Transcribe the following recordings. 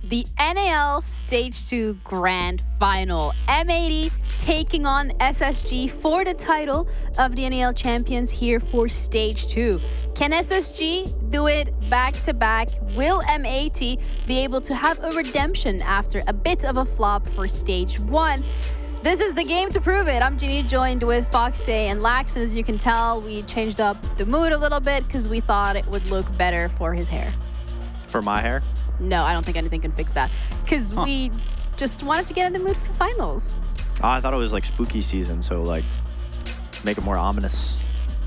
The NAL Stage 2 Grand Final. M80 taking on SSG for the title of the NAL champions here for Stage 2. Can SSG do it back-to-back? Will M80 be able to have a redemption after a bit of a flop for Stage 1? This is the game to prove it. I'm Ginny, joined with Foxy and Lax. As you can tell, we changed up the mood a little bit because we thought it would look better for his hair. For my hair? No, I don't think anything can fix that. Because we just wanted to get in the mood for the finals. Oh, I thought it was like spooky season, so like make it more ominous.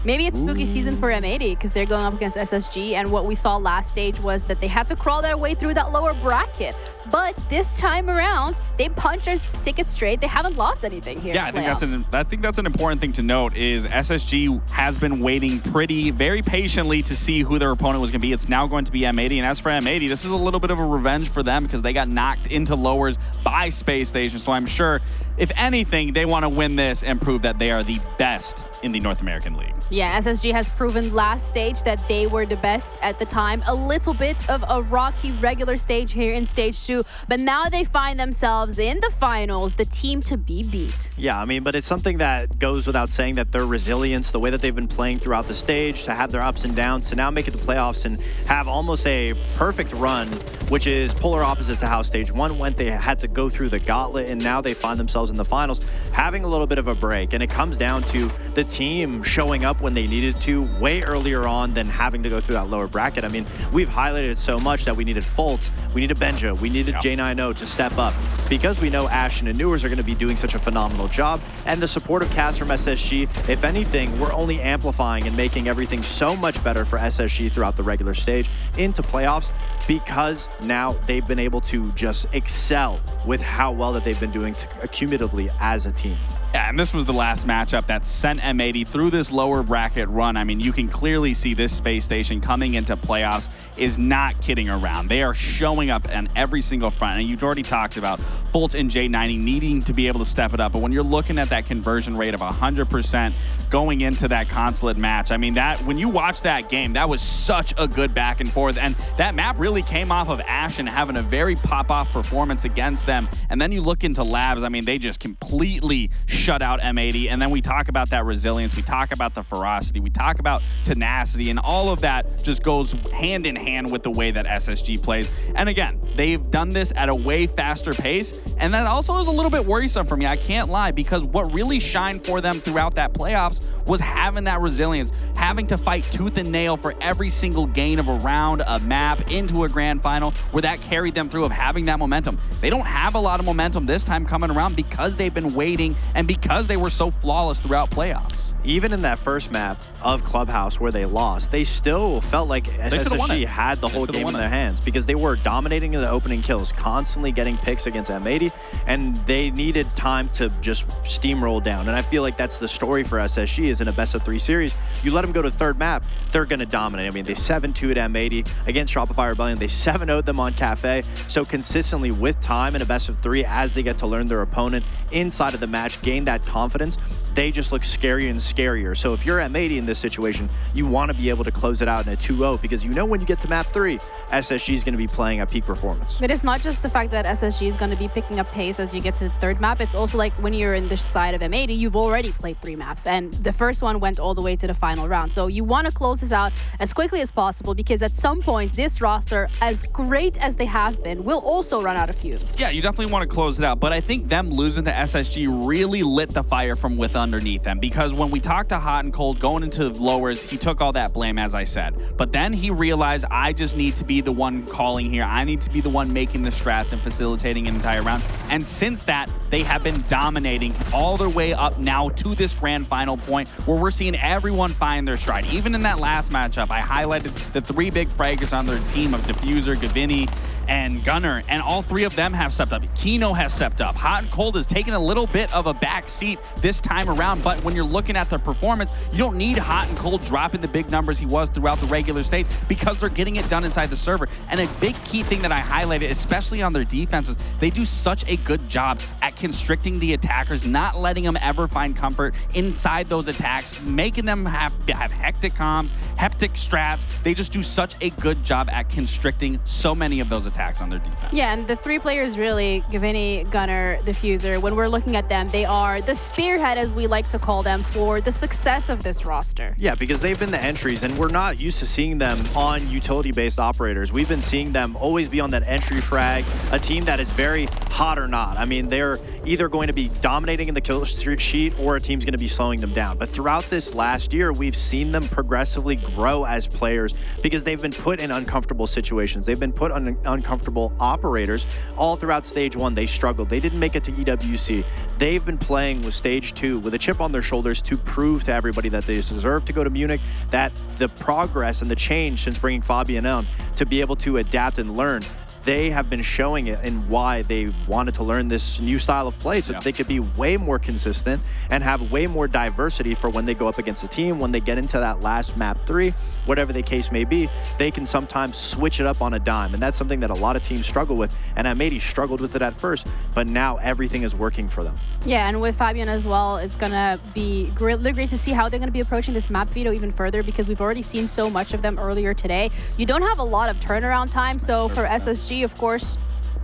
Maybe it's spooky season for M80 because they're going up against SSG, and what we saw last stage was that they had to crawl their way through that lower bracket. But this time around, they punched their ticket straight. They haven't lost anything here. Yeah, I think that's an important thing to note is SSG has been waiting very patiently to see who their opponent was going to be. It's now going to be M80, and as for M80, this is a little bit of a revenge for them because they got knocked into lowers by Spacestation. So I'm sure, if anything, they want to win this and prove that they are the best in the North American League. Yeah, SSG has proven last stage that they were the best at the time. A little bit of a rocky regular stage here in Stage 2, but now they find themselves in the finals, the team to be beat. Yeah, I mean, but it's something that goes without saying that their resilience, the way that they've been playing throughout the stage, to have their ups and downs, to now make it to playoffs and have almost a perfect run, which is polar opposite to how Stage 1 went. They had to go through the gauntlet, and now they find themselves in the finals, having a little bit of a break. And it comes down to the team showing up when they needed to way earlier on than having to go through that lower bracket. I mean, we've highlighted it so much that we needed Folt, we needed Benja, we needed J90 to step up because we know Ashen and Newers are going to be doing such a phenomenal job. And the supportive cast from SSG, if anything, we're only amplifying and making everything so much better for SSG throughout the regular stage into playoffs because now they've been able to just excel with how well that they've been doing cumulatively as a team. Yeah, and this was the last matchup that sent M80 through this lower bracket run. I mean, you can clearly see this Space Station coming into playoffs is not kidding around. They are showing up on every single front, and you've already talked about Folt and J90 needing to be able to step it up. But when you're looking at that conversion rate of 100% going into that consulate match, I mean, that when you watch that game, that was such a good back and forth. And that map really came off of Ashen having a very pop-off performance against them. And then you look into Labs, I mean, they just completely shut out M80, and then we talk about that resilience, we talk about the ferocity, we talk about tenacity, and all of that just goes hand in hand with the way that SSG plays. And again, they've done this at a way faster pace, and that also is a little bit worrisome for me, I can't lie, because what really shined for them throughout that playoffs was having that resilience, having to fight tooth and nail for every single gain of a round, a map, into a grand final, where that carried them through of having that momentum. They don't have a lot of momentum this time coming around because they've been waiting and because they were so flawless throughout playoffs. Even in that first map of Clubhouse where they lost, they still felt like SSG had the whole game in their hands because they were dominating in the opening kills, constantly getting picks against M80, and they needed time to just steamroll down. And I feel like that's the story for SSG is in a best-of-3 series. You let them go to third map, they're going to dominate. I mean, they 7-2'd M80 against Shopify Rebellion. They 7-0'd them on Cafe. So consistently with time in a best-of-3 as they get to learn their opponent inside of the match, gain that confidence, they just look scarier and scarier. So if you're M80 in this situation, you want to be able to close it out in a 2-0 because you know when you get to map 3, SSG is going to be playing at peak performance. But it's not just the fact that SSG is going to be picking up pace as you get to the third map. It's also like when you're in the side of M80, you've already played 3 maps, and the first one went all the way to the final round. So you want to close this out as quickly as possible because at some point, this roster, as great as they have been, will also run out of fumes. Yeah, you definitely want to close it out, but I think them losing to SSG really lit the fire from with underneath them because when we talked to Hot and Cold going into the lowers, he took all that blame, as I said. But then he realized, I just need to be the one calling here. I need to be the one making the strats and facilitating an entire round. And since that, they have been dominating all their way up now to this grand final point where we're seeing everyone find their stride. Even in that last matchup, I highlighted the 3 big fraggers on their team of Diffuser, Gavini, and Gunner, and all 3 of them have stepped up. Kino has stepped up. Hot and Cold has taken a little bit of a back seat this time around, but when you're looking at their performance, you don't need Hot and Cold dropping the big numbers he was throughout the regular stage because they're getting it done inside the server. And a big key thing that I highlighted, especially on their defenses, they do such a good job at constricting the attackers, not letting them ever find comfort inside those attacks, making them have hectic comms, hectic strats. They just do such a good job at constricting so many of those attacks. attacks on their defense. Yeah, and the three players really, Gavini, Gunnar, Diffuser, when we're looking at them, they are the spearhead, as we like to call them, for the success of this roster. Yeah, because they've been the entries, and we're not used to seeing them on utility-based operators. We've been seeing them always be on that entry frag, a team that is very hot or not. I mean, they're either going to be dominating in the kill sheet or a team's going to be slowing them down. But throughout this last year, we've seen them progressively grow as players because they've been put in uncomfortable situations. They've been put on uncomfortable operators all throughout Stage 1. They struggled. They didn't make it to EWC. They've been playing with Stage 2 with a chip on their shoulders to prove to everybody that they deserve to go to Munich, that the progress and the change since bringing Fabian on to be able to adapt and learn, they have been showing it and why they wanted to learn this new style of play so that they could be way more consistent and have way more diversity for when they go up against a team, when they get into that last map 3, whatever the case may be, they can sometimes switch it up on a dime. And that's something that a lot of teams struggle with. And M80 struggled with it at first, but now everything is working for them. Yeah, and with Fabian as well, it's going to be really great to see how they're going to be approaching this map veto even further, because we've already seen so much of them earlier today. You don't have a lot of turnaround time, so for SSG, of course,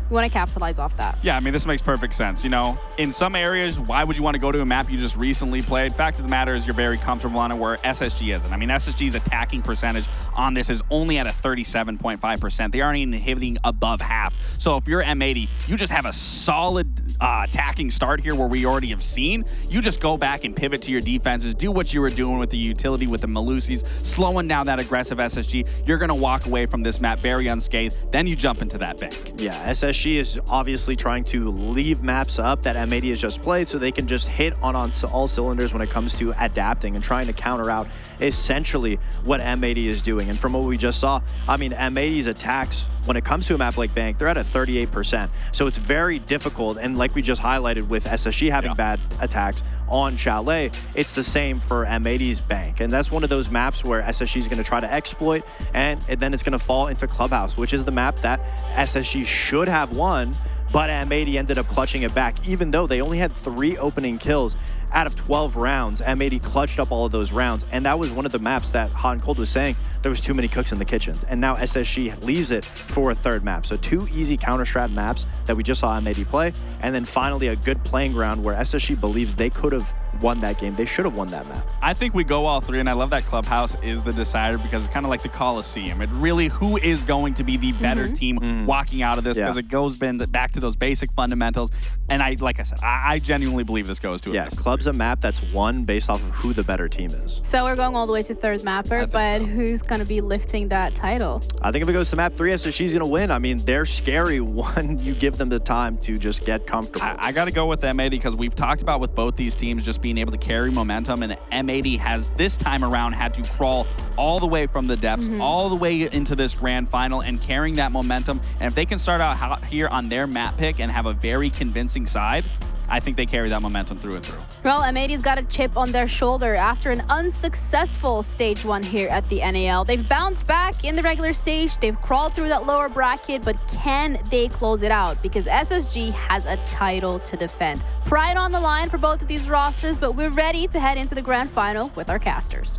you want to capitalize off that. Yeah, I mean, this makes perfect sense. You know, in some areas, why would you want to go to a map you just recently played? Fact of the matter is you're very comfortable on it, where SSG isn't. I mean, SSG's attacking percentage on this is only at a 37.5%. They aren't even hitting above half. So if you're M80, you just have a solid attacking start here where we already have seen. You just go back and pivot to your defenses, do what you were doing with the utility, with the Malusis, slowing down that aggressive SSG. You're going to walk away from this map very unscathed. Then you jump into that bank. Yeah, SSG is obviously trying to leave maps up that M80 has just played so they can just hit on all cylinders when it comes to adapting and trying to counter out essentially what M80 is doing. And from what we just saw, I mean, M80's attacks, when it comes to a map like Bank, they're at a 38%. So it's very difficult. And like we just highlighted with SSG having bad attacks on Chalet, it's the same for M80's Bank. And that's one of those maps where SSG is going to try to exploit, and then it's going to fall into Clubhouse, which is the map that SSG should have won, but M80 ended up clutching it back. Even though they only had 3 opening kills out of 12 rounds, M80 clutched up all of those rounds. And that was one of the maps that Hot and Cold was saying there was too many cooks in the kitchen. And now SSG leaves it for a third map. So 2 easy counter-strat maps that we just saw M80 play. And then finally a good playing ground where SSG believes they could have won that game. They should have won that map. I think we go all 3, and I love that Clubhouse is the decider, because it's kind of like the Coliseum. It really, who is going to be the better team walking out of this, because it goes back to those basic fundamentals. And like I said, I genuinely believe this goes to a Club's a map that's won based off of who the better team is. So we're going all the way to third mapper, but who's going to be lifting that title? I think if it goes to map 3, SSG's going to win. I mean, they're scary when you give them the time to just get comfortable. I got to go with M80, because we've talked about with both these teams just being able to carry momentum, and M80 has this time around had to crawl all the way from the depths, all the way into this grand final and carrying that momentum. And if they can start out here on their map pick and have a very convincing side, I think they carry that momentum through and through. Well, M80's got a chip on their shoulder after an unsuccessful Stage 1 here at the NAL. They've bounced back in the regular stage. They've crawled through that lower bracket, but can they close it out? Because SSG has a title to defend. Pride on the line for both of these rosters, but we're ready to head into the grand final with our casters.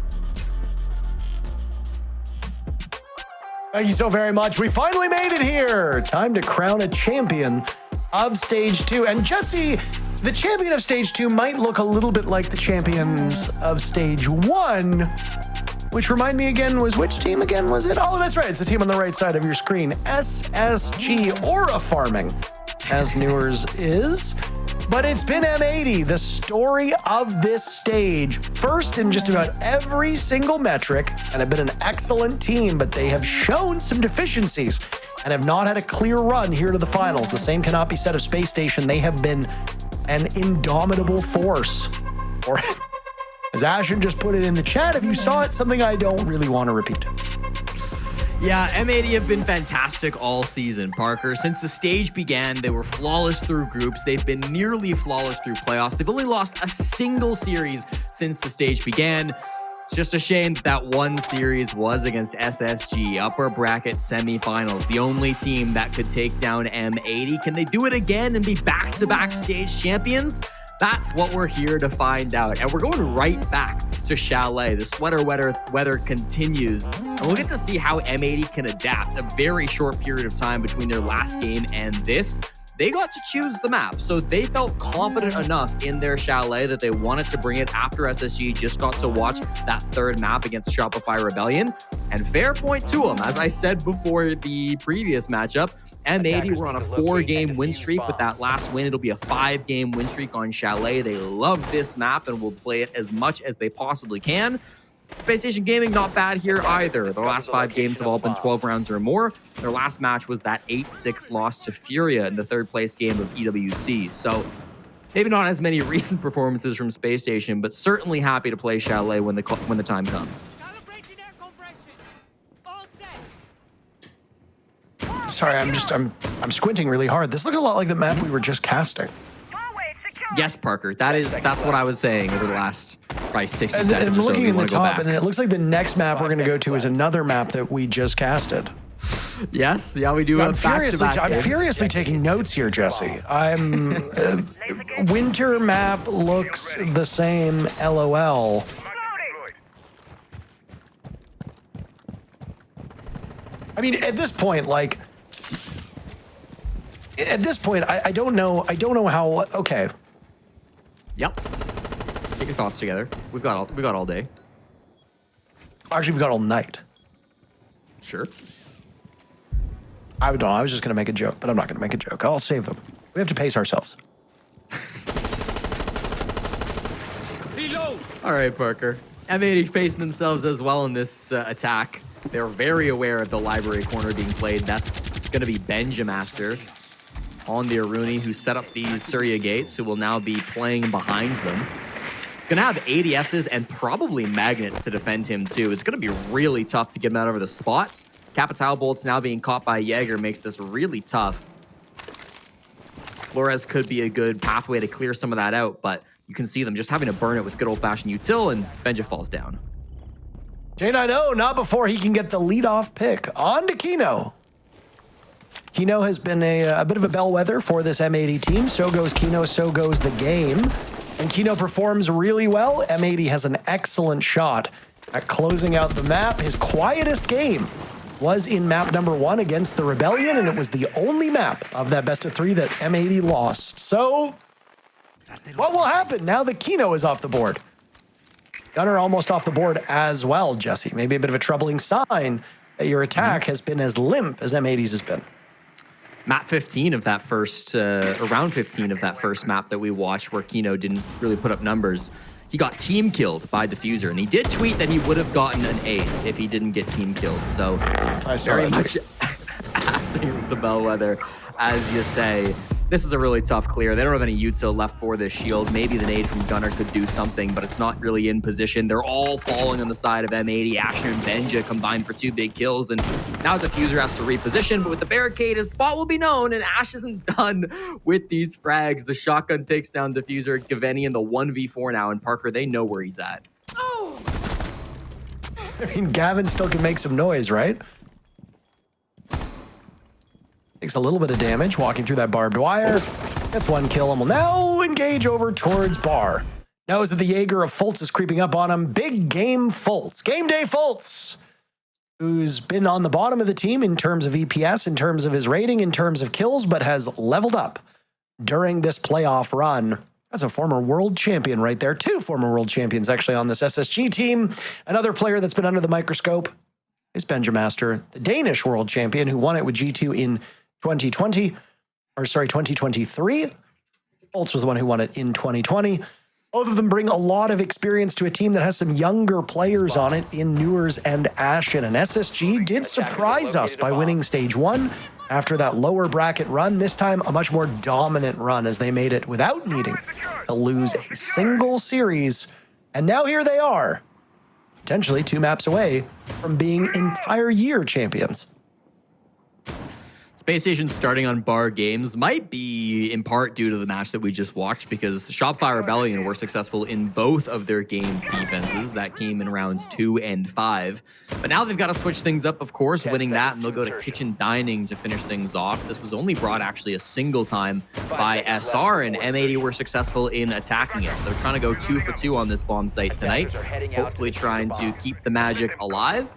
Thank you so very much. We finally made it here. Time to crown a champion of Stage 2. And Jesse, the champion of Stage 2 might look a little bit like the champions of Stage 1, which remind me again, was which team again was it? Oh, that's right. It's the team on the right side of your screen. SSG Aura Farming, as Newers is. But it's been M80, the story of this stage. First in just about every single metric, and have been an excellent team, but they have shown some deficiencies and have not had a clear run here to the finals. The same cannot be said of Spacestation. They have been an indomitable force. Or, as Ashen just put it in the chat, if you saw it, something I don't really want to repeat. Yeah, M80 have been fantastic all season, Parker. Since the stage began, they were flawless through groups. They've been nearly flawless through playoffs. They've only lost a single series since the stage began. It's just a shame that that one series was against SSG, upper bracket semifinals, the only team that could take down M80. Can they do it again and be back-to-back stage champions? That's what we're here to find out. And we're going right back to Chalet. The sweater weather continues. And we'll get to see how M80 can adapt. A very short period of time between their last game and this. They got to choose the map, so they felt confident enough in their Chalet that they wanted to bring it after SSG just got to watch that third map against Shopify Rebellion. And fair point to them. As I said before the previous matchup, M80 were on a 4-game win streak. With that last win, it'll be a 5-game win streak on Chalet. They love this map and will play it as much as they possibly can. Spacestation Gaming, not bad here either. Their last 5 games have all been 12 rounds or more. Their last match was that 8-6 loss to Furia in the 3rd place game of EWC. So maybe not as many recent performances from Spacestation, but certainly happy to play Chalet when the time comes. Sorry, I'm squinting really hard. This looks a lot like the map we were just casting. Yes, Parker. That's what I was saying over the last probably 60 seconds I'm or so. looking in the top, and it looks like the next map we're going to go to is another map that we just casted. Yes, yeah, we do. I'm furiously taking notes here, Jesse. Winter map looks the same. LOL. I mean, at this point, like, I don't know how. Okay. Yep. Get your thoughts together. We've got all day. Actually, we've got all night. Sure. I was just going to make a joke, but I'm not going to make a joke. I'll save them. We have to pace ourselves. Reload. All right, Parker. M80 pacing themselves as well in this attack. They're very aware of the library corner being played. That's going to be Benjamaster on the Aruni, who set up these Surya gates, who will now be playing behind them. Gonna have ADSs and probably magnets to defend him too. It's gonna be really tough to get him out over the spot. Capital bolts now being caught by Jaeger makes this really tough. Flores could be a good pathway to clear some of that out, but you can see them just having to burn it with good old-fashioned util, and Benja falls down. J9O, not before he can get the leadoff pick. On to Kino. Kino has been a bit of a bellwether for this M80 team. So goes Kino, so goes the game. And Kino performs really well. M80 has an excellent shot at closing out the map. His quietest game was in map number 1 against the Rebellion, and it was the only map of that best of 3 that M80 lost. So what will happen now that Kino is off the board? Gunner almost off the board as well, Jesse. Maybe a bit of a troubling sign that your attack has been as limp as M80's has been. Map 15 of that first, around 15 of that first map that we watched where Kino didn't really put up numbers. He got team killed by Diffuser, and he did tweet that he would have gotten an ace if he didn't get team killed. So very much acting as the bellwether, as you say. This is a really tough clear. They don't have any util left for this shield. Maybe the nade from Gunner could do something, but it's not really in position. They're all falling on the side of M80. Asher and Benja combined for 2 big kills, and now Diffuser has to reposition, but with the barricade, his spot will be known, and Ash isn't done with these frags. The shotgun takes down Diffuser. Gaveni in the 1v4 now, and Parker, they know where he's at. Oh! I mean, Gavin still can make some noise, right? Takes a little bit of damage walking through that barbed wire. That's 1 kill and will now engage over towards Bar. Knows that the Jaeger of Fultz is creeping up on him. Big game Fultz. Game day Fultz, who's been on the bottom of the team in terms of EPS, in terms of his rating, in terms of kills, but has leveled up during this playoff run. That's a former world champion right there. 2 former world champions actually on this SSG team. Another player that's been under the microscope is Benjamaster, the Danish world champion who won it with G2 in 2023. Fultz was the one who won it in 2020. Both of them bring a lot of experience to a team that has some younger players on it in Newers and Ashen. And SSG did surprise us by winning stage 1 after that lower bracket run. This time, a much more dominant run as they made it without needing to lose a single series. And now here they are, potentially 2 maps away from being entire year champions. Spacestation starting on Bar Games might be in part due to the match that we just watched, because Shopify Rebellion were successful in both of their games' defenses. That came in rounds 2 and 5. But now they've got to switch things up, of course, winning that, and they'll go to Kitchen Dining to finish things off. This was only brought actually a single time by SR, and M80 were successful in attacking it. So trying to go 2 for 2 on this bomb site tonight, hopefully trying to keep the magic alive.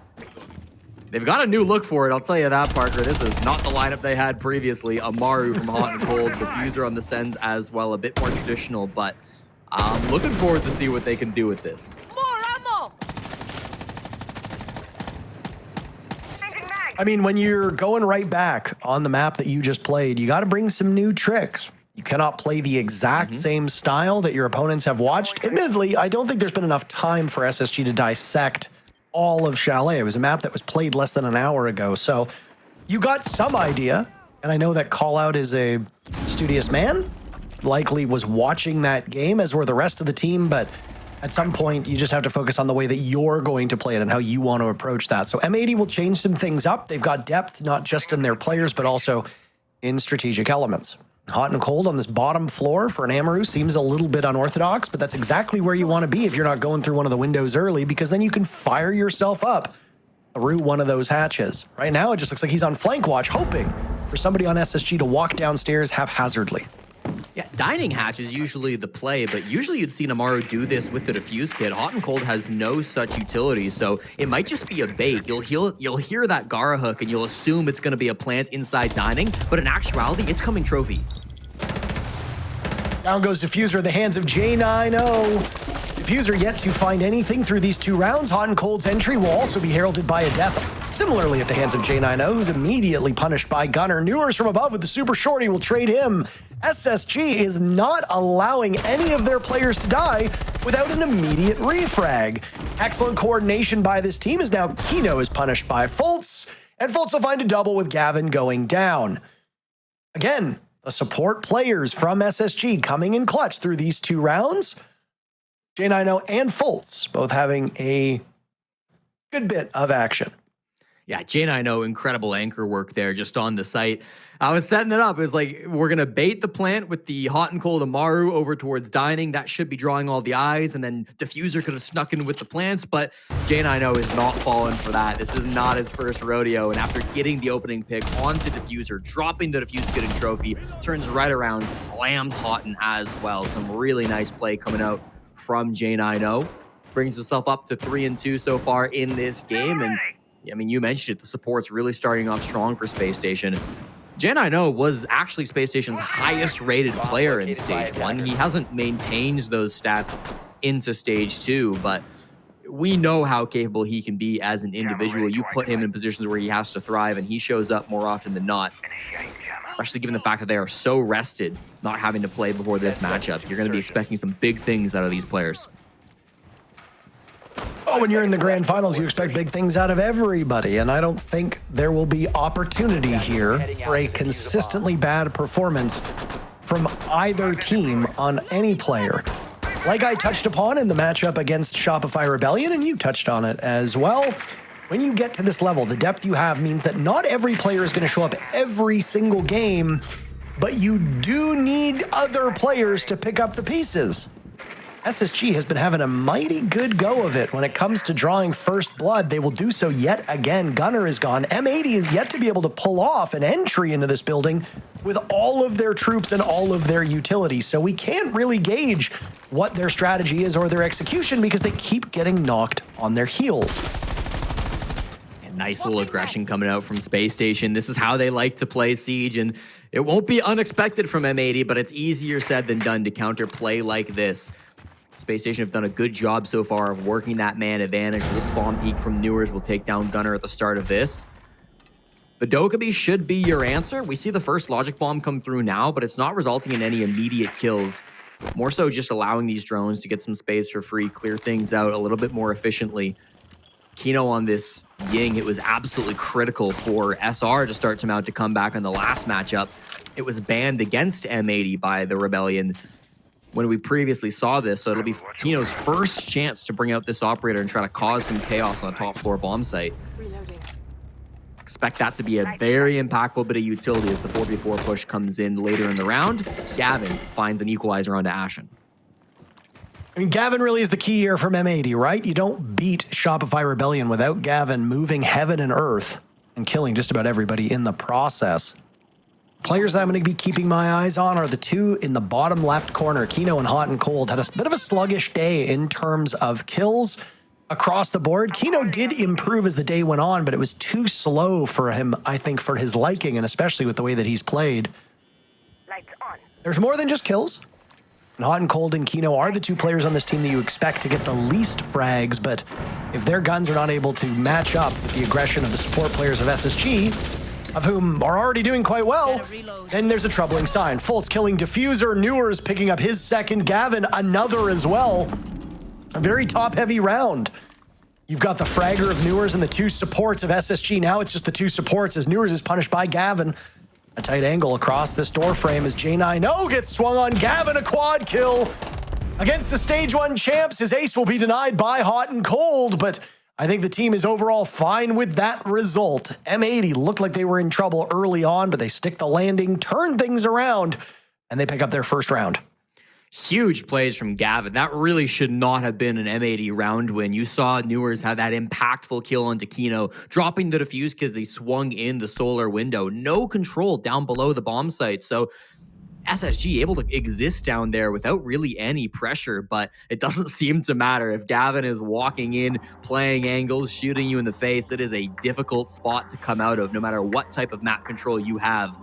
They've got a new look for it, I'll tell you that, Parker. This is not the lineup they had previously. Amaru from Hot and Cold, Diffuser on the Sens as well, a bit more traditional, but I'm looking forward to see what they can do with this. I mean, when you're going right back on the map that you just played, you got to bring some new tricks. You cannot play the exact same style that your opponents have watched. Admittedly, I don't think there's been enough time for SSG to dissect all of Chalet. It was a map that was played less than an hour ago. So you got some idea. And I know that Callout is a studious man, likely was watching that game, as were the rest of the team. But at some point, you just have to focus on the way that you're going to play it and how you want to approach that. So M80 will change some things up. They've got depth, not just in their players, but also in strategic elements. Hot and Cold on this bottom floor for an Amaru seems a little bit unorthodox, but that's exactly where you want to be if you're not going through one of the windows early, because then you can fire yourself up through one of those hatches. Right now, it just looks like he's on flank watch, hoping for somebody on SSG to walk downstairs haphazardly. Yeah, dining hatch is usually the play, but usually you'd see Amaru do this with the defuse kit. Hot and Cold has no such utility, so it might just be a bait. You'll hear that Gara hook, and you'll assume it's going to be a plant inside dining, but in actuality, it's coming trophy. Down goes Diffuser in the hands of J90. Diffuser yet to find anything through these 2 rounds. Hot and Cold's entry will also be heralded by a death, similarly at the hands of J90, who's immediately punished by Gunner. Newers from above with the super shorty will trade him. SSG is not allowing any of their players to die without an immediate refrag. Excellent coordination by this team, as now Kino is punished by Fultz, and Fultz will find a double with Gavin going down. Again, the support players from SSG coming in clutch through these 2 rounds. J90 and Fultz both having a good bit of action. Yeah, J90, incredible anchor work there just on the site. I was setting it up. It was like, we're going to bait the plant with the Hot and Cold Amaru over towards dining. That should be drawing all the eyes, and then Diffuser could have snuck in with the plants, but J90 is not falling for that. This is not his first rodeo, and after getting the opening pick onto Diffuser, dropping the Diffuse Kit and trophy, turns right around, slams Hotten as well. Some really nice play coming out from J90. Brings himself up to 3-2 so far in this game, and I mean, you mentioned it, the support's really starting off strong for Spacestation. J90 was actually Spacestation's highest rated player in Stage 1. He hasn't maintained those stats into Stage 2, but we know how capable he can be as an individual. You put him in positions where he has to thrive, and he shows up more often than not. Especially given the fact that they are so rested, not having to play before this matchup. You're going to be expecting some big things out of these players. Oh, when you're in the grand finals, you expect big things out of everybody, and I don't think there will be opportunity here for a consistently bad performance from either team on any player. Like I touched upon in the matchup against Shopify Rebellion, and you touched on it as well, when you get to this level, the depth you have means that not every player is going to show up every single game, but you do need other players to pick up the pieces. SSG has been having a mighty good go of it when it comes to drawing first blood. They will do so yet again. Gunner is gone. M80 is yet to be able to pull off an entry into this building with all of their troops and all of their utility. So we can't really gauge what their strategy is or their execution because they keep getting knocked on their heels. Nice little aggression coming out from Spacestation. This is how they like to play Siege, and it won't be unexpected from M80, but it's easier said than done to counter play like this. Spacestation have done a good job so far of working that man advantage. The spawn peek from Newers will take down Gunner at the start of this. The Dokkaebi should be your answer. We see the first logic bomb come through now, but it's not resulting in any immediate kills. More so just allowing these drones to get some space for free, clear things out a little bit more efficiently. Kino on this Ying, it was absolutely critical for SR to start him out to come back in the last matchup. It was banned against M80 by the Rebellion when we previously saw this, so it'll be Kino's first chance to bring out this operator and try to cause some chaos on the top floor bomb site. Reloading. Expect that to be a very impactful bit of utility as the 4v4 push comes in later in the round. Gavin finds an equalizer onto Ashen. I mean, Gavin really is the key here from M80, right? You don't beat Shopify Rebellion without Gavin moving heaven and earth and killing just about everybody in the process. Players that I'm going to be keeping my eyes on are the two in the bottom left corner. Kino and Hot and Cold had a bit of a sluggish day in terms of kills across the board. Kino did improve as the day went on, but it was too slow for him, I think, for his liking, and especially with the way that he's played. Lights on. There's more than just kills. And Hot and Cold and Kino are the two players on this team that you expect to get the least frags, but if their guns are not able to match up with the aggression of the support players of SSG, of whom are already doing quite well, then there's a troubling sign. Fultz killing Diffuser, Newers picking up his second, Gavin another as well. A very top-heavy round. You've got the fragger of Newers and the two supports of SSG. Now it's just the two supports as Newers is punished by Gavin. A tight angle across this door frame as J9O gets swung on. Gavin, a quad kill against the Stage 1 champs. His ace will be denied by Hot and Cold, but I think the team is overall fine with that result. M80 looked like they were in trouble early on, but they stick the landing, turn things around, and they pick up their first round. Huge plays from Gavin. That really should not have been an M80 round win. You saw Newers have that impactful kill onto Kino, dropping the defuse because they swung in the solar window. No control down below the bomb site. So SSG able to exist down there without really any pressure, but it doesn't seem to matter. If Gavin is walking in, playing angles, shooting you in the face, it is a difficult spot to come out of no matter what type of map control you have.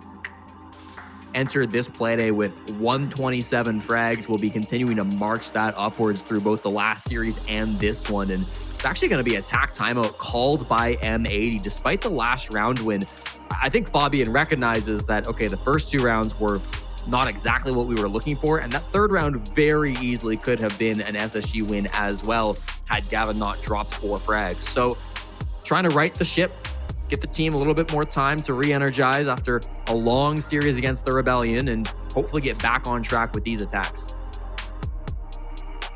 Entered this playday with 127 frags. We'll be continuing to march that upwards through both the last series and this one. And it's actually going to be a tack timeout called by M80. Despite the last round win, I think Fabian recognizes that, okay, the first two rounds were not exactly what we were looking for. And that third round very easily could have been an SSG win as well, had Gavin not dropped 4 frags. So trying to right the ship, get the team a little bit more time to re-energize after a long series against the Rebellion and hopefully get back on track with these attacks.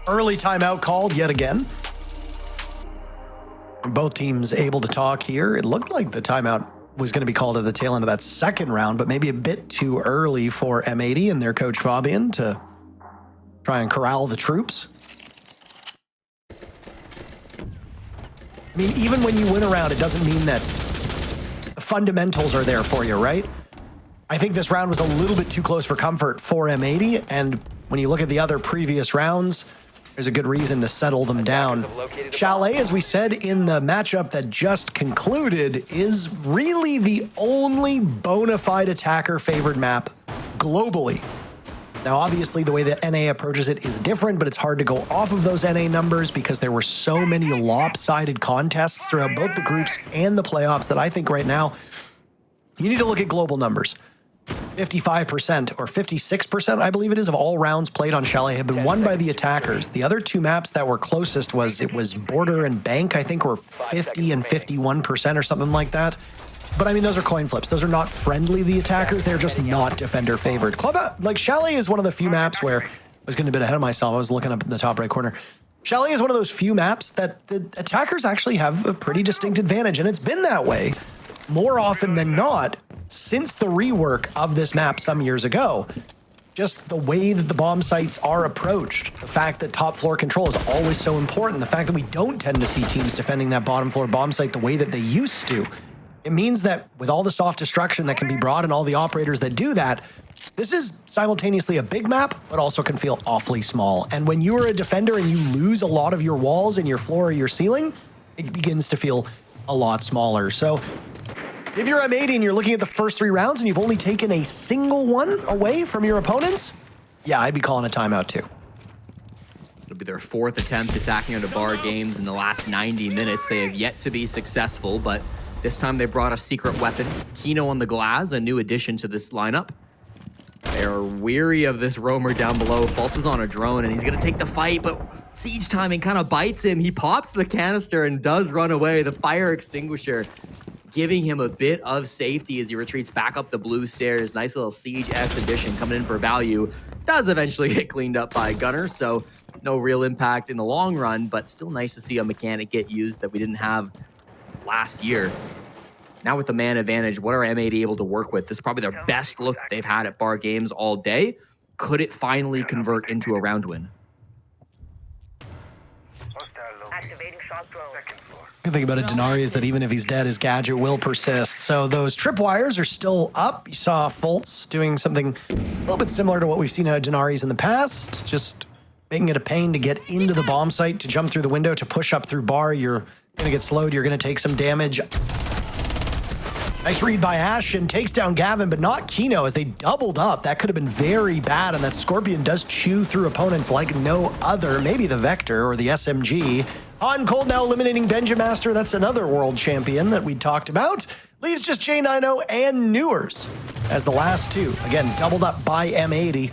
Early timeout called yet again. Both teams able to talk here. It looked like the timeout was going to be called at the tail end of that second round, but maybe a bit too early for M80 and their coach Fabian to try and corral the troops. I mean, even when you win a round, it doesn't mean that fundamentals are there for you, right? I think this round was a little bit too close for comfort for M80, and when you look at the other previous rounds, there's a good reason to settle them down. Chalet, as we said in the matchup that just concluded, is really the only bona fide attacker-favored map globally. Now, obviously, the way that NA approaches it is different, but it's hard to go off of those NA numbers because there were so many lopsided contests throughout both the groups and the playoffs that I think right now you need to look at global numbers. 55% or 56%, I believe it is, of all rounds played on Chalet have been won by the attackers. The other two maps that were closest was Border and Bank, I think, were 50 and 51% or something like that. But I mean, those are coin flips. Those are not friendly, the attackers. They're just not defender favored. Like Chalet is one of the few maps where I was getting a bit ahead of myself. I was looking up in the top right corner. Chalet is one of those few maps that the attackers actually have a pretty distinct advantage. And it's been that way more often than not since the rework of this map some years ago. Just the way that the bomb sites are approached, the fact that top floor control is always so important, the fact that we don't tend to see teams defending that bottom floor bomb site the way that they used to. It means that with all the soft destruction that can be brought and all the operators that do that, this is simultaneously a big map, but also can feel awfully small. And when you are a defender and you lose a lot of your walls and your floor or your ceiling, it begins to feel a lot smaller. So if you're M80 and you're looking at the first 3 rounds and you've only taken a single one away from your opponents, yeah, I'd be calling a timeout too. It'll be their 4th attempt attacking onto Bar Games in the last 90 minutes. They have yet to be successful, but this time they brought a secret weapon. Kino on the glass, a new addition to this lineup. They are weary of this roamer down below. Fultz is on a drone and he's gonna take the fight, but siege timing kind of bites him. He pops the canister and does run away. The fire extinguisher giving him a bit of safety as he retreats back up the blue stairs. Nice little siege exhibition coming in for value. Does eventually get cleaned up by Gunner, so no real impact in the long run, but still nice to see a mechanic get used that we didn't have last year. Now with the man advantage, what are M80 able to work with? This is probably their best look they've had at Bar Games all day. could it finally convert into a round win? Activating shock drone. Good thing about a Denari is that even if he's dead, his gadget will persist. So those tripwires are still up. You saw Fultz doing something a little bit similar to what we've seen out of Denaris in the past, just making it a pain to get into the bomb site, to jump through the window, to push up through bar. You're going to get slowed. You're going to take some damage. Nice read by Ash, and takes down Gavin, but not Kino as they doubled up. That could have been very bad, and that Scorpion does chew through opponents like no other. Maybe the Vector or the SMG. Hot and Cold now eliminating Benjamaster. That's another world champion that we talked about. Leaves just J90 and Newers as the last two. Again, doubled up by M80.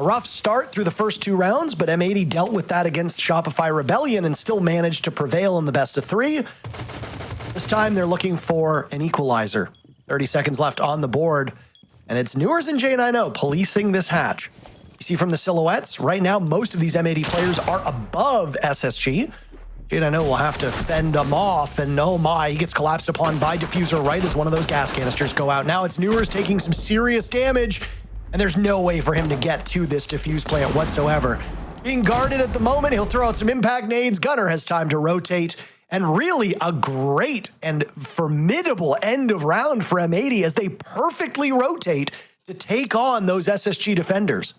A rough start through the first 2 rounds, but M80 dealt with that against Shopify Rebellion and still managed to prevail in the best of 3. This time they're looking for an equalizer. 30 seconds left on the board, and it's Newers and J90 policing this hatch. You see from the silhouettes, right now most of these M80 players are above SSG. J90 will have to fend them off, and oh my, he gets collapsed upon by Diffuser right as one of those gas canisters go out. Now it's Newers taking some serious damage, and there's no way for him to get to this Diffuse plant whatsoever. Being guarded at the moment, he'll throw out some impact nades. Gunner has time to rotate, and really a great and formidable end of round for M80 as they perfectly rotate to take on those SSG defenders.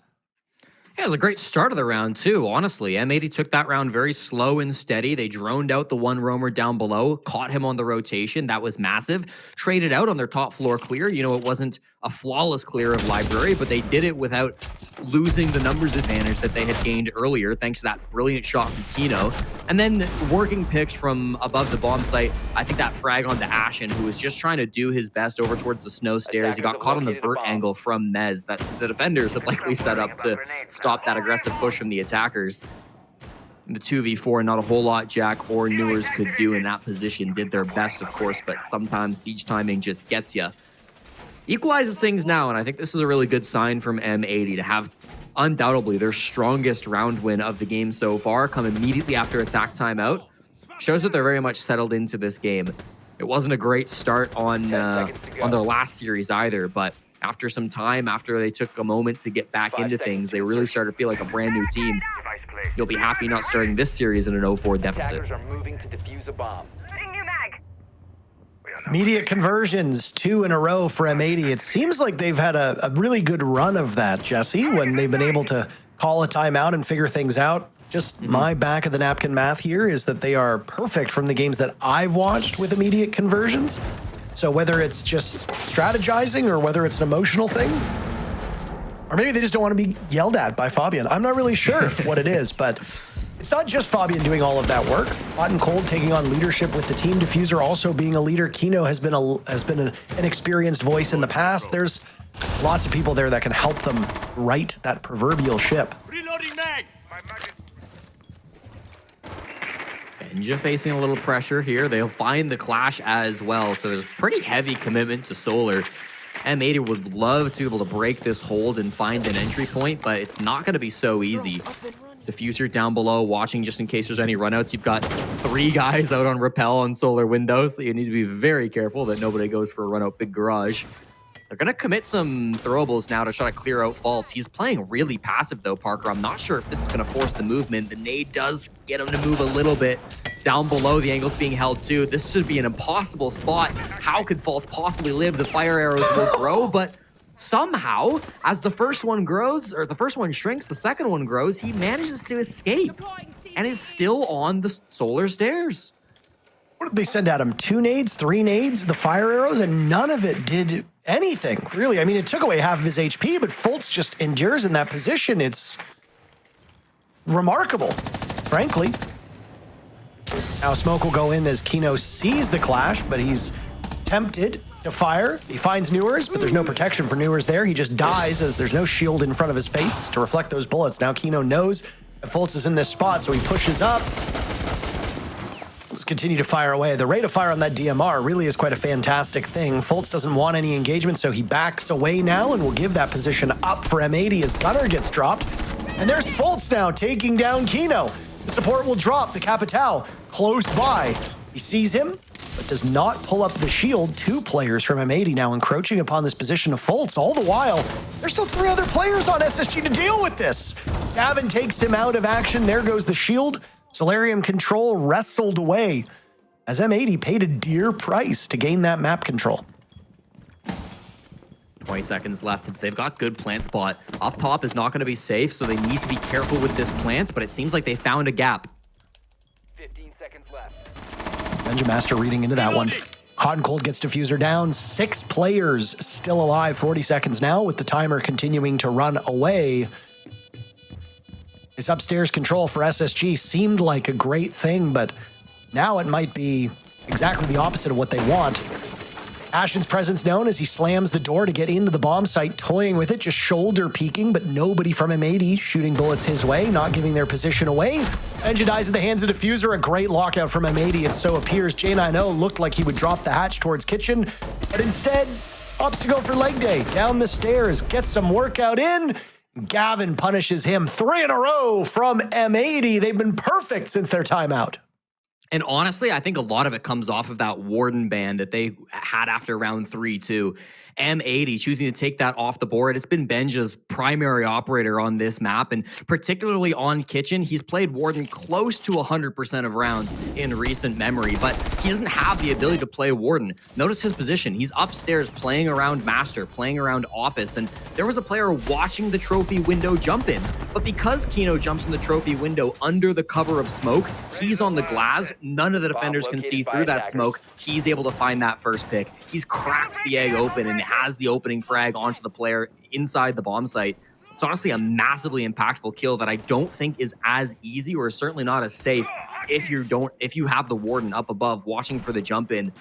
Yeah, it was a great start of the round, too, honestly. M80 took that round very slow and steady. They droned out the one roamer down below, caught him on the rotation. That was massive. Traded out on their top floor clear. You know, it wasn't a flawless clear of Library, but they did it without losing the numbers advantage that they had gained earlier, thanks to that brilliant shot from Kino. And then working picks from above the bomb site. I think that frag onto Ashen, who was just trying to do his best over towards the snow stairs. He got caught on the vert angle from Mez that the defenders had likely set up to stop that aggressive push from the attackers. In the 2v4, not a whole lot Jack or Newers could do in that position. Did their best, of course, but sometimes siege timing just gets you. Equalizes things now, and I think this is a really good sign from M80 to have undoubtedly their strongest round win of the game so far come immediately after attack timeout. Shows that they're very much settled into this game. It wasn't a great start on their last series either, but after some time, after they took a moment to get back into things, they really started to feel like a brand new team. You'll be happy not starting this series in an 0-4 deficit. Immediate conversions, 2 in a row for M80. It seems like they've had a really good run of that, Jesse, when they've been able to call a timeout and figure things out. Just my back of the napkin math here is that they are perfect from the games that I've watched with immediate conversions. So whether it's just strategizing or whether it's an emotional thing, or maybe they just don't want to be yelled at by Fabian. I'm not really sure what it is, but it's not just Fabian doing all of that work. Hot and Cold taking on leadership with the team. Diffuser also being a leader. Kino has been an experienced voice in the past. There's lots of people there that can help them right that proverbial ship. Reloading mag. Benja facing a little pressure here. They'll find the clash as well, so there's pretty heavy commitment to Solar. M80 would love to be able to break this hold and find an entry point, but it's not going to be so easy. Diffuser down below, watching just in case there's any runouts. You've got 3 guys out on rappel on Solar windows, so you need to be very careful that nobody goes for a run out big garage. They're going to commit some throwables now to try to clear out faults. He's playing really passive though, Parker. I'm not sure if this is going to force the movement. The nade does get him to move a little bit down below. The angle's being held too. This should be an impossible spot. How could faults possibly live? The fire arrows will grow, but somehow, as the first one grows, or the first one shrinks, the second one grows, he manages to escape and is still on the Solar stairs. What did they send at him? 2 nades, 3 nades, the fire arrows, and none of it did anything, really. I mean, it took away half of his HP, but Fultz just endures in that position. It's remarkable, frankly. Now smoke will go in as Kino sees the clash, but he's tempted to fire. He finds Newers, but there's no protection for Newers there. He just dies as there's no shield in front of his face to reflect those bullets. Now Kino knows that Fultz is in this spot, so he pushes up. Let's continue to fire away. The rate of fire on that DMR really is quite a fantastic thing. Fultz doesn't want any engagement, so he backs away now and will give that position up for M80 as Gunner gets dropped. And there's Fultz now taking down Kino. The support will drop. The Capitao close by. He sees him, but does not pull up the shield. 2 players from M80 now encroaching upon this position of Fultz. All the while, there's still 3 other players on SSG to deal with this. Gavin takes him out of action. There goes the shield. Solarium control wrestled away as M80 paid a dear price to gain that map control. 20 seconds left. They've got good plant spot. Up top is not going to be safe, so they need to be careful with this plant, but it seems like they found a gap. 15 seconds left. Benjamaster reading into that one. Hot and Cold gets diffuser down. 6 players still alive. 40 seconds now with the timer continuing to run away. This upstairs control for SSG seemed like a great thing, but now it might be exactly the opposite of what they want. Ashen's presence known as he slams the door to get into the bomb site, toying with it, just shoulder peeking, but nobody from M80 shooting bullets his way, not giving their position away. Benja dies in the hands of diffuser, a great lockout from M80, and so appears. J90 looked like he would drop the hatch towards kitchen, but instead opts to go for leg day. Down the stairs, gets some workout in. Gavin punishes him. 3 in a row from M80. They've been perfect since their timeout. And honestly, I think a lot of it comes off of that Warden ban that they had after round 3 too. M80 choosing to take that off the board. It's been Benja's primary operator on this map, and particularly on Kitchen, he's played Warden close to 100% of rounds in recent memory, but he doesn't have the ability to play Warden. Notice his position. He's upstairs playing around Master, playing around Office, and there was a player watching the trophy window jump in, but because Kino jumps in the trophy window under the cover of smoke, he's on the glass. None of the defenders can see through that smoke. He's able to find that first pick. He's cracked the egg open and has the opening frag onto the player inside the bomb site. It's honestly a massively impactful kill that I don't think is as easy, or certainly not as safe, if you have the Warden up above watching for the jump in.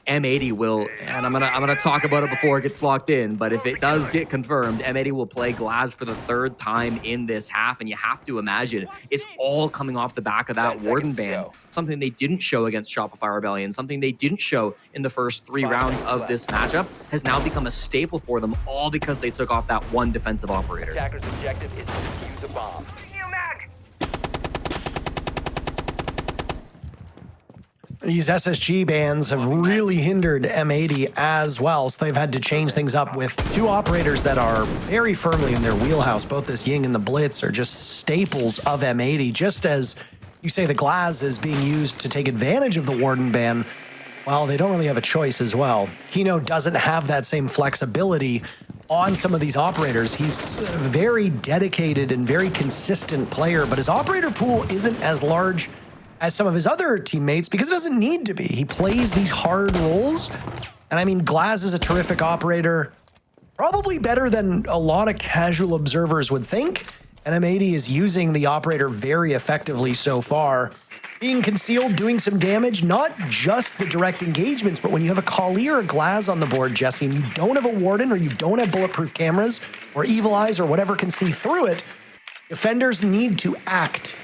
M80 will, and I'm gonna talk about it before it gets locked in, but if it does get confirmed, M80 will play Glaz for the 3rd time in this half, and you have to imagine it's all coming off the back of that Warden ban, something they didn't show against Shopify Rebellion, something they didn't show in the first 3 rounds of this matchup, has now become a staple for them, all because they took off that one defensive operator. Attacker's objective is to defuse a bomb. These SSG bans have really hindered M80 as well, so they've had to change things up with 2 operators that are very firmly in their wheelhouse. Both this Ying and the Blitz are just staples of M80, just as you say the Glaz is being used to take advantage of the Warden ban. Well, they don't really have a choice as well. Kino doesn't have that same flexibility on some of these operators. He's a very dedicated and very consistent player, but his operator pool isn't as large as some of his other teammates because it doesn't need to be. He plays these hard roles. And I mean, Glaz is a terrific operator, probably better than a lot of casual observers would think. And M80 is using the operator very effectively so far. Being concealed, doing some damage, not just the direct engagements, but when you have a Kali or a Glaz on the board, Jesse, and you don't have a Warden or you don't have bulletproof cameras or evil eyes or whatever can see through it, defenders need to act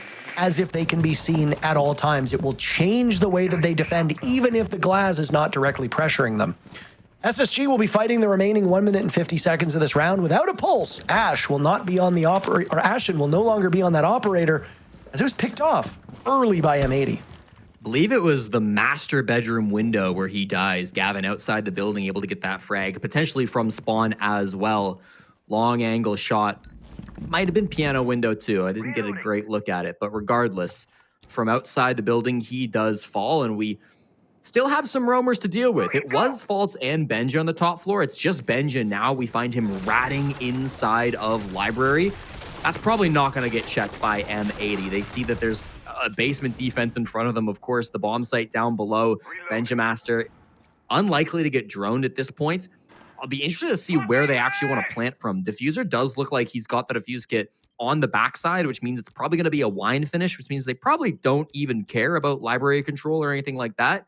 as if they can be seen at all times. It will change the way that they defend, even if the Glaz is not directly pressuring them. SSG will be fighting the remaining 1 minute and 50 seconds of this round without a pulse. Ash will not be on the operator, or Ashen will no longer be on that operator, as it was picked off early by M80. Believe it was the master bedroom window where he dies. Gavin outside the building, able to get that frag, potentially from spawn as well. Long angle shot. Might have been piano window too. I didn't get a great look at it, but regardless, from outside the building, he does fall, and we still have some roamers to deal with. It was Fultz and Benja on the top floor. It's just Benja now. We find him ratting inside of library. That's probably not going to get checked by M80. They see that there's a basement defense in front of them. Of course, the bomb site down below. Benjamaster, unlikely to get droned at this point. I'll be interested to see where they actually want to plant from. Diffuser does look like he's got the diffuse kit on the backside, which means it's probably going to be a wine finish, which means they probably don't even care about library control or anything like that.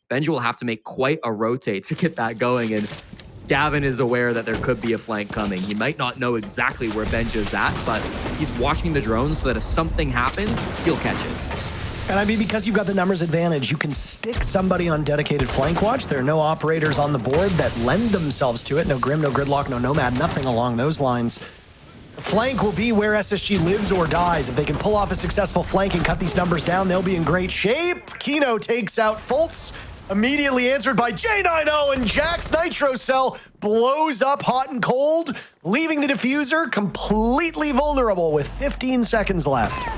Benja will have to make quite a rotate to get that going, and Gavin is aware that there could be a flank coming. He might not know exactly where Benja's at, but he's watching the drones so that if something happens, he'll catch it. And I mean, because you've got the numbers advantage, you can stick somebody on dedicated flank watch. There are no operators on the board that lend themselves to it. No Grim, no Gridlock, no Nomad, nothing along those lines. The flank will be where SSG lives or dies. If they can pull off a successful flank and cut these numbers down, they'll be in great shape. Kino takes out Fultz. Immediately answered by J90, and Jack's Nitro Cell blows up hot and cold, leaving the diffuser completely vulnerable with 15 seconds left.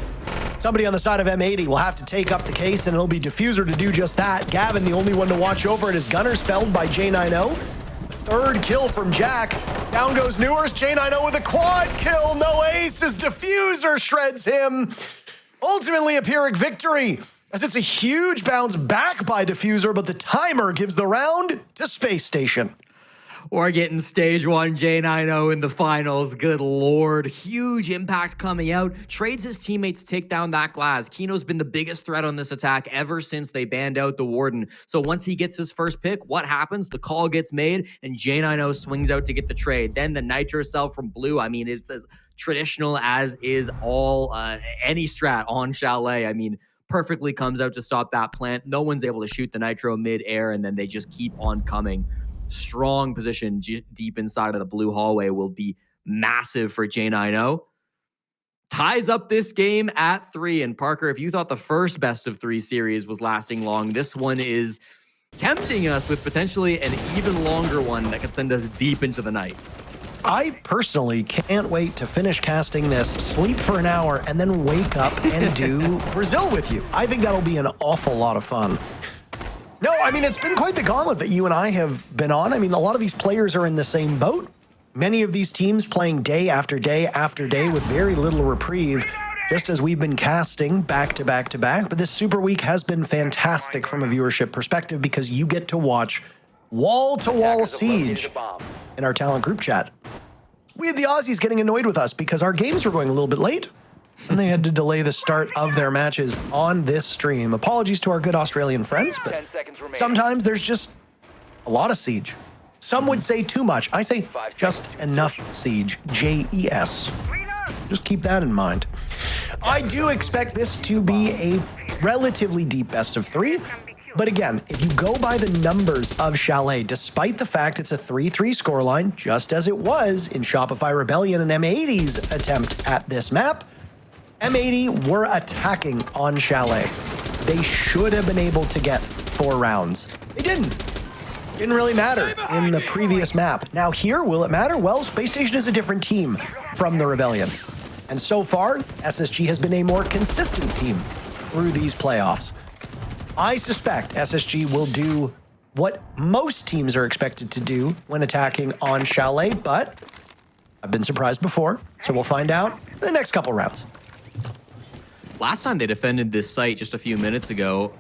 Somebody on the side of M80 will have to take up the case, and it'll be diffuser to do just that. Gavin, the only one to watch over it, as Gunner's felled by J90. Third kill from Jack. Down goes Newers. J90 with a quad kill. No ace as diffuser shreds him. Ultimately a Pyrrhic victory, as it's a huge bounce back by diffuser, but the timer gives the round to Space Station. We're getting stage 1 J90 in the finals. Good lord. Huge impact coming out. Trades his teammates to take down that glass. Kino's been the biggest threat on this attack ever since they banned out the Warden. So once he gets his first pick, what happens? The call gets made, and J90 swings out to get the trade. Then the Nitro Cell from Blue. I mean, it's as traditional as is all any strat on Chalet. I mean, perfectly comes out to stop that plant. No one's able to shoot the Nitro mid-air, and then they just keep on coming. Strong position deep inside of the blue hallway will be massive for J90. Ties up this game at 3. And Parker, if you thought the first best of 3 series was lasting long, this one is tempting us with potentially an even longer one that could send us deep into the night. I personally can't wait to finish casting this, sleep for an hour, and then wake up and do Brazil with you. I think that'll be an awful lot of fun. No, I mean, it's been quite the gauntlet that you and I have been on. I mean, a lot of these players are in the same boat. Many of these teams playing day after day after day with very little reprieve, just as we've been casting back to back to back. But this Super Week has been fantastic from a viewership perspective because you get to watch wall-to-wall siege in our talent group chat. We had the Aussies getting annoyed with us because our games were going a little bit late, and they had to delay the start of their matches on this stream. Apologies to our good Australian friends, but sometimes there's just a lot of siege. Some would say too much. I say just enough siege. JES. Just keep that in mind. I do expect this to be a relatively deep best of 3. But again, if you go by the numbers of Chalet, despite the fact it's a 3-3 scoreline, just as it was in Shopify Rebellion and M80's attempt at this map, M80 were attacking on Chalet. They should have been able to get 4 rounds. They didn't. Didn't really matter in the previous map. Now here, will it matter? Well, Space Station is a different team from the Rebellion. And so far, SSG has been a more consistent team through these playoffs. I suspect SSG will do what most teams are expected to do when attacking on Chalet, but I've been surprised before, so we'll find out in the next couple rounds. Last time they defended this site just a few minutes ago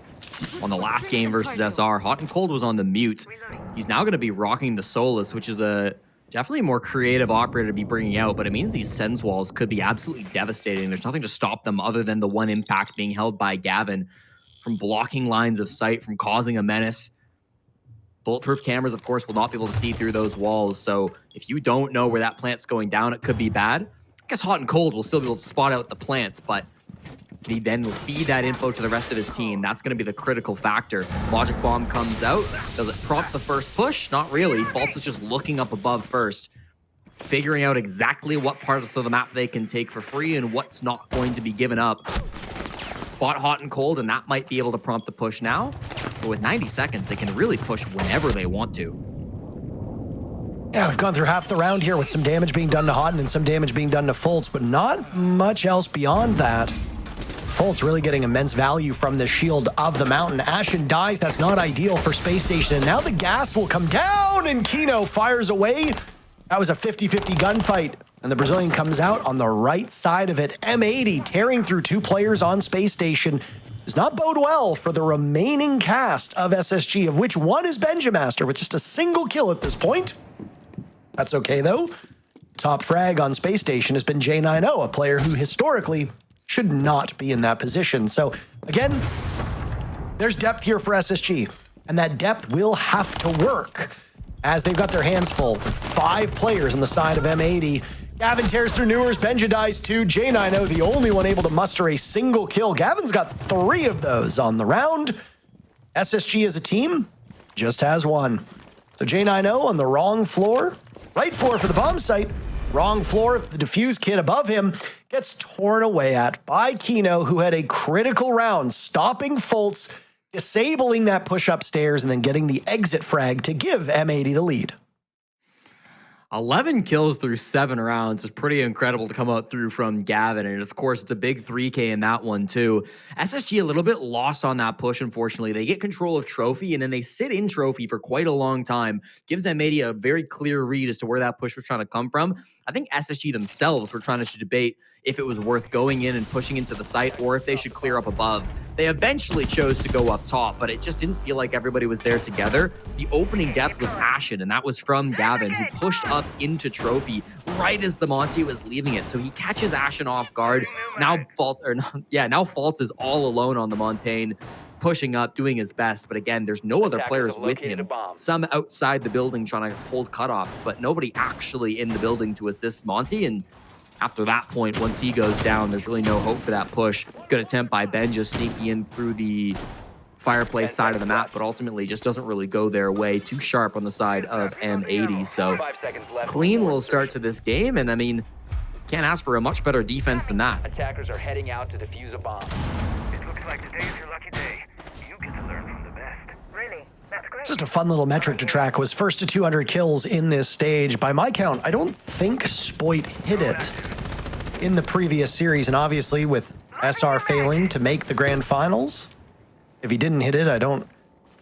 on the last game versus SR, Hot and Cold was on the mute. He's now going to be rocking the Solus, which is a definitely more creative operator to be bringing out, but it means these Sens walls could be absolutely devastating. There's nothing to stop them other than the one impact being held by Gavin from blocking lines of sight, from causing a menace. Bulletproof cameras, of course, will not be able to see through those walls, so if you don't know where that plant's going down, it could be bad. I guess Hot and Cold will still be able to spot out the plants, but can he then feed that info to the rest of his team? That's going to be the critical factor. Logic Bomb comes out. Does it prompt the first push? Not really. False is just looking up above first, figuring out exactly what parts of the map they can take for free and what's not going to be given up. Spot Hot and Cold, and that might be able to prompt the push now. But with 90 seconds, they can really push whenever they want to. Yeah, we've gone through half the round here with some damage being done to Houghton and some damage being done to Fultz, but not much else beyond that. Fultz really getting immense value from the shield of the mountain. Ashen dies. That's not ideal for Space Station. And now the gas will come down, and Kino fires away. That was a 50-50 gunfight, and the Brazilian comes out on the right side of it. M80 tearing through 2 players on Space Station does not bode well for the remaining cast of SSG, of which one is Benjamaster with just a single kill at this point. That's okay, though. Top frag on Space Station has been J90, a player who historically should not be in that position. So again, there's depth here for SSG, and that depth will have to work as they've got their hands full with 5 players on the side of M80. Gavin tears through Newers, Benja dies too. J90, the only one able to muster a single kill. Gavin's got 3 of those on the round. SSG as a team just has 1. So J90 on the wrong floor, right floor for the bomb site, wrong floor if the defuse kit above him gets torn away at by Kino, who had a critical round, stopping Fultz, disabling that push upstairs and then getting the exit frag to give M80 the lead. 11 kills through 7 rounds is pretty incredible to come out through from Gavin. And of course, it's a big 3K in that one too. SSG a little bit lost on that push, unfortunately. They get control of Trophy and then they sit in Trophy for quite a long time. Gives M80 a very clear read as to where that push was trying to come from. I think SSG themselves were trying to debate if it was worth going in and pushing into the site or if they should clear up above. They eventually chose to go up top, but it just didn't feel like everybody was there together. The opening death was Ashen, and that was from Gavin, who pushed up into Trophy right as the Monty was leaving it. So he catches Ashen off guard. Now Faults is all alone on the Montaigne, pushing up, doing his best. But again, there's no other players with him. Some outside the building trying to hold cutoffs, but nobody actually in the building to assist Monty. And after that point, once he goes down, there's really no hope for that push. Good attempt by Ben just sneaking in through the fireplace side of the map, but ultimately just doesn't really go their way. Too sharp on the side of M80. So clean little start to this game. And I mean, can't ask for a much better defense than that. Attackers are heading out to defuse a bomb. It looks like today is your lucky day. You get to learn from the best. Really? That's great. Just a fun little metric to track was first to 200 kills in this stage. By my count, I don't think Spoit hit it in the previous series, and obviously with SR failing to make the grand finals, if he didn't hit it, I don't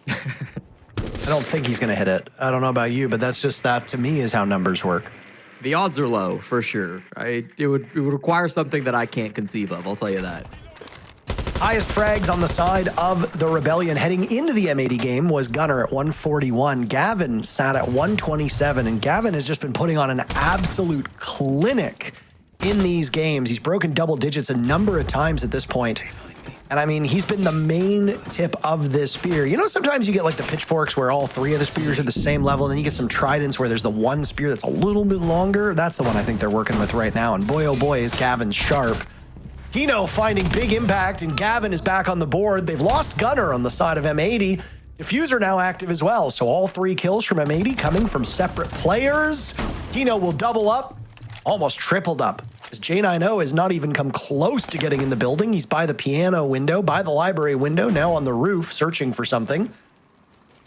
think he's going to hit it. I don't know about you, but that to me is how numbers work. The odds are low for sure. It would require something that I can't conceive of, I'll tell you that. Highest frags on the side of the Rebellion heading into the M80 game was Gunner at 141. Gavin sat at 127, and Gavin has just been putting on an absolute clinic in these games. He's broken double digits a number of times at this point. And I mean, he's been the main tip of this spear. You know, sometimes you get like the pitchforks where all 3 of the spears are the same level, and then you get some tridents where there's the one spear that's a little bit longer. That's the one I think they're working with right now. And boy, oh boy, is Gavin sharp. Kino finding big impact, and Gavin is back on the board. They've lost Gunner on the side of M80. Diffuser now active as well. So all 3 kills from M80 coming from separate players. Kino will double up. Almost tripled up, as J90 has not even come close to getting in the building. He's by the piano window, by the library window, now on the roof, searching for something.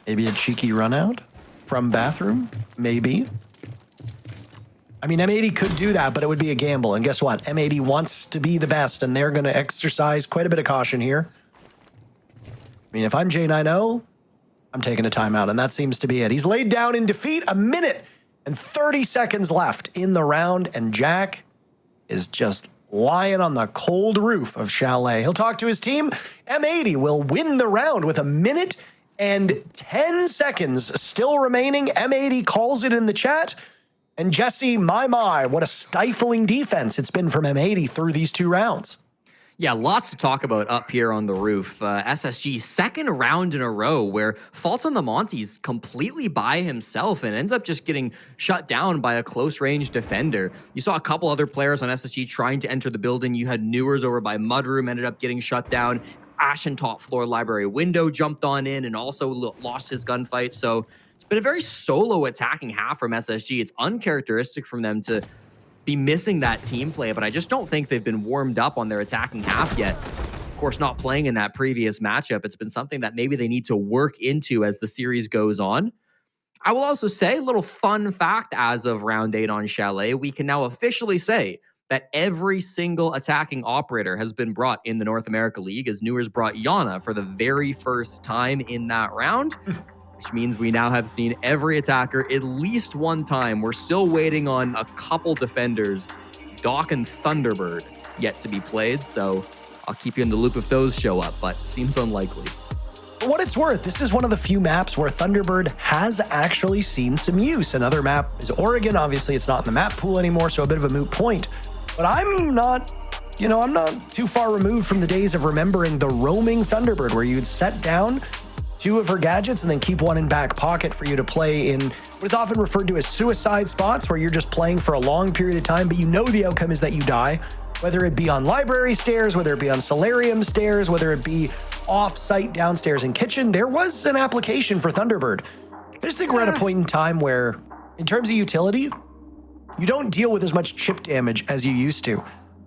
Maybe a cheeky run out from bathroom, maybe. I mean, M80 could do that, but it would be a gamble. And guess what? M80 wants to be the best, and they're going to exercise quite a bit of caution here. I mean, if I'm J90, I'm taking a timeout, and that seems to be it. He's laid down in defeat, a minute and 30 seconds left in the round, and Jack is just lying on the cold roof of Chalet. He'll talk to his team. M80 will win the round with a minute and 10 seconds still remaining. M80 calls it in the chat. And Jesse, my, what a stifling defense it's been from M80 through these 2 rounds. Yeah, lots to talk about up here on the roof. SSG, second round in a row where Faults on the Monty's completely by himself and ends up just getting shut down by a close-range defender. You saw a couple other players on SSG trying to enter the building. You had Newers over by Mudroom, ended up getting shut down. Ashen top floor library window jumped on in and also lost his gunfight. So it's been a very solo attacking half from SSG. It's uncharacteristic from them to be missing that team play, but I just don't think they've been warmed up on their attacking half yet. Of course, not playing in that previous matchup. It's been something that maybe they need to work into as the series goes on. I will also say, a little fun fact as of round 8 on Chalet, we can now officially say that every single attacking operator has been brought in the North America League, as Newers brought Yana for the very first time in that round. Which means we now have seen every attacker at least one time. We're still waiting on a couple defenders, Doc and Thunderbird, yet to be played. So I'll keep you in the loop if those show up, but seems unlikely. For what it's worth, this is one of the few maps where Thunderbird has actually seen some use. Another map is Oregon. Obviously, it's not in the map pool anymore, so a bit of a moot point. But I'm not too far removed from the days of remembering the roaming Thunderbird, where you'd set down 2 of her gadgets and then keep 1 in back pocket for you to play in what is often referred to as suicide spots, where you're just playing for a long period of time, but you know the outcome is that you die, whether it be on library stairs, whether it be on solarium stairs, whether it be off-site downstairs in kitchen. There was an application for Thunderbird. I just think we're at a point in time where, in terms of utility, you don't deal with as much chip damage as you used to.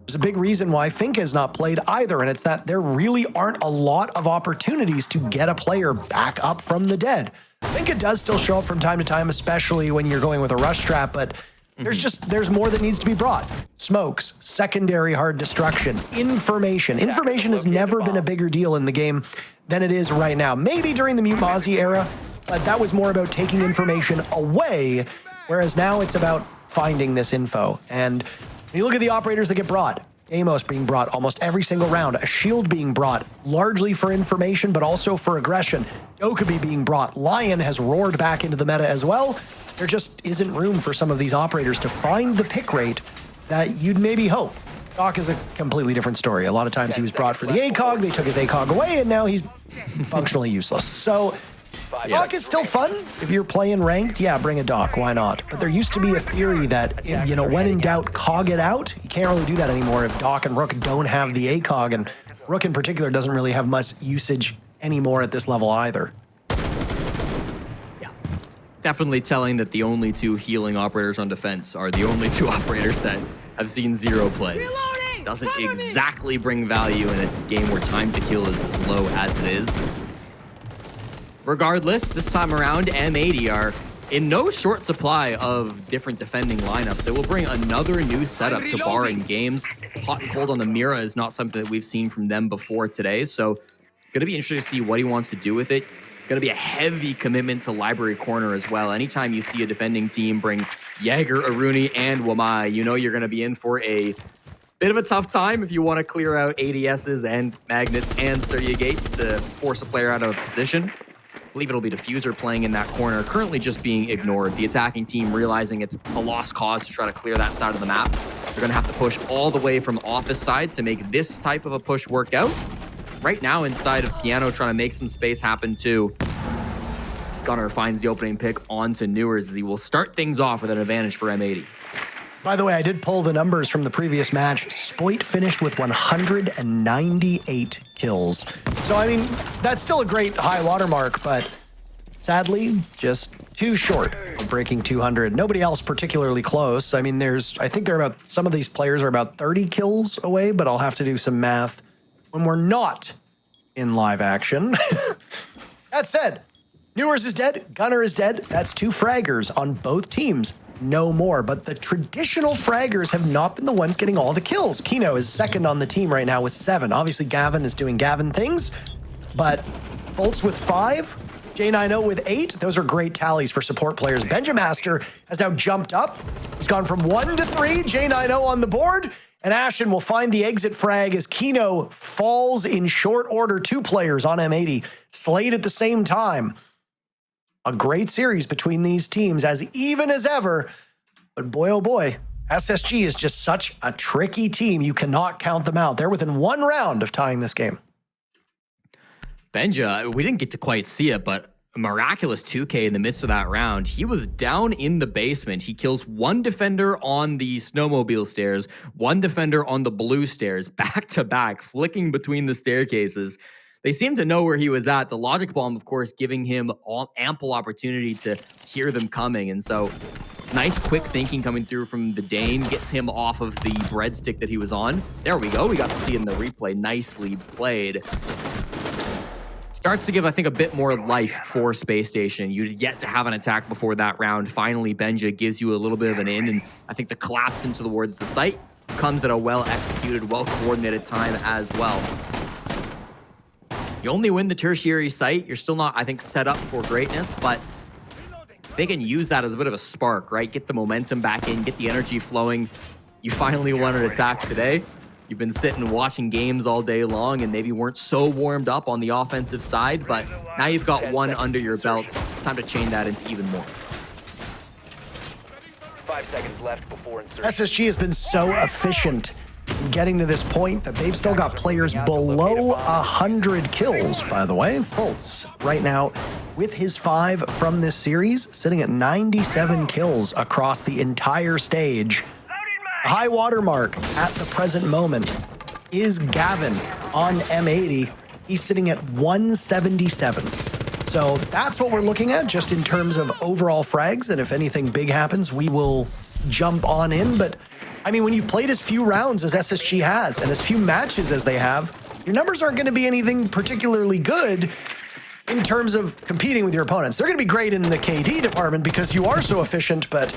There's a big reason why Fink has not played either, and it's that there really aren't a lot of opportunities to get a player back up from the dead. Fink does still show up from time to time, especially when you're going with a rush trap, but there's more that needs to be brought. Smokes, secondary hard destruction, information. Information has never been a bigger deal in the game than it is right now. Maybe during the Mute Mozzie era, but that was more about taking information away, whereas now it's about finding this info. And when you look at the operators that get brought, Amos being brought almost every single round, a shield being brought largely for information, but also for aggression. Dokubi being brought. Lion has roared back into the meta as well. There just isn't room for some of these operators to find the pick rate that you'd maybe hope. Doc is a completely different story. A lot of times he was brought for the ACOG, they took his ACOG away, and now he's functionally useless. So Doc is still fun. If you're playing ranked, yeah, bring a Doc, why not? But there used to be a theory that, when in doubt, cog it out. You can't really do that anymore if Doc and Rook don't have the ACOG, and Rook in particular doesn't really have much usage anymore at this level either. Yeah, definitely telling that the only two healing operators on defense are the only two operators that have seen 0 plays. Reloading! Doesn't exactly bring value in a game where time to kill is as low as it is. Regardless, this time around, M80 are in no short supply of different defending lineups. They will bring another new setup to bar in games. Hot and cold on the Mira is not something that we've seen from them before today, so going to be interesting to see what he wants to do with it. Going to be a heavy commitment to Library Corner as well. Anytime you see a defending team bring Jaeger, Aruni, and Wamai, you know you're going to be in for a bit of a tough time if you want to clear out ADSs and Magnets and Surya Gates to force a player out of position. I believe it'll be Diffuser playing in that corner, currently just being ignored. The attacking team realizing it's a lost cause to try to clear that side of the map. They're going to have to push all the way from office side to make this type of a push work out. Right now, inside of Piano, trying to make some space happen too. Gunnar finds the opening pick onto Newers as he will start things off with an advantage for M80. By the way, I did pull the numbers from the previous match. Spoit finished with 198 kills. So, I mean, that's still a great high watermark, but sadly, just too short of breaking 200. Nobody else particularly close. I mean, I think some of these players are about 30 kills away, but I'll have to do some math when we're not in live action. That said, Newers is dead, Gunnar is dead. That's 2 fraggers on both teams. No more, but the traditional fraggers have not been the ones getting all the kills. Kino is second on the team right now with 7. Obviously, Gavin is doing Gavin things, but Bolts with 5, J90 with 8. Those are great tallies for support players. Benjamaster has now jumped up. He's gone from 1 to 3, J90 on the board, and Ashen will find the exit frag as Kino falls in short order. 2 players on M80 slayed at the same time. A great series between these teams, as even as ever. But boy, oh boy, SSG is just such a tricky team. You cannot count them out. They're within 1 round of tying this game. Benja, we didn't get to quite see it, but a miraculous 2K in the midst of that round. He was down in the basement. He kills 1 defender on the snowmobile stairs, 1 defender on the blue stairs, back to back, flicking between the staircases. They seem to know where he was at. The logic bomb, of course, giving him ample opportunity to hear them coming. And so nice quick thinking coming through from the Dane, gets him off of the breadstick that he was on. There we go. We got to see in the replay. Nicely played. Starts to give, I think, a bit more life for Space Station. You'd yet to have an attack before that round. Finally, Benja gives you a little bit of an in, and I think the collapse into towards the site comes at a well-executed, well-coordinated time as well. You only win the tertiary site. You're still not, I think, set up for greatness, but they can use that as a bit of a spark, right? Get the momentum back in, get the energy flowing. You finally won an attack today. You've been sitting watching games all day long and maybe weren't so warmed up on the offensive side, but now you've got 1 under your belt. It's time to chain that into even more. 5 seconds left before insertion. SSG has been so efficient in getting to this point that they've still got players below 100 kills, by the way. Fultz right now with his 5 from this series, sitting at 97 kills across the entire stage. The high watermark at the present moment is Gavin on M80. He's sitting at 177. So that's what we're looking at just in terms of overall frags. And if anything big happens, we will jump on in. But I mean, when you've played as few rounds as SSG has and as few matches as they have, your numbers aren't going to be anything particularly good in terms of competing with your opponents. They're going to be great in the KD department because you are so efficient, but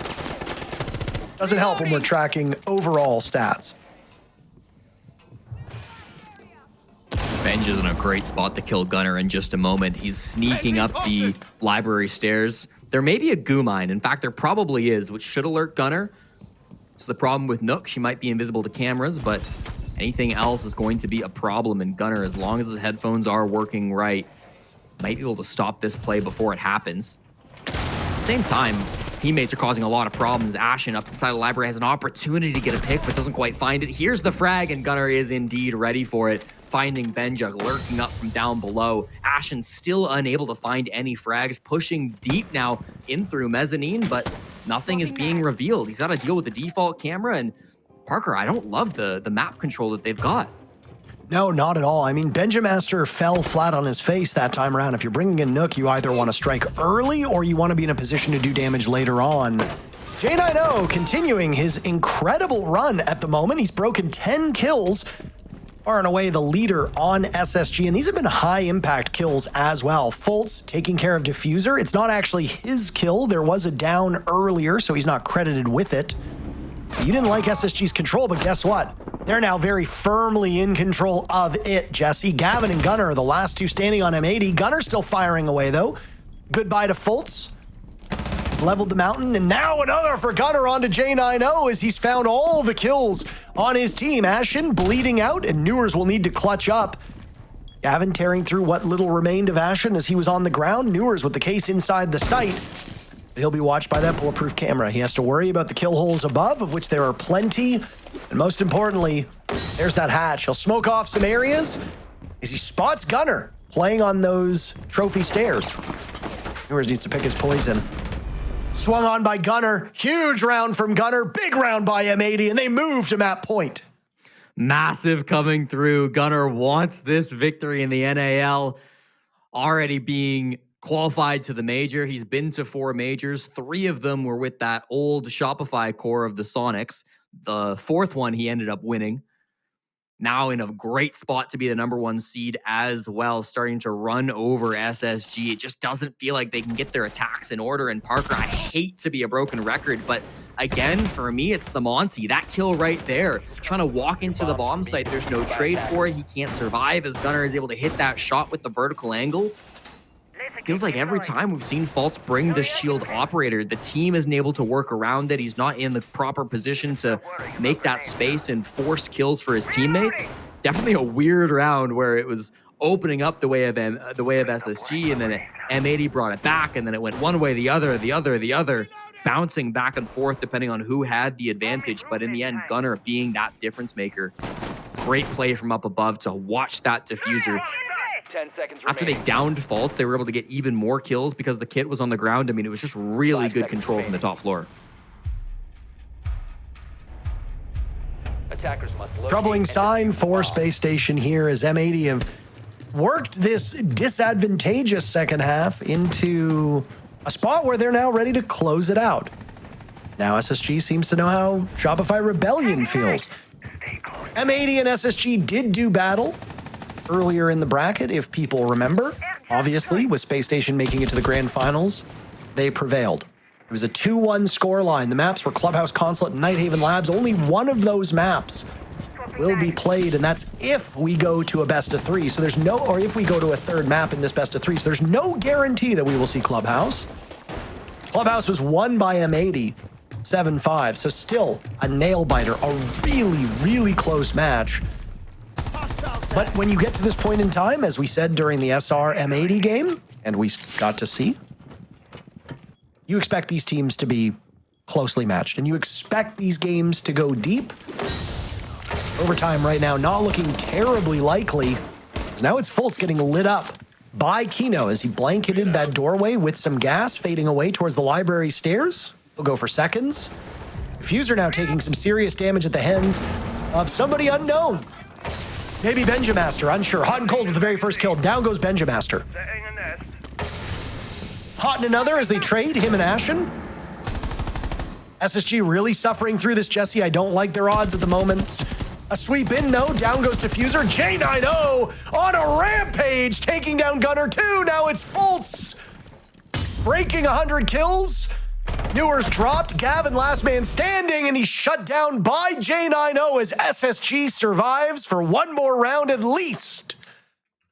doesn't help when we're tracking overall stats. Benj is in a great spot to kill Gunner in just a moment. He's sneaking up the library stairs. There may be a goo mine. In fact, there probably is, which should alert Gunner. It's the problem with Nook. She might be invisible to cameras, but anything else is going to be a problem. And Gunner, as long as his headphones are working right, might be able to stop this play before it happens. At the same time, teammates are causing a lot of problems. Ashen up inside the library has an opportunity to get a pick, but doesn't quite find it. Here's the frag, and Gunner is indeed ready for it, finding Benja lurking up from down below. Ashen still unable to find any frags, pushing deep now in through mezzanine, but nothing is being revealed. He's got to deal with the default camera, and Parker, I don't love the map control that they've got. No, not at all. I mean, Benjamaster fell flat on his face that time around. If you're bringing in Nook, you either want to strike early or you want to be in a position to do damage later on. J90 continuing his incredible run at the moment. He's broken 10 kills, far and away the leader on SSG, and these have been high-impact kills as well. Fultz taking care of Diffuser. It's not actually his kill. There was a down earlier, so he's not credited with it. You didn't like SSG's control, but guess what? They're now very firmly in control of it, Jesse. Gavin and Gunner are the last two standing on M80. Gunner's still firing away, though. Goodbye to Fultz. He's leveled the mountain, and now another for Gunner onto J90 as he's found all the kills on his team. Ashen bleeding out, and Newers will need to clutch up. Gavin tearing through what little remained of Ashen as he was on the ground. Newers with the case inside the site. He'll be watched by that bulletproof camera. He has to worry about the kill holes above, of which there are plenty. And most importantly, there's that hatch. He'll smoke off some areas as he spots Gunner playing on those trophy stairs. Newers needs to pick his poison. Swung on by Gunner. Huge round from Gunner. Big round by M80, and they move to map point. Massive coming through. Gunner wants this victory in the NAL, already being qualified to the major. He's been to 4 majors. 3 of them were with that old Shopify core of the Sonics. The 4th one he ended up winning. Now in a great spot to be the #1 seed as well, starting to run over SSG. It just doesn't feel like they can get their attacks in order. And Parker, I hate to be a broken record, but again, for me, it's the Monty. That kill right there, trying to walk into the bomb site. There's no trade for it. He can't survive as Gunner is able to hit that shot with the vertical angle. Feels like every time we've seen Fultz bring the shield operator, the team isn't able to work around it. He's not in the proper position to make that space and force kills for his teammates. Definitely a weird round where it was opening up the way of SSG, and then M80 brought it back, and then it went one way, the other, bouncing back and forth depending on who had the advantage. But in the end, Gunner being that difference maker. Great play from up above to watch that diffuser. 10 seconds After they remaining. downed Fultz, they were able to get even more kills because the kit was on the ground. I mean, it was just really 5 good seconds control from the top floor. Attackers must locate Troubling and sign defuse the for bomb. Space Station here as M80 have worked this disadvantageous second half into a spot where they're now ready to close it out. Now SSG seems to know how Shopify Rebellion feels. M80 and SSG did do battle earlier in the bracket, if people remember. Obviously, with Space Station making it to the grand finals, they prevailed. It was a 2-1 scoreline. The maps were Clubhouse Consulate and Nighthaven Labs. Only one of those maps will be played, and that's if we go to a best of 3. So there's no, or if we go to a third map in this best of 3. So there's no guarantee that we will see Clubhouse. Clubhouse was won by M80, 7-5. So still a nail biter, a really, really close match. But when you get to this point in time, as we said during the SR M80 game, and we got to see, you expect these teams to be closely matched, and you expect these games to go deep. Overtime right now not looking terribly likely. Now it's Fultz getting lit up by Kino as he blanketed that doorway with some gas, fading away towards the library stairs. He'll go for seconds. Diffuser now taking some serious damage at the hands of somebody unknown. Maybe Benjamaster, unsure. Hot and cold with the very first kill. Down goes Benjamaster. Setting a nest. Hot and another as they trade him and Ashen. SSG really suffering through this, Jesse. I don't like their odds at the moment. A sweep in, no. Down goes Diffuser. J90 on a rampage, taking down Gunner 2. Now it's Fultz breaking 100 kills. Newers dropped. Gavin last man standing, and he's shut down by J90 as SSG survives for one more round at least.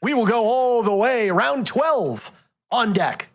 We will go all the way. Round 12 on deck.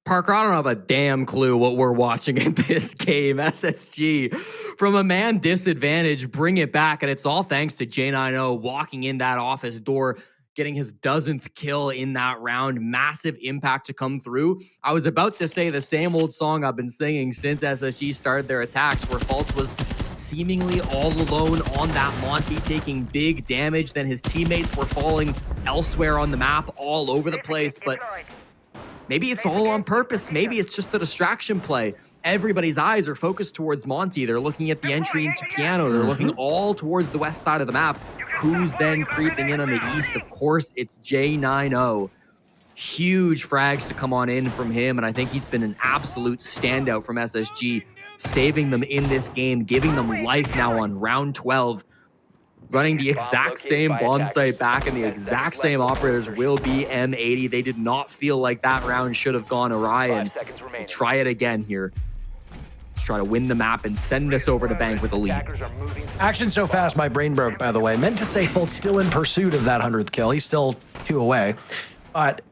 Parker, I don't have a damn clue what we're watching in this game. SSG, from a man disadvantage, bring it back, and it's all thanks to J90 walking in that office door, getting his 1000th kill in that round. Massive impact to come through. I was about to say the same old song I've been singing since SSG started their attacks, where Fultz was seemingly all alone on that Monty, taking big damage. Then his teammates were falling elsewhere on the map, all over the place, but maybe it's all on purpose. Maybe it's just the distraction play. Everybody's eyes are focused towards Monty. They're looking at the entry into Piano. They're looking all towards the west side of the map. Who's then creeping in on the east? Of course, it's J90. Huge frags to come on in from him, and I think he's been an absolute standout from SSG, saving them in this game, giving them life now on round 12. Running the exact same bomb site back, and the exact same operators will be M80. They did not feel like that round should have gone awry, and we'll try it again here. Let's try to win the map and send us over to bank with a lead. Action so fast, my brain broke, by the way. Meant to say Fultz still in pursuit of that 100th kill. He's still 2 away. But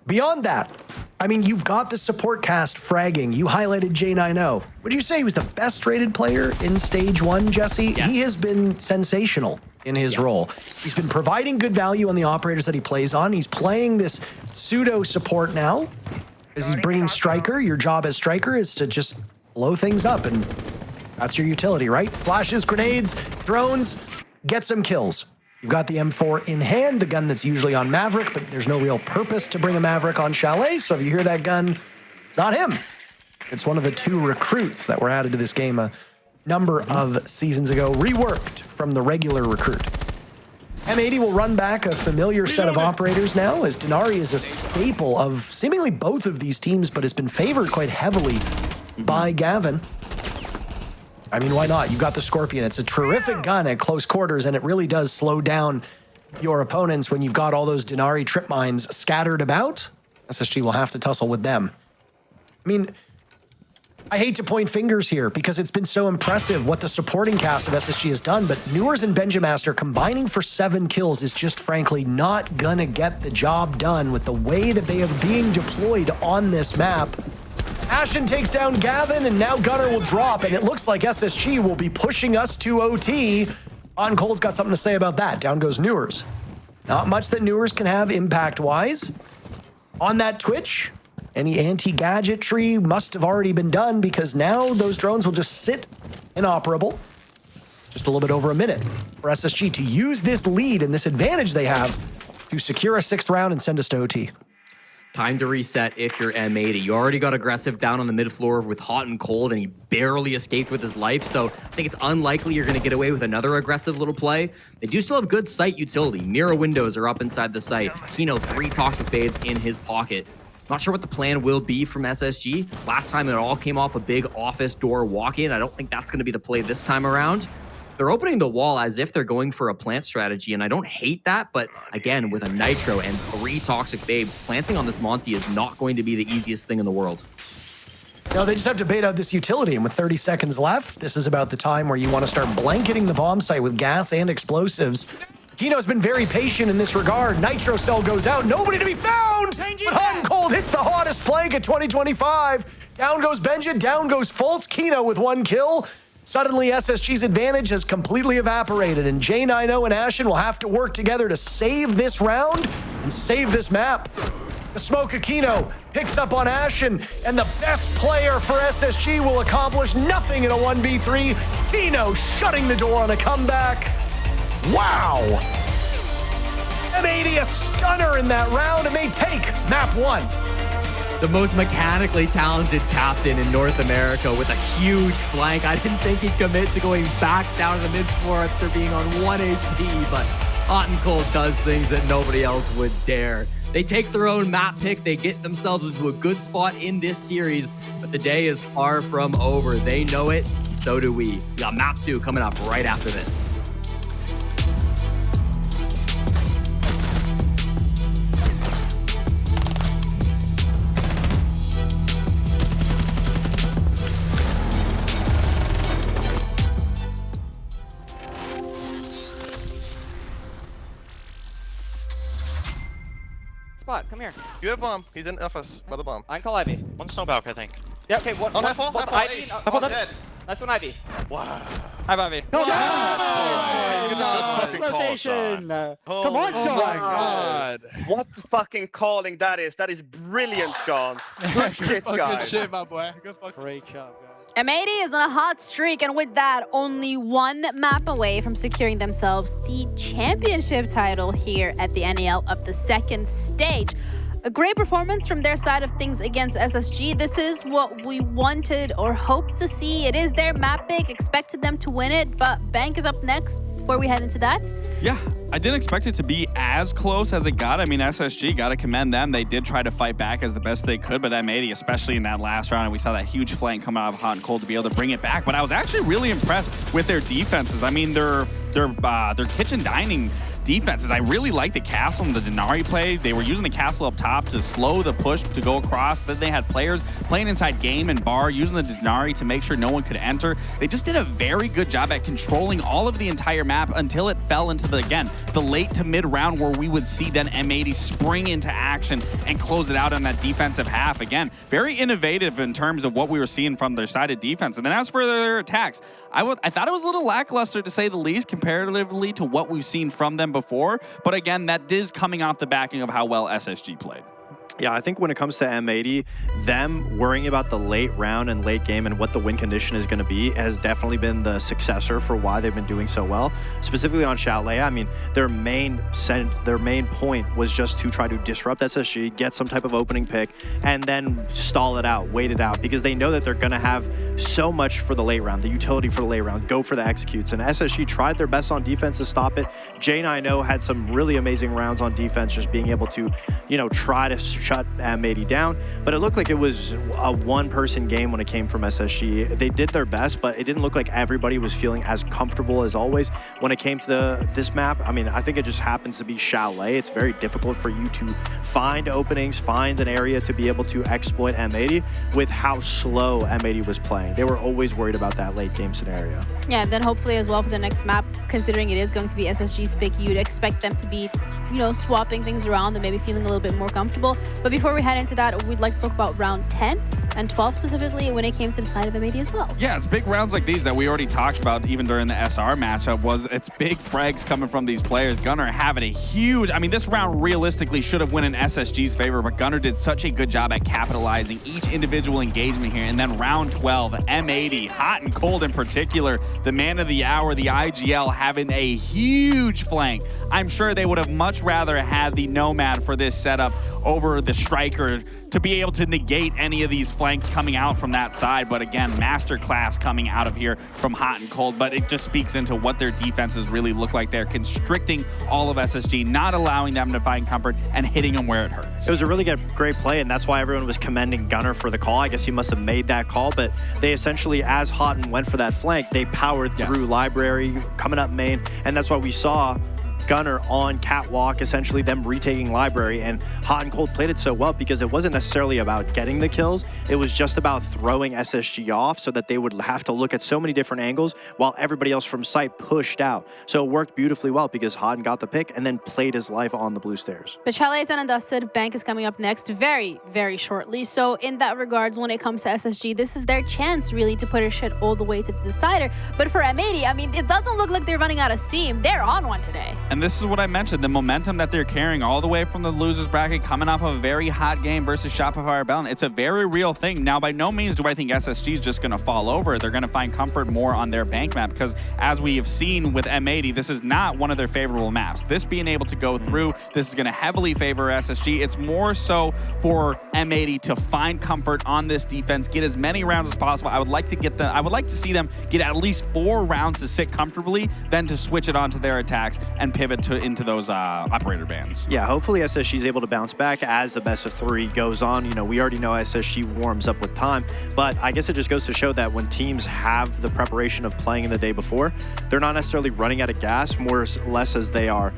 beyond that, I mean, you've got the support cast fragging. You highlighted J90. Would you say he was the best rated player in stage 1, Jesse? Yes. He has been sensational in his role. He's been providing good value on the operators that he plays on. He's playing this pseudo support now as he's bringing Striker. Your job as Striker is to just blow things up, and that's your utility, right? Flashes, grenades, drones, get some kills. You've got the M4 in hand, the gun that's usually on Maverick, but there's no real purpose to bring a Maverick on Chalet, so if you hear that gun, it's not him. It's one of the 2 recruits that were added to this game a number of seasons ago, reworked from the regular recruit. M80 will run back a familiar set of operators now, as Denari is a staple of seemingly both of these teams, but has been favored quite heavily by Gavin. I mean, why not? You've got the Scorpion. It's a terrific gun at close quarters, and it really does slow down your opponents when you've got all those Denari trip mines scattered about. SSG will have to tussle with them. I mean, I hate to point fingers here because it's been so impressive what the supporting cast of SSG has done, but Newers and Benjamaster combining for 7 kills is just frankly not gonna get the job done with the way that they are being deployed on this map. Ashen takes down Gavin, and now Gunner will drop, and it looks like SSG will be pushing us to OT. On Cold's got something to say about that. Down goes Newers. Not much that Newers can have impact-wise. On that Twitch, any anti-gadgetry must have already been done because now those drones will just sit inoperable. Just a little bit over a minute for SSG to use this lead and this advantage they have to secure a 6th round and send us to OT. Time to reset if you're M80. You already got aggressive down on the mid floor with Hot and Cold, and he barely escaped with his life, so I think it's unlikely you're going to get away with another aggressive little play. They do still have good site utility. Mirror windows are up inside the site. Kino, 3 Toxic Babes in his pocket. Not sure what the plan will be from SSG. Last time it all came off a big office door walk-in. I don't think that's going to be the play this time around. They're opening the wall as if they're going for a plant strategy, and I don't hate that, but again, with a Nitro and 3 Toxic Babes, planting on this Monty is not going to be the easiest thing in the world. No, they just have to bait out this utility, and with 30 seconds left, this is about the time where you want to start blanketing the bomb site with gas and explosives. Kino's been very patient in this regard. Nitro cell goes out, nobody to be found! But Hot and Cold hits the hottest flank at 2025. Down goes Benja, down goes Fultz. Kino with 1 kill. Suddenly, SSG's advantage has completely evaporated, and J90 and Ashen will have to work together to save this round and save this map. The smoke of Kino picks up on Ashen, and the best player for SSG will accomplish nothing in a 1v3. Kino shutting the door on a comeback. Wow! M80 a stunner in that round, and they take map 1. The most mechanically talented captain in North America with a huge flank. I didn't think he'd commit to going back down to the mid floor after being on 1 HP, but Hot and Cold does things that nobody else would dare. They take their own map pick. They get themselves into a good spot in this series, but the day is far from over. They know it, so do we. We got map 2 coming up right after this. Come here. You have bomb. He's in office by the bomb. I can call Ivy. One snowbalk, I think. Yeah, okay, one. Oh, half Ivy. Ivy. Dead. That's one Ivy. Wow. Hi, Ivy. Good fucking call, Sean. Come on, Oh my god. What fucking calling that is. That is brilliant, Sean. Good shit, guys. Good shit, my boy. Good fucking great job, guys. M80 is on a hot streak, and with that, only one map away from securing themselves the championship title here at the NAL of the second stage. A great performance from their side of things against SSG. This is what we wanted or hoped to see. It is their map pick, expected them to win it, but Bank is up next before we head into that. Yeah, I didn't expect it to be as close as it got. I mean, SSG, got to commend them. They did try to fight back as the best they could, but M80, especially in that last round, and we saw that huge flank coming out of Hot and Cold to be able to bring it back. But I was actually really impressed with their defenses. I mean, their kitchen dining defenses. I really like the castle and the Denari play. They were using the castle up top to slow the push to go across. Then they had players playing inside game and bar, using the Denari to make sure no one could enter. They just did a very good job at controlling all of the entire map until it fell into the late to mid round, where we would see then M80 spring into action and close it out on that defensive half. Again, very innovative in terms of what we were seeing from their side of defense. And then as for their attacks, I thought it was a little lackluster, to say the least, comparatively to what we've seen from them before. But again, that is coming off the backing of how well SSG played. Yeah, I think when it comes to M80, them worrying about the late round and late game and what the win condition is going to be has definitely been the successor for why they've been doing so well. Specifically on Chalet, I mean, their main point was just to try to disrupt SSG, get some type of opening pick, and then stall it out, wait it out, because they know that they're going to have so much for the late round, the utility for the late round, go for the executes. And SSG tried their best on defense to stop it. Jane, I know, had some really amazing rounds on defense, just being able to, try to shut M80 down, but it looked like it was a one-person game when it came from SSG. They did their best, but it didn't look like everybody was feeling as comfortable as always when it came to this map. I mean, I think it just happens to be Chalet. It's very difficult for you to find openings, find an area to be able to exploit M80 with how slow M80 was playing. They were always worried about that late game scenario. Yeah, and then hopefully as well for the next map, considering it is going to be SSG's pick, you'd expect them to be, swapping things around and maybe feeling a little bit more comfortable. But before we head into that, we'd like to talk about round 10 and 12 specifically when it came to the side of M80 as well. Yeah, it's big rounds like these that we already talked about even during the SR matchup. It's big frags coming from these players. Gunnar having a huge, this round realistically should have went in SSG's favor, but Gunnar did such a good job at capitalizing each individual engagement here. And then round 12, M80, Hot and Cold in particular, the man of the hour, the IGL, having a huge flank. I'm sure they would have much rather had the Nomad for this setup over the Striker to be able to negate any of these flanks coming out from that side. But again, masterclass coming out of here from Hot and Cold. But it just speaks into what their defenses really look like. They're constricting all of SSG, not allowing them to find comfort and hitting them where it hurts. It was a really great play, and that's why everyone was commending Gunnar for the call. I guess he must have made that call, but they essentially, as Hot and went for that flank, they powered through Library, coming up main, and that's why we saw Gunnar on Catwalk, essentially them retaking Library, and Hot and Cold played it so well because it wasn't necessarily about getting the kills, it was just about throwing SSG off so that they would have to look at so many different angles while everybody else from site pushed out. So it worked beautifully well because Hot got the pick and then played his life on the blue stairs. But Chalet is undusted. Bank is coming up next very, very shortly. So in that regards, when it comes to SSG, this is their chance really to put a shit all the way to the decider. But for M80, it doesn't look like they're running out of steam. They're on one today. And this is what I mentioned, the momentum that they're carrying all the way from the losers bracket, coming off of a very hot game versus Shopify Rebellion. It's a very real thing. Now, by no means do I think SSG is just going to fall over. They're going to find comfort more on their bank map because, as we have seen with M80, this is not one of their favorable maps. This being able to go through, this is going to heavily favor SSG. It's more so for M80 to find comfort on this defense, get as many rounds as possible. I would like to see them get at least 4 rounds to sit comfortably, then to switch it onto their attacks and pivot give it into those operator bands. Yeah, hopefully SSG is able to bounce back as the best of 3 goes on. You know, we already know SSG warms up with time, but I guess it just goes to show that when teams have the preparation of playing in the day before, they're not necessarily running out of gas, more or less as they are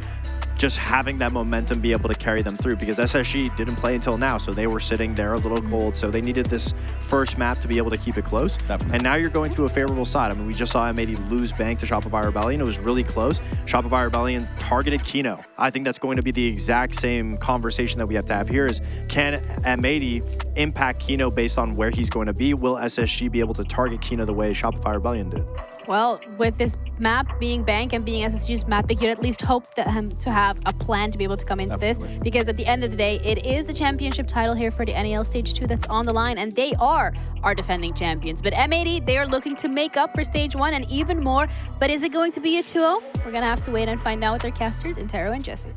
just having that momentum be able to carry them through, because SSG didn't play until now, so they were sitting there a little cold, so they needed this first map to be able to keep it close. Definitely. And now you're going to a favorable side. I mean, we just saw M80 lose bank to Shopify Rebellion. It was really close. Shopify Rebellion targeted Kino. I think that's going to be the exact same conversation that we have to have here is, can M80 impact Kino based on where he's going to be? Will SSG be able to target Kino the way Shopify Rebellion did? Well, with this map being bank and being SSG's map, you could at least hope that him to have a plan to be able to come into this, because at the end of the day, it is the championship title here for the NAL Stage 2 that's on the line, and they are our defending champions. But M80, they are looking to make up for Stage 1 and even more. But is it going to be a 2-0? We're going to have to wait and find out with their casters, Intero and Jesse.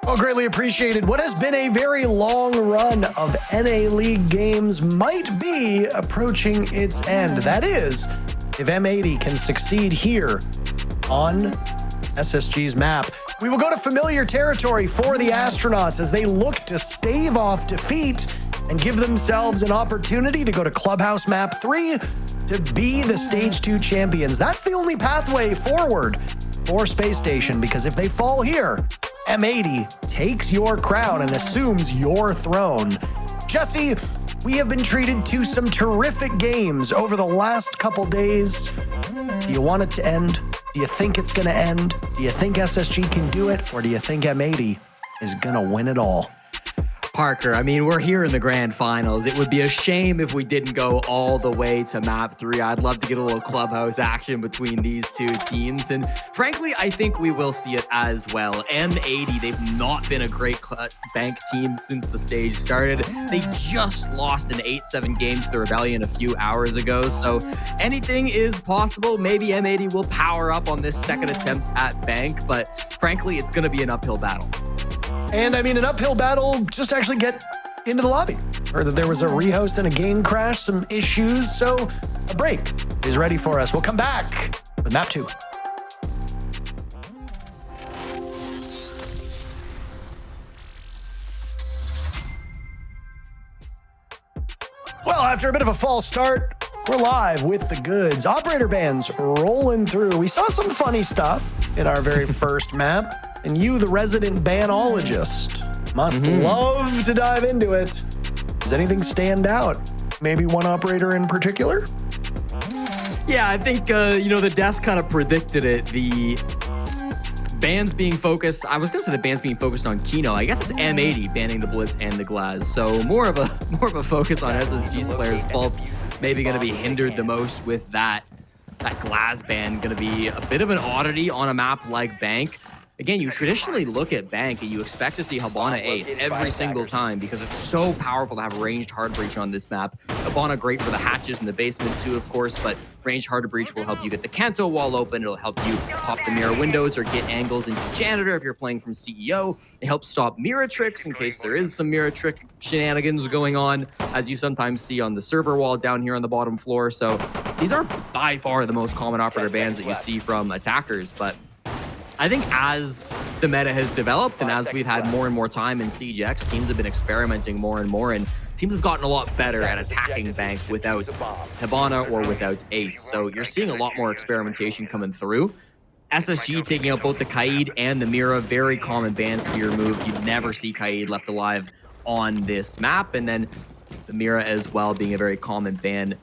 Well, greatly appreciated. What has been a very long run of NA League games might be approaching its end. That is, if M80 can succeed here on SSG's map. We will go to familiar territory for the astronauts as they look to stave off defeat and give themselves an opportunity to go to Clubhouse Map 3 to be the Stage 2 champions. That's the only pathway forward for Space Station, because if they fall here, M80 takes your crown and assumes your throne. Jesse, we have been treated to some terrific games over the last couple days. Do you want it to end? Do you think it's going to end? Do you think SSG can do it? Or do you think M80 is going to win it all? Parker, I mean, we're here in the grand finals. It would be a shame if we didn't go all the way to map 3. I'd love to get a little clubhouse action between these two teams. And frankly, I think we will see it as well. M80, they've not been a great bank team since the stage started. They just lost an 8-7 game to the Rebellion a few hours ago. So anything is possible. Maybe M80 will power up on this second attempt at bank, but frankly, it's going to be an uphill battle. And I mean, an uphill battle just to actually get into the lobby. Heard that there was a rehost and a game crash, some issues, so a break is ready for us. We'll come back with map 2. Well, after a bit of a false start, we're live with the goods. Operator bands rolling through. We saw some funny stuff in our very first map. And you, the resident banologist, must love to dive into it. Does anything stand out? Maybe one operator in particular? Yeah, I think, the desk kind of predicted it. The bans being focused, I was going to say the bans being focused on Kino. I guess it's M80 banning the Blitz and the Glass. So more of a focus on SSG's players' faults. Maybe going to be hindered the most with that. That Glass ban going to be a bit of an oddity on a map like Bank. Again, you traditionally look at Bank and you expect to see Habana ace every single time because it's so powerful to have ranged hard breach on this map. Habana great for the hatches in the basement too, of course, but ranged hard breach will help you get the Kanto wall open. It'll help you pop the mirror windows or get angles into Janitor if you're playing from CEO. It helps stop mirror tricks in case there is some mirror trick shenanigans going on, as you sometimes see on the server wall down here on the bottom floor. So these are by far the most common operator bans that you see from attackers, but I think as the meta has developed and as we've had more and more time in Siege X, teams have been experimenting more and more, and teams have gotten a lot better at attacking Bank without Habana or without Ace. So you're seeing a lot more experimentation coming through. SSG taking out both the Kaid and the Mira, very common bans to your move. You'd never see Kaid left alive on this map. And then the Mira as well being a very common ban.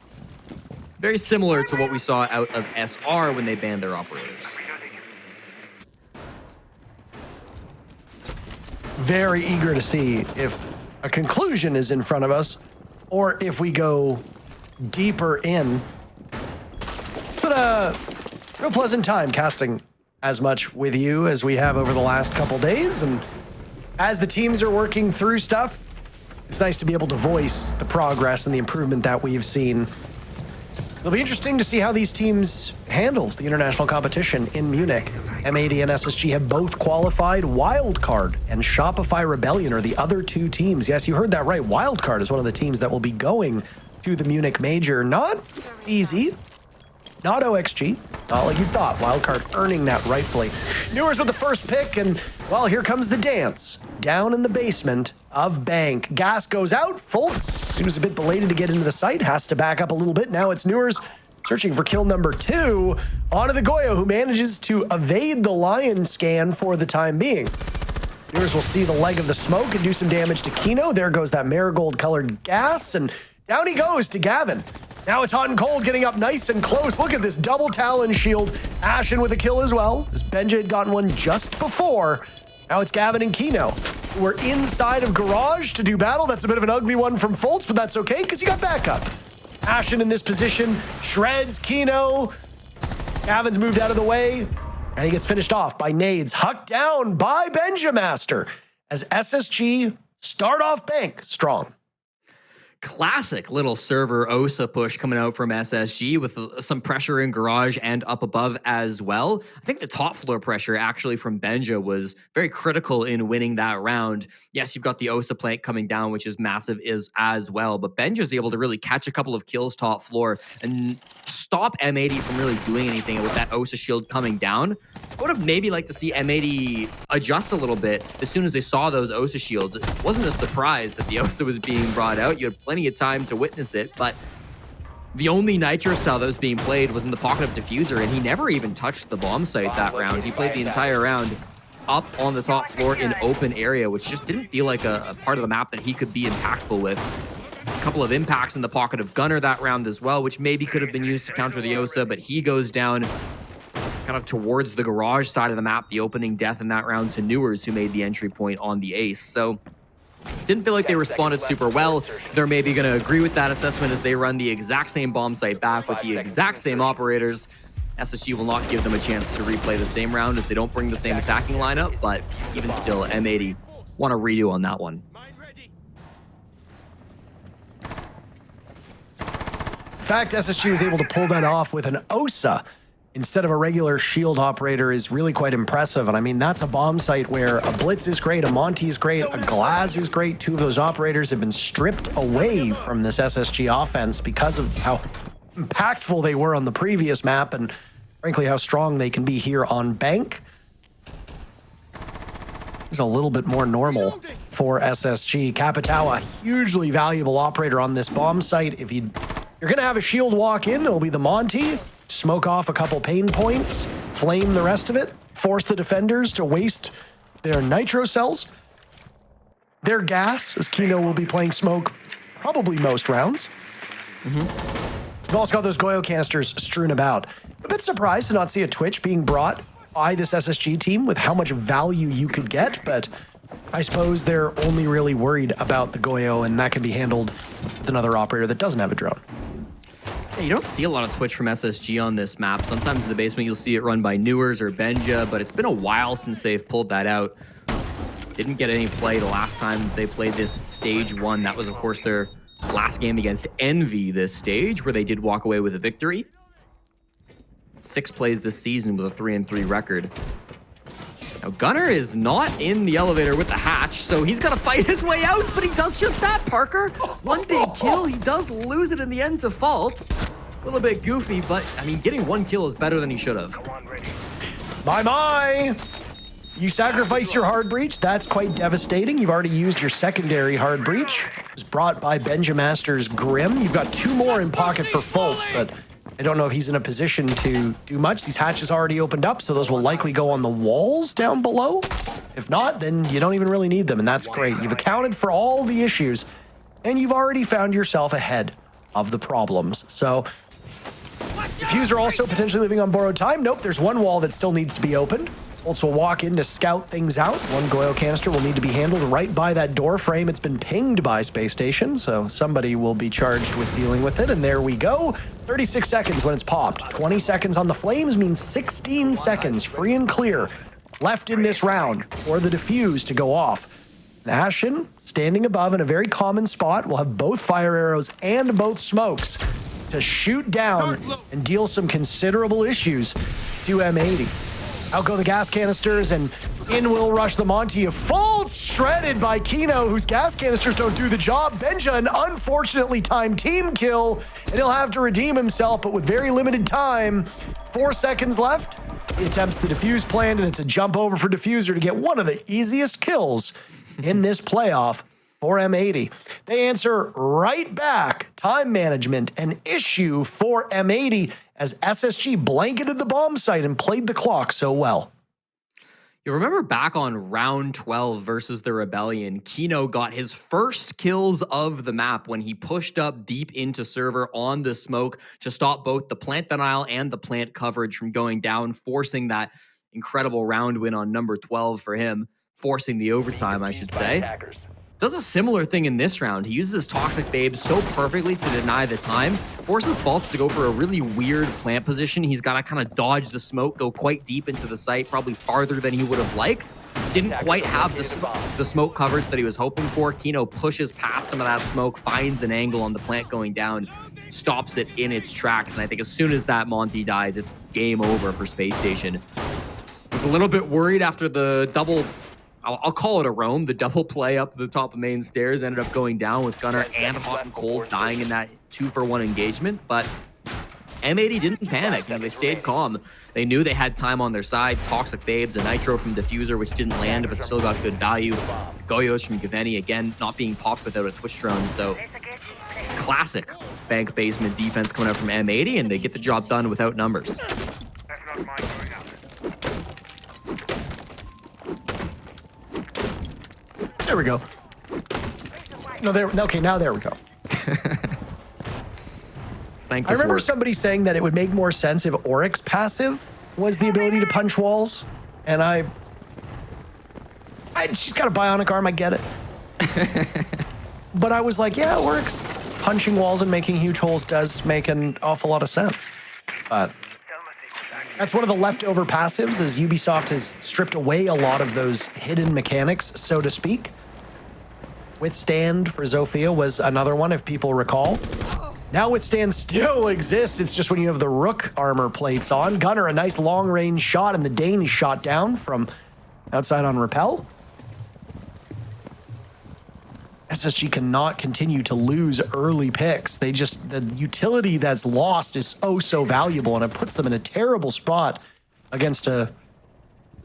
Very similar to what we saw out of SR when they banned their operators. Very eager to see if a conclusion is in front of us or if we go deeper in. It's been a real pleasant time casting as much with you as we have over the last couple days, and as the teams are working through stuff, it's nice to be able to voice the progress and the improvement that we've seen. It'll be interesting to see how these teams handle the international competition in Munich. M80 and SSG have both qualified. Wildcard and Shopify Rebellion are the other two teams. Yes, you heard that right. Wildcard is one of the teams that will be going to the Munich Major. Not easy, not OXG, Not like you thought. Wildcard earning that rightfully. Newers with the first pick, and, well, here comes the dance. Down in the basement of Bank. Gas goes out. Fultz, he was a bit belated to get into the site, has to back up a little bit. Now it's Newers searching for kill number 2 onto the Goyo, who manages to evade the lion scan for the time being. Newers will see the leg of the smoke and do some damage to Kino. There goes that marigold-colored gas, and down he goes to Gavin. Now it's hot and cold, getting up nice and close. Look at this double Talon shield. Ashen with a kill as well, as Benja had gotten one just before. Now it's Gavin and Kino. We're inside of Garage to do battle. That's a bit of an ugly one from Fultz, but that's okay, because you got backup. Ashen in this position, shreds Kino. Gavin's moved out of the way, and he gets finished off by nades. Hucked down by Benjamaster as SSG start off Bank strong. Classic little server OSA push coming out from SSG with some pressure in Garage and up above as well. I think the top floor pressure actually from Benja was very critical in winning that round. Yes, you've got the OSA plank coming down, which is massive as well, but Benja's able to really catch a couple of kills top floor and stop M80 from really doing anything with that OSA shield coming down. I would have maybe liked to see M80 adjust a little bit as soon as they saw those OSA shields. It wasn't a surprise that the OSA was being brought out. You had plenty of time to witness it, but the only Nitro cell that was being played was in the pocket of Diffuser, and he never even touched the bomb site that round. He played the entire round up on the top floor in open area, which just didn't feel like a part of the map that he could be impactful with. A couple of impacts in the pocket of Gunner that round as well, which maybe could have been used to counter the OSA, but he goes down kind of towards the Garage side of the map, the opening death in that round to Newers, who made the entry point on the ace. So didn't feel like they responded super well. They're maybe going to agree with that assessment as they run the exact same bomb site back with the exact same operators. SSG will not give them a chance to replay the same round as they don't bring the same attacking lineup, but even still, M80 want to redo on that one. In fact, SSG was able to pull that off with an OSA instead of a regular shield operator is really quite impressive. And I mean, that's a bomb site where a Blitz is great, a Monty is great, a Glaz is great. Two of those operators have been stripped away from this SSG offense because of how impactful they were on the previous map and frankly how strong they can be here on Bank. It's a little bit more normal for SSG. Kapatawa, hugely valuable operator on this bomb site. If you're going to have a shield walk in, it'll be the Monty. Smoke off a couple pain points, flame the rest of it, force the defenders to waste their nitro cells, their gas, as Kino will be playing smoke probably most rounds. We've also got those Goyo canisters strewn about. A bit surprised to not see a Twitch being brought by this SSG team with how much value you could get, but I suppose they're only really worried about the Goyo, and that can be handled with another operator that doesn't have a drone. Yeah, you don't see a lot of Twitch from SSG on this map. Sometimes in the basement you'll see it run by Newers or Benja, but it's been a while since they've pulled that out. Didn't get any play the last time they played this stage 1. That was, of course, their last game against Envy this stage, where they did walk away with a victory. 6 plays this season with a 3-3 record. Now, Gunner is not in the elevator with the hatch, so he's got to fight his way out, but he does just that, Parker. One big kill. He does lose it in the end to Fultz. A little bit goofy, but, I mean, getting 1 kill is better than he should have. My! You sacrifice your hard breach. That's quite devastating. You've already used your secondary hard breach. It was brought by Benjamaster's Grim. You've got 2 more in pocket for Fultz, but I don't know if he's in a position to do much. These hatches already opened up, so those will likely go on the walls down below. If not, then you don't even really need them, and that's great. You've accounted for all the issues, and you've already found yourself ahead of the problems. So, Diffuser also potentially living on borrowed time. Nope, there's 1 wall that still needs to be opened. Also walk in to scout things out. 1 Goyo canister will need to be handled right by that door frame. It's been pinged by Spacestation, so somebody will be charged with dealing with it. And there we go. 36 seconds when it's popped. 20 seconds on the flames means 16 seconds free and clear left in this round for the defuse to go off. Ashen, standing above in a very common spot, will have both fire arrows and both smokes to shoot down and deal some considerable issues to M80. Out go the gas canisters, and in will rush the Monty. A full shredded by Kino, whose gas canisters don't do the job. Benja, an unfortunately timed team kill, and he'll have to redeem himself, but with very limited time. 4 seconds left. He attempts the defuse plan, and it's a jump over for Diffuser to get one of the easiest kills in this playoff for M80. They answer right back. Time management, an issue for M80 as SSG blanketed the bomb site and played the clock so well. You remember back on round 12 versus the Rebellion, Kino got his first kills of the map when he pushed up deep into server on the smoke to stop both the plant denial and the plant coverage from going down, forcing that incredible round win on number 12 for him, forcing the overtime, I should say. Does a similar thing in this round. He uses his Toxic Babe so perfectly to deny the time, forces Faults to go for a really weird plant position. He's got to kind of dodge the smoke, go quite deep into the site, probably farther than he would have liked. Didn't quite have the smoke coverage that he was hoping for. Kino pushes past some of that smoke, finds an angle on the plant going down, stops it in its tracks. And I think as soon as that Monty dies, it's game over for Space Station. Was a little bit worried after the double... I'll call it a roam. The double play up the top of main stairs ended up going down with Gunnar and Hot and Cold dying in that 2-for-1 engagement. But M80 didn't panic. They stayed calm. They knew they had time on their side. Toxic Babes, a Nitro from Diffuser, which didn't land, but still got good value. Goyos from Gaveni, again, not being popped without a Twitch drone. So classic bank basement defense coming out from M80, and they get the job done without numbers. There we go. Okay, now there we go. I remember somebody saying that it would make more sense if Oryx passive was the ability to punch walls, and she's got a bionic arm, I get it. But I was like, yeah, Oryx punching walls and making huge holes does make an awful lot of sense. But that's one of the leftover passives, as Ubisoft has stripped away a lot of those hidden mechanics, so to speak. Withstand for Zofia was another one, if people recall. Now Withstand still exists. It's just when you have the Rook armor plates on. Gunnar, a nice long-range shot, and the Dane is shot down from outside on rappel. SSG cannot continue to lose early picks. The utility that's lost is so valuable, and it puts them in a terrible spot against a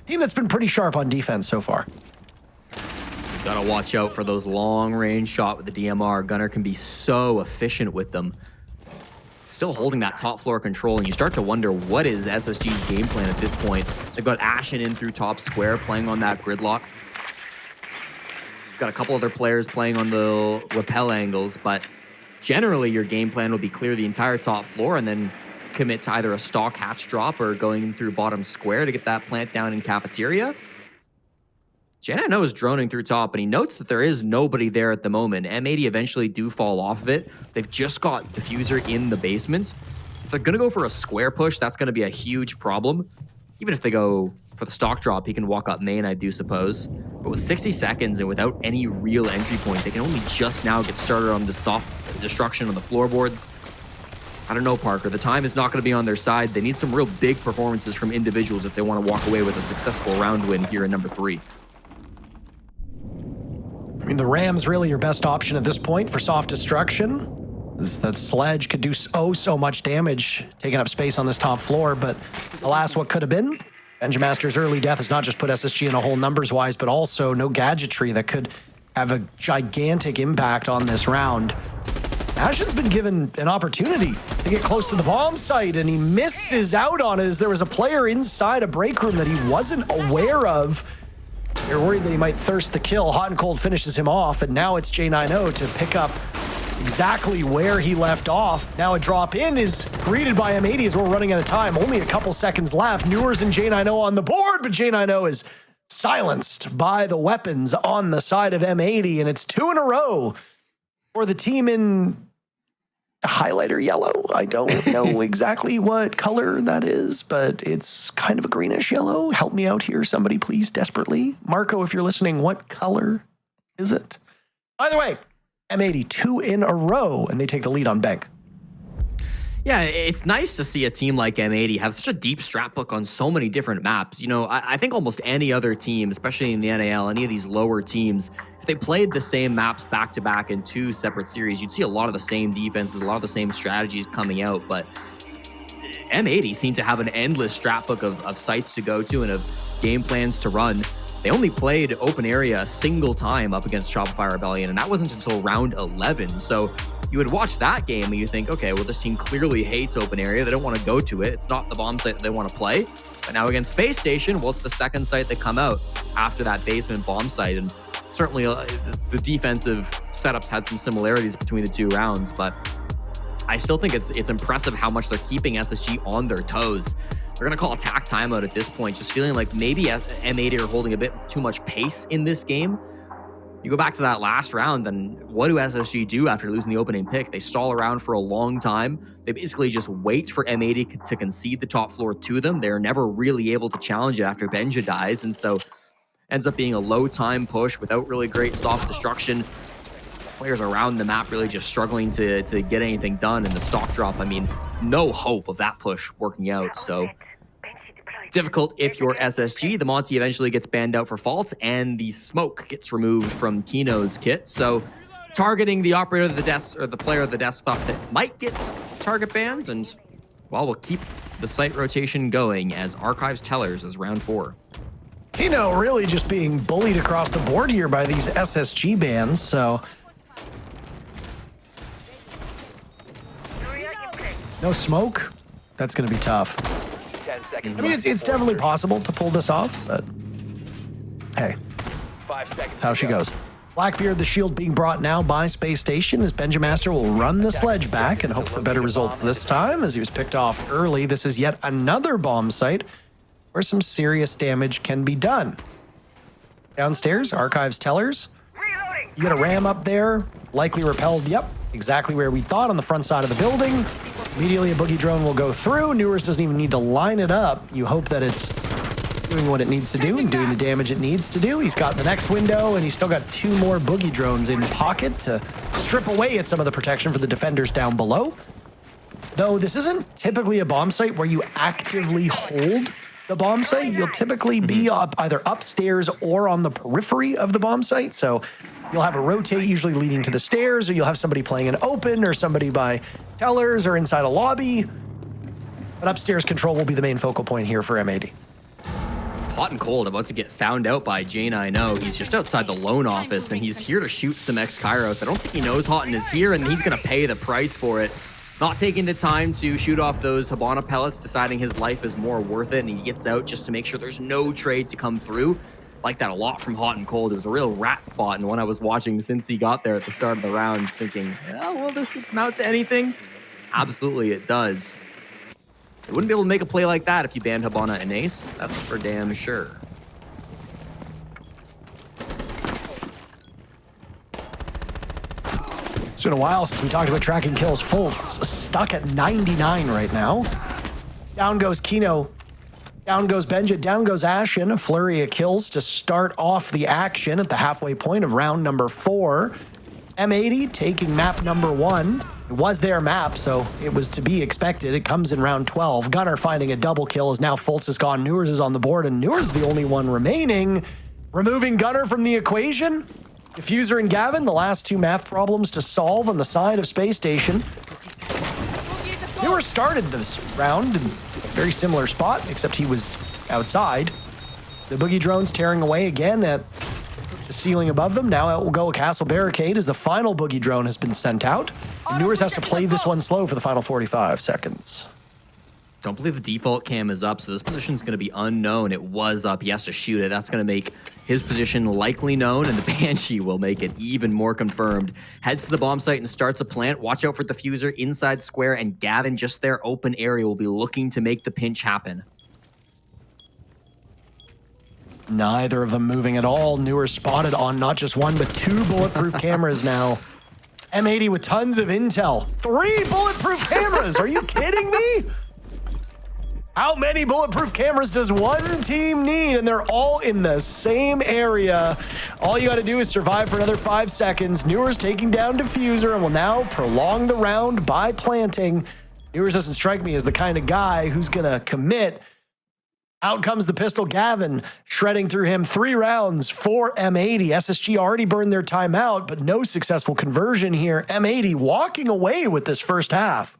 team that's been pretty sharp on defense so far. Gotta watch out for those long-range shot with the DMR. Gunnar can be so efficient with them. Still holding that top floor control, and you start to wonder what is SSG's game plan at this point. They've got Ashen in through top square, playing on that gridlock. Got a couple other players playing on the rappel angles, but generally your game plan will be clear the entire top floor and then commit to either a stock hatch drop or going through bottom square to get that plant down in cafeteria. J9O is droning through top, and he notes that there is nobody there at the moment. M80 eventually do fall off of it. They've just got Diffuser in the basement. If they're going to go for a square push, that's going to be a huge problem. Even if they go for the stock drop, he can walk up main, I do suppose. But with 60 seconds and without any real entry point, they can only just now get started on the soft destruction on the floorboards. I don't know, Parker. The time is not going to be on their side. They need some real big performances from individuals if they want to walk away with a successful round win here in number 3. I mean, the Ram's really your best option at this point for soft destruction. That Sledge could do so much damage, taking up space on this top floor, but alas, what could have been? Benjamaster's early death has not just put SSG in a hole numbers-wise, but also no gadgetry that could have a gigantic impact on this round. Ashen's been given an opportunity to get close to the bomb site, and he misses out on it as there was a player inside a break room that he wasn't aware of. They're worried that he might thirst the kill. Hot and Cold finishes him off, and now it's J9O to pick up exactly where he left off. Now a drop in is greeted by M80 as we're running out of time. Only a couple seconds left. Newers and J9O on the board, but J9O is silenced by the weapons on the side of M80, and it's 2 in a row for the team in highlighter yellow. I don't know exactly what color that is, but it's kind of a greenish yellow. Help me out here, somebody, please, desperately. Marco, if you're listening, what color is it? Either way, M80, 2 in a row, and they take the lead on Bank. Yeah, it's nice to see a team like M80 have such a deep strat book on so many different maps. You know, I think almost any other team, especially in the NAL, any of these lower teams, if they played the same maps back-to-back in 2 separate series, you'd see a lot of the same defenses, a lot of the same strategies coming out. But M80 seem to have an endless strat book of sites to go to and of game plans to run. They only played open area a single time up against Shopify Rebellion, and that wasn't until round 11. So you would watch that game and you think, okay, well, this team clearly hates open area. They don't want to go to it. It's not the bomb site that they want to play. But now against Space Station, well, it's the second site that come out after that basement bomb site. And certainly the defensive setups had some similarities between the two rounds, but I still think it's impressive how much they're keeping SSG on their toes. They're going to call attack timeout at this point, just feeling like maybe M80 are holding a bit too much pace in this game. You go back to that last round, and what do SSG do after losing the opening pick? They stall around for a long time. They basically just wait for M80 to concede the top floor to them. They're never really able to challenge it after Benja dies, and so ends up being a low time push without really great soft destruction. Players around the map really just struggling to get anything done, and the stock drop, I mean, no hope of that push working out. So difficult if you're SSG. The Monty eventually gets banned out for faults, and the smoke gets removed from Kino's kit. So targeting the operator of the desk, or the player of the desktop that might get target bans, and well, we'll keep the site rotation going as Archives Tellers as round 4. Kino really just being bullied across the board here by these SSG bans, so no smoke. That's going to be tough. 10 seconds. I mean, it's definitely possible to pull this off, but hey, 5 seconds. that's how she goes. Blackbeard, the shield being brought now by Space Station as Benjamaster will run the sledge back and hope for better results this time as he was picked off early. This is yet another bomb site where some serious damage can be done. Downstairs, Archives Tellers. You got a ram up there, likely repelled, yep, exactly where we thought on the front side of the building. Immediately a boogie drone will go through. Newers doesn't even need to line it up. You hope that it's doing what it needs to do and doing the damage it needs to do. He's got the next window, and he's still got 2 more boogie drones in pocket to strip away at some of the protection for the defenders down below. Though this isn't typically a bomb site where you actively hold the bomb site. You'll typically be either upstairs or on the periphery of the bomb site. So you'll have a rotate usually leading to the stairs, or you'll have somebody playing an open, or somebody by tellers, or inside a lobby. But upstairs control will be the main focal point here for M80. Hot and Cold about to get found out by Jane. I know he's just outside the loan office, and he's here to shoot some ex-Kairos. I don't think he knows Houghton is here, and he's going to pay the price for it. Not taking the time to shoot off those Habana pellets, deciding his life is more worth it, and he gets out just to make sure there's no trade to come through. Like that a lot from Hot and Cold. It was a real rat spot, and one I was watching since he got there at the start of the rounds, thinking, oh, will this amount to anything? Absolutely, it does. You wouldn't be able to make a play like that if you banned Habana and Ace. That's for damn sure. It's been a while since we talked about tracking kills. Fultz stuck at 99 right now. Down goes Kino. Down goes Benja. Down goes Ashen. A flurry of kills to start off the action at the halfway point of round number 4. M80 taking map number 1. It was their map, so it was to be expected. It comes in round 12. Gunner finding a double kill as now Fultz is gone. Newers is on the board, and Newers is the only one remaining. Removing Gunner from the equation. Diffuser and Gavin, the last 2 math problems to solve on the side of Space Station. Newers started this round in a very similar spot, except he was outside. The boogie drones tearing away again at the ceiling above them. Now it will go a castle barricade as the final boogie drone has been sent out. Newers has to play this one slow for the final 45 seconds. Don't believe the default cam is up, so this position's going to be unknown. It was up. He has to shoot it. That's going to make his position likely known, and the Banshee will make it even more confirmed. Heads to the bomb site and starts a plant. Watch out for Diffuser inside square, and Gavin just there, open area, will be looking to make the pinch happen. Neither of them moving at all. Newers spotted on not just 1, but 2 bulletproof cameras now. M80 with tons of intel. 3 bulletproof cameras. Are you kidding me? How many bulletproof cameras does one team need? And they're all in the same area. All you got to do is survive for another 5 seconds. Newers taking down Diffuser and will now prolong the round by planting. Newers doesn't strike me as the kind of guy who's going to commit. Out comes the pistol. Gavin shredding through him. 3 rounds for M80. SSG already burned their timeout, but no successful conversion here. M80 walking away with this first half.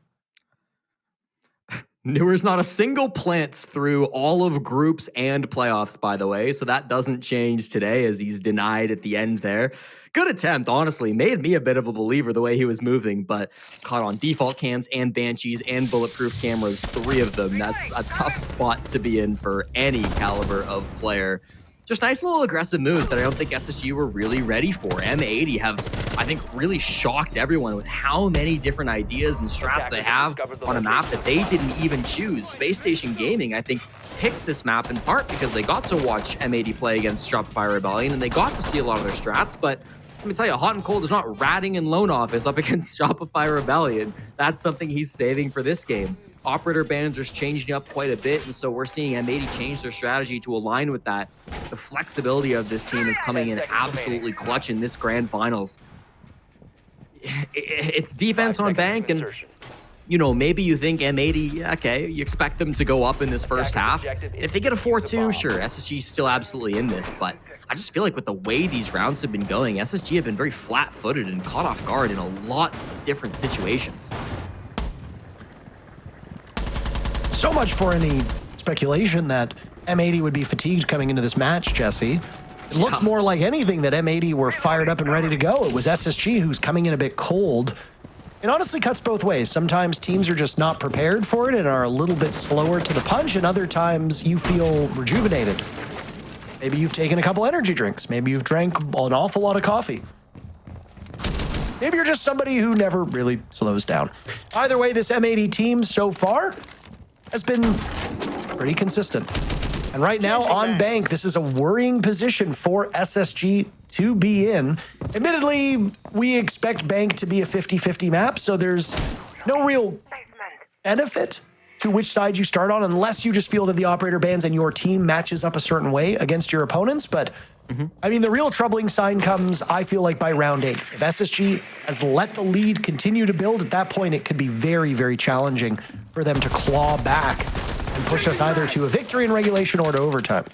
Newer's not a single plants through all of groups and playoffs, by the way, so that doesn't change today as he's denied at the end there. Good attempt, honestly. Made me a bit of a believer the way he was moving, but caught on default cams and Banshees and bulletproof cameras, 3 of them. That's a tough spot to be in for any caliber of player. Just nice little aggressive moves that I don't think SSG were really ready for. M80 have, I think, really shocked everyone with how many different ideas and strats they have on a map that they didn't even choose. Spacestation Gaming, I think, picked this map in part because they got to watch M80 play against Shopify Rebellion and they got to see a lot of their strats, but let me tell you, Hot and Cold is not ratting in Lone Office up against Shopify Rebellion. That's something he's saving for this game. Operator bans are changing up quite a bit, and so we're seeing M80 change their strategy to align with that. The flexibility of this team is coming in absolutely clutch in this grand finals. It's defense on bank, and you know, maybe you think M80, okay, you expect them to go up in this first half. If they get a 4-2, sure, SSG is still absolutely in this, but I just feel like with the way these rounds have been going, SSG have been very flat-footed and caught off guard in a lot of different situations. So much for any speculation that M80 would be fatigued coming into this match, Jesse. It looks more like anything that M80 were fired up and ready to go. It was SSG who's coming in a bit cold. It honestly cuts both ways. Sometimes teams are just not prepared for it and are a little bit slower to the punch, and other times you feel rejuvenated. Maybe you've taken a couple energy drinks. Maybe you've drank an awful lot of coffee. Maybe you're just somebody who never really slows down. Either way, this M80 team so far has been pretty consistent. And right now on bank, this is a worrying position for SSG to be in. Admittedly, we expect bank to be a 50-50 map, so there's no real benefit to which side you start on unless you just feel that the operator bans and your team matches up a certain way against your opponents. But I mean, the real troubling sign comes, I feel like, by round 8. If SSG has let the lead continue to build, at that point, it could be very, very challenging for them to claw back and push us either to a victory in regulation or to overtime.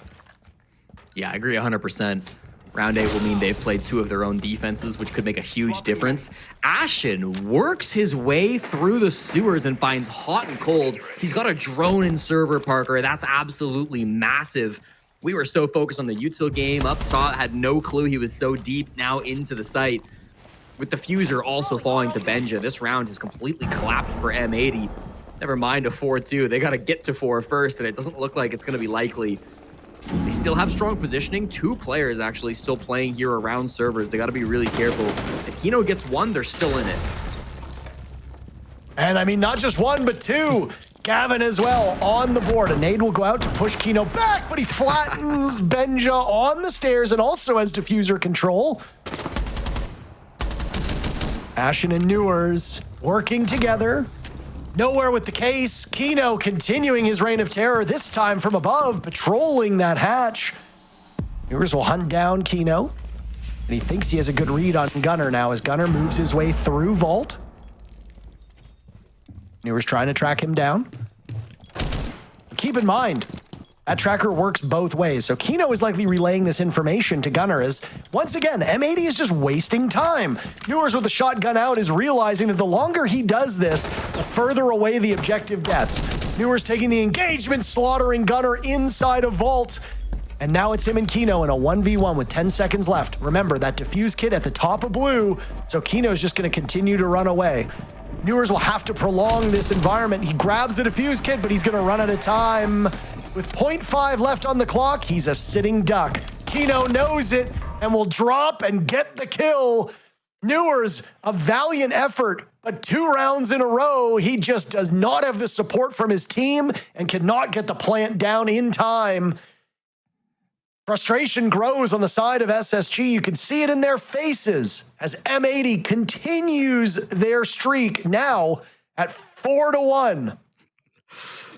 Yeah, I agree 100%. Round 8 will mean they've played 2 of their own defenses, which could make a huge difference. Ashen works his way through the sewers and finds Hot and Cold. He's got a drone in server, Parker. That's absolutely massive. We were so focused on the util game up top, had no clue he was so deep now into the site. With the Fuser also falling to Benja, this round has completely collapsed for M80. Never mind a 4-2. They got to get to 4 first, and it doesn't look like it's going to be likely. They still have strong positioning. 2 players actually still playing here around servers. They got to be really careful. If Kino gets 1, they're still in it. And I mean, not just 1, but 2. Gavin as well on the board. A nade will go out to push Kino back, but he flattens Benja on the stairs and also has diffuser control. Ashen and Newers working together. Nowhere with the case. Kino continuing his reign of terror, this time from above, patrolling that hatch. Newers will hunt down Kino. And he thinks he has a good read on Gunner now as Gunner moves his way through Vault. Newers trying to track him down. Keep in mind, that tracker works both ways. So Kino is likely relaying this information to Gunner as, once again, M80 is just wasting time. Newers with the shotgun out is realizing that the longer he does this, the further away the objective gets. Newers taking the engagement, slaughtering Gunner inside a Vault. And now it's him and Kino in a 1v1 with 10 seconds left. Remember, that defuse kit at the top of blue, so Kino's just going to continue to run away. Newers will have to prolong this environment. He grabs the defuse kit, but he's going to run out of time. With 0.5 left on the clock, he's a sitting duck. Kino knows it and will drop and get the kill. Newers, a valiant effort, but 2 rounds in a row, he just does not have the support from his team and cannot get the plant down in time. Frustration grows on the side of SSG. You can see it in their faces as M80 continues their streak now at 4-1.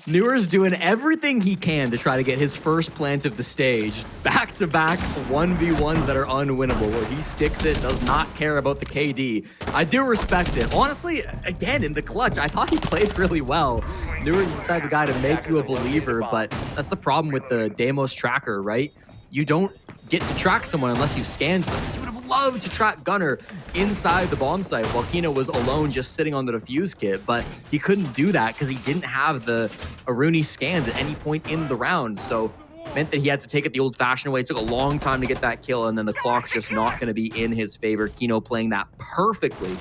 Newers doing everything he can to try to get his first plant of the stage. Back-to-back 1v1s that are unwinnable, where he sticks it, does not care about the KD. I do respect it. Honestly, again, in the clutch, I thought he played really well. Newers is the type of guy to make you a believer, but that's the problem with the Deimos tracker, right? You don't get to track someone unless you scan them. He would have love to track Gunner inside the bomb site while Kino was alone just sitting on the defuse kit, but he couldn't do that because he didn't have the Aruni scans at any point in the round. So meant that he had to take it the old-fashioned way. It took a long time to get that kill, and then the clock's just not going to be in his favor. Kino playing that perfectly.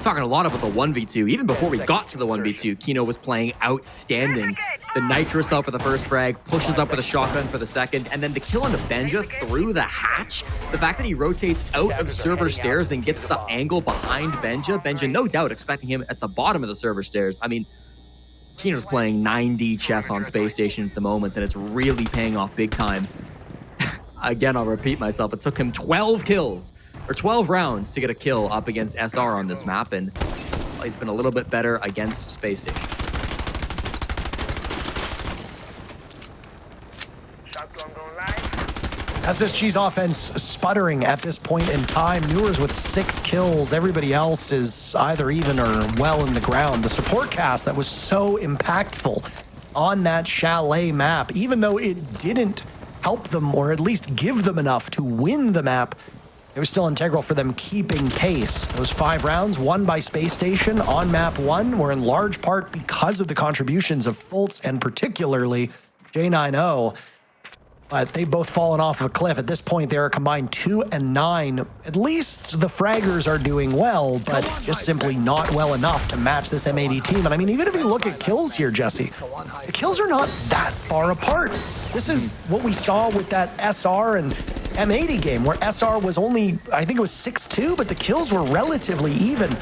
Talking a lot about the 1v2. Even before we got to the 1v2, Kino was playing outstanding. The nitrous up with the first frag, pushes up with a shotgun for the second, and then the kill onto Benja through the hatch. The fact that he rotates out of server stairs and gets the angle behind Benja. Benja, no doubt, expecting him at the bottom of the server stairs. I mean, Kino's playing 9D chess on Space Station at the moment, and it's really paying off big time. Again, I'll repeat myself. It took him 12 kills, or 12 rounds to get a kill up against SR on this map, and well, he's been a little bit better against Space Station. SSG's offense sputtering at this point in time. Newers with 6 kills. Everybody else is either even or well in the ground. The support cast that was so impactful on that Chalet map, even though it didn't help them or at least give them enough to win the map, it was still integral for them keeping pace. Those 5 rounds won by Space Station on map 1 were in large part because of the contributions of Fultz and particularly J90. But they've both fallen off of a cliff. At this point, they're a combined 2 and 9. At least the fraggers are doing well, but just simply not well enough to match this M80 team. And I mean, even if you look at kills here, Jesse, the kills are not that far apart. This is what we saw with that SR and M80 game, where SR was only, I think it was 6-2, but the kills were relatively even.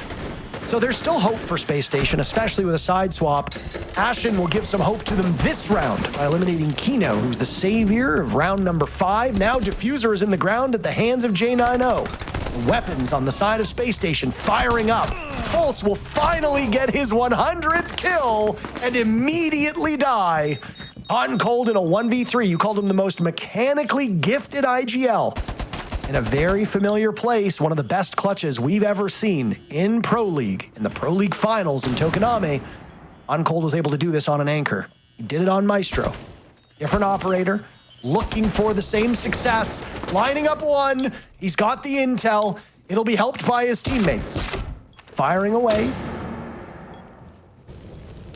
So there's still hope for Space Station, especially with a side swap. Ashen will give some hope to them this round by eliminating Kino, who's the savior of round number 5. Now Diffuser is in the ground at the hands of J90. Weapons on the side of Space Station firing up. Fultz will finally get his 100th kill and immediately die. Hot and cold in a 1v3. You called him the most mechanically gifted IGL. In a very familiar place, one of the best clutches we've ever seen in Pro League, in the Pro League Finals in Tokoname. Uncold was able to do this on an anchor. He did it on Maestro. Different operator, looking for the same success, lining up one. He's got the intel. It'll be helped by his teammates. Firing away.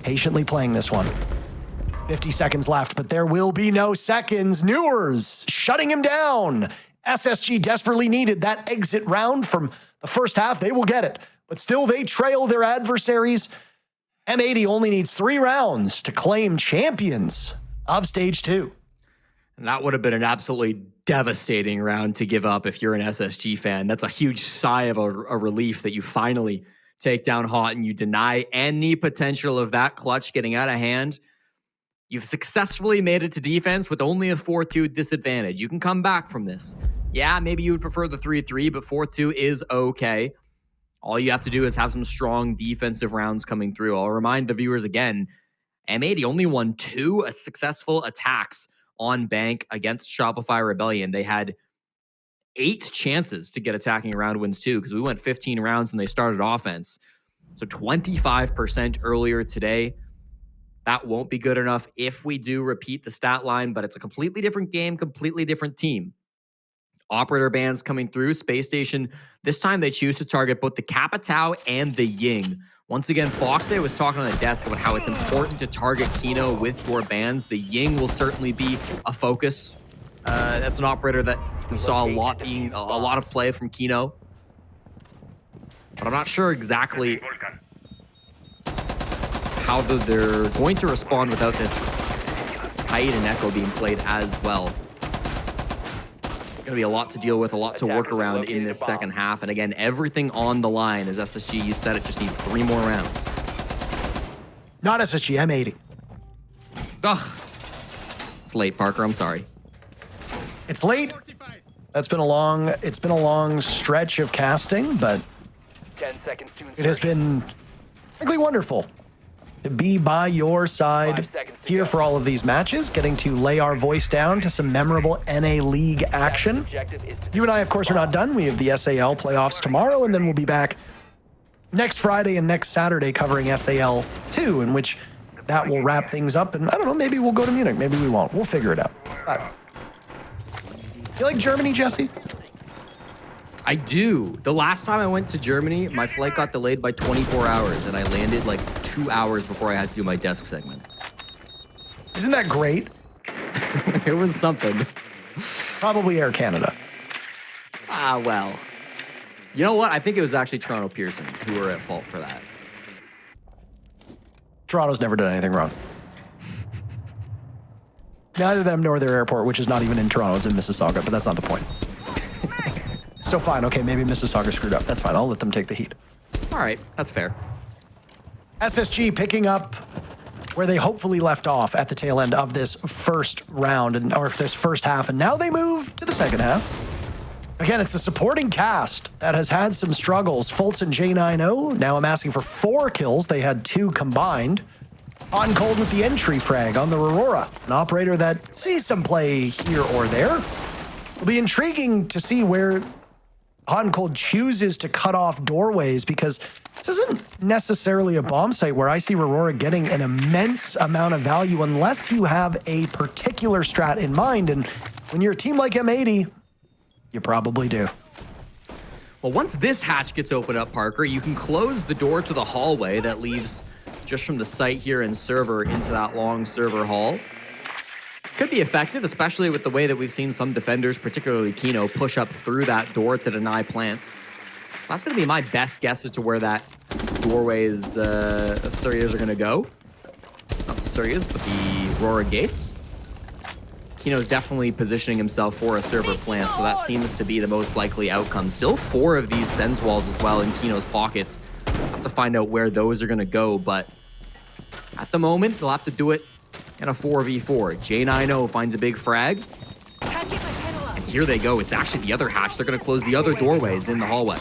Patiently playing this one. 50 seconds left, but there will be no seconds. Newers shutting him down. SSG desperately needed that exit round from the first half. They will get it, but still they trail their adversaries. M80 only needs 3 rounds to claim champions of Stage 2. And that would have been an absolutely devastating round to give up if you're an SSG fan. That's a huge sigh of a relief that you finally take down Hot and you deny any potential of that clutch getting out of hand. You've successfully made it to defense with only a 4-2 disadvantage. You can come back from this. Yeah, maybe you would prefer the 3-3, but 4-2 is okay. All you have to do is have some strong defensive rounds coming through. I'll remind the viewers again, M80 only won 2 successful attacks on Bank against Shopify Rebellion. They had 8 chances to get attacking round wins too, because we went 15 rounds and they started offense. So 25% earlier today. That won't be good enough if we do repeat the stat line, but it's a completely different game, completely different team. Operator bans coming through. Space Station, this time they choose to target both the Capitao and the Ying. Once again, Foxay was talking on the desk about how it's important to target Kino with your bans. The Ying will certainly be a focus. That's an operator that we saw a lot of play from Kino. But I'm not sure exactly how they're going to respond without this Kite and Echo being played as well. Going to be a lot to deal with, a lot to work around in this second half. And again, everything on the line as SSG, you said it, just need 3 more rounds. Not SSG, M80. Ugh. It's late, Parker. I'm sorry. It's late. It's been a long stretch of casting, but 10 seconds to it has been frankly wonderful to be by your side here for all of these matches, getting to lay our voice down to some memorable NA League action. You and I, of course, are not done. We have the SAL playoffs tomorrow, and then we'll be back next Friday and next Saturday covering SAL 2, in which that will wrap things up. And I don't know, maybe we'll go to Munich, maybe we won't. We'll figure it out. You like Germany, Jesse? I do. The last time I went to Germany, my flight got delayed by 24 hours, and I landed like 2 hours before I had to do my desk segment. Isn't that great? It was something. Probably Air Canada. Ah, well. You know what? I think it was actually Toronto Pearson who were at fault for that. Toronto's never done anything wrong. Neither them nor their airport, which is not even in Toronto, it's in Mississauga, but that's not the point. So fine, okay, maybe Mississauga screwed up. That's fine, I'll let them take the heat. All right, that's fair. SSG picking up where they hopefully left off at the tail end of this first round, or this first half, and now they move to the second half. Again, it's the supporting cast that has had some struggles. Fultz and J90 now amassing for 4 kills. They had 2 combined. Hot and Cold with the entry frag on the Aurora, an operator that sees some play here or there. It'll be intriguing to see where Hot and Cold chooses to cut off doorways, because this isn't necessarily a bomb site where I see Aurora getting an immense amount of value unless you have a particular strat in mind. And when you're a team like M80, you probably do. Well, once this hatch gets opened up, Parker, you can close the door to the hallway that leads just from the site here in server into that long server hall. Could be effective, especially with the way that we've seen some defenders, particularly Kino, push up through that door to deny plants. So that's going to be my best guess as to where that doorway's Asterias are going to go. Not the Asterias, but the Aurora gates. Kino's definitely positioning himself for a server plant, so that seems to be the most likely outcome. Still 4 of these Sens walls as well in Kino's pockets. Have to find out where those are going to go, but at the moment, they'll have to do it in a 4v4. J90 finds a big frag. And here they go. It's actually the other hatch. They're going to close the other doorways in the hallway.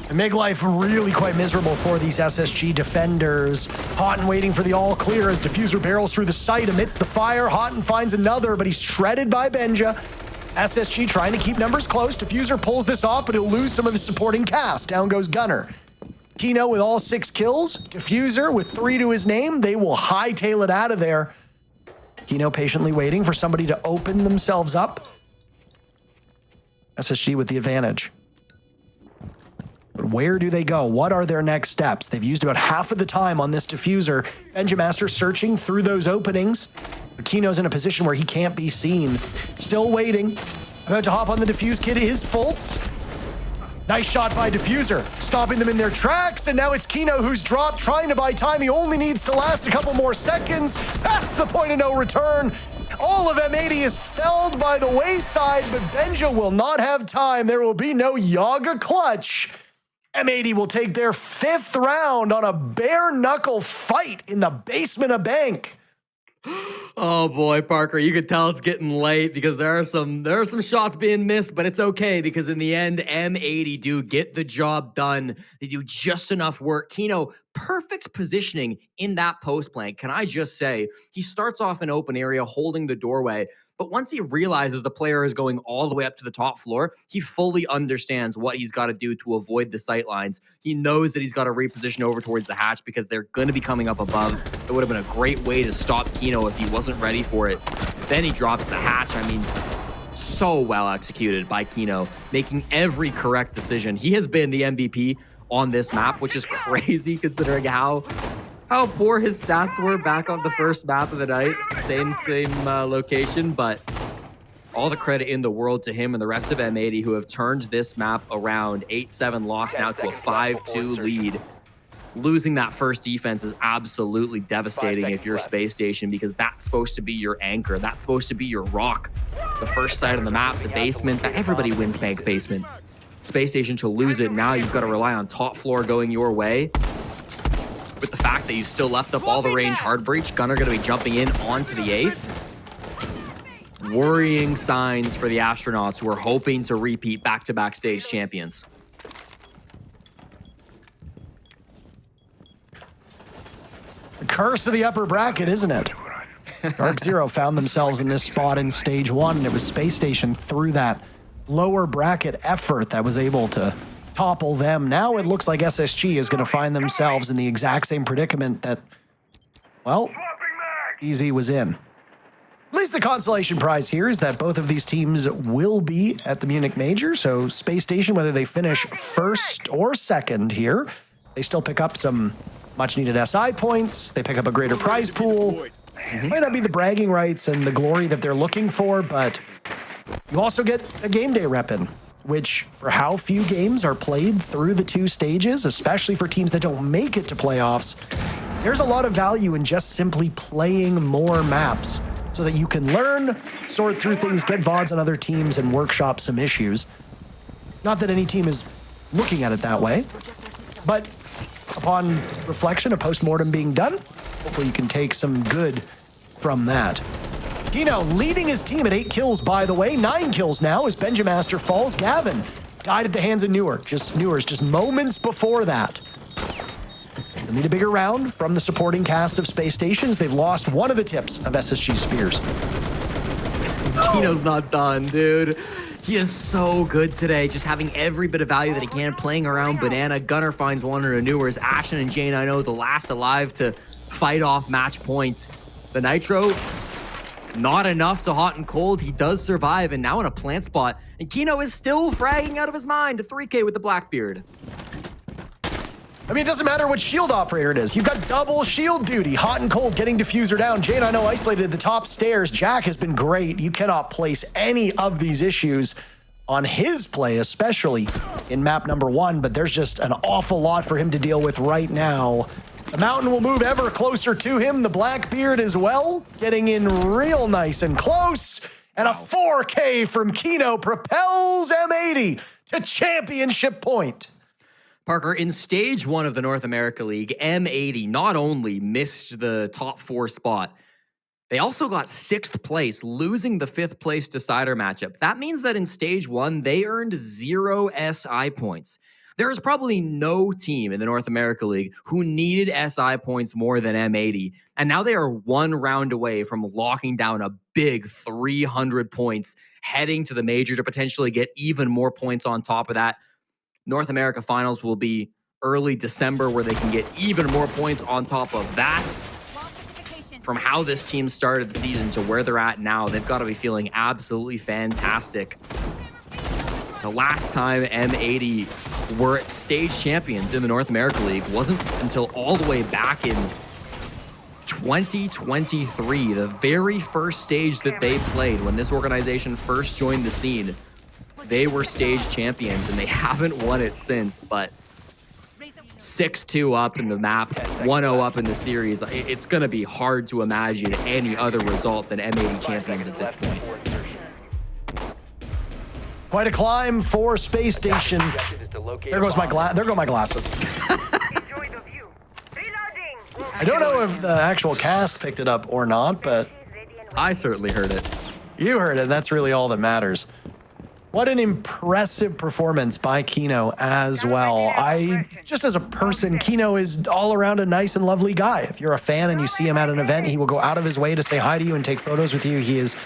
And make life really quite miserable for these SSG defenders. Houghton waiting for the all clear as Diffuser barrels through the site amidst the fire. Houghton finds another, but he's shredded by Benja. SSG trying to keep numbers close. Diffuser pulls this off, but he'll lose some of his supporting cast. Down goes Gunner. Kino with all 6 kills. Diffuser with 3 to his name. They will hightail it out of there. Kino patiently waiting for somebody to open themselves up. SSG with the advantage. But where do they go? What are their next steps? They've used about half of the time on this diffuser. Benjamaster searching through those openings. But Kino's in a position where he can't be seen. Still waiting. About to hop on the diffuse kit is Fultz. Nice shot by Diffuser, stopping them in their tracks, and now it's Kino who's dropped, trying to buy time. He only needs to last a couple more seconds. That's the point of no return. All of M80 is felled by the wayside, but Benja will not have time. There will be no Yaga clutch. M80 will take their 5th round on a bare-knuckle fight in the basement of Bank. Oh boy, Parker, you can tell it's getting late because there are some shots being missed, but it's okay because in the end, M80 do get the job done. They do just enough work. Kino, perfect positioning in that post plant. Can I just say, he starts off in open area holding the doorway, but once he realizes the player is going all the way up to the top floor, he fully understands what he's got to do to avoid the sight lines. He knows that he's got to reposition over towards the hatch because they're going to be coming up above. It would have been a great way to stop Kino if he wasn't ready for it. Then he drops the hatch. I mean, so well executed by Kino, making every correct decision. He has been the MVP on this map, which is crazy considering how poor his stats were back on the first map of the night. Same location, but all the credit in the world to him and the rest of M80 who have turned this map around. 8-7 loss now to a 5-2 lead. Losing that first defense is absolutely devastating if you're Space Station because that's supposed to be your anchor. That's supposed to be your rock. The first side of the map, the basement, everybody wins Bank Basement. Space Station to lose it, now you've got to rely on top floor going your way. With the fact that you still left up all the range hard breach, Gunner going to be jumping in onto the ace. Worrying signs for the astronauts who are hoping to repeat back-to-back stage champions. The curse of the upper bracket, isn't it? Dark Zero found themselves in this spot in stage 1, and it was Space Station through that lower bracket effort that was able to topple them. Now it looks like SSG is going to find themselves in the exact same predicament that, well, EZ was in. At least the consolation prize here is that both of these teams will be at the Munich Major. So Space Station, whether they finish first or second here, they still pick up some much needed SI points. They pick up a greater prize pool. Might not be the bragging rights and the glory that they're looking for, but you also get a game day rep in, which for how few games are played through the 2 stages, especially for teams that don't make it to playoffs, there's a lot of value in just simply playing more maps so that you can learn, sort through things, get VODs on other teams, and workshop some issues. Not that any team is looking at it that way, but upon reflection, a post-mortem being done, hopefully you can take some good from that. Kino leading his team at 8 kills, by the way. 9 kills now as Benjamaster falls. Gavin died at the hands of Newers just moments before that. They'll need a bigger round from the supporting cast of Space Stations. They've lost one of the tips of SSG Spears. Kino's not done, dude. He is so good today, just having every bit of value that he can, playing around Banana. Gunner finds one of the Newers. Ashen and Jane, I know, the last alive to fight off match points. The Nitro, not enough to hot and cold. He does survive, and now in a plant spot. And Kino is still fragging out of his mind. A 3K with the Blackbeard. I mean, it doesn't matter what shield operator it is. You've got double shield duty. Hot and cold, getting diffuser down. Jane, I know, isolated at the top stairs. Jack has been great. You cannot place any of these issues on his play, especially in map number 1, but there's just an awful lot for him to deal with right now. The mountain will move ever closer to him. The Blackbeard as well, getting in real nice and close. And a 4K from Kino propels M80 to championship point. Parker, in stage 1 of the North America League, M80 not only missed the top 4 spot, they also got 6th place, losing the 5th place decider matchup. That means that in stage 1, they earned 0 SI points. There is probably no team in the North America League who needed SI points more than M80. And now they are 1 round away from locking down a big 300 points, heading to the major to potentially get even more points on top of that. North America Finals will be early December, where they can get even more points on top of that. From how this team started the season to where they're at now, they've got to be feeling absolutely fantastic. The last time M80 were stage champions in the North America League wasn't until all the way back in 2023, the very first stage that they played when this organization first joined the scene. They were stage champions, and they haven't won it since, but 6-2 up in the map, 1-0 up in the series. It's going to be hard to imagine any other result than M80 champions at this point. Quite a climb for Space Station. There goes my there go my glasses. I don't know if the actual cast picked it up or not, but I certainly heard it. You heard it. That's really all that matters. What an impressive performance by Kino as well. Just as a person, Kino is all around a nice and lovely guy. If you're a fan and you see him at an event, he will go out of his way to say hi to you and take photos with you. He is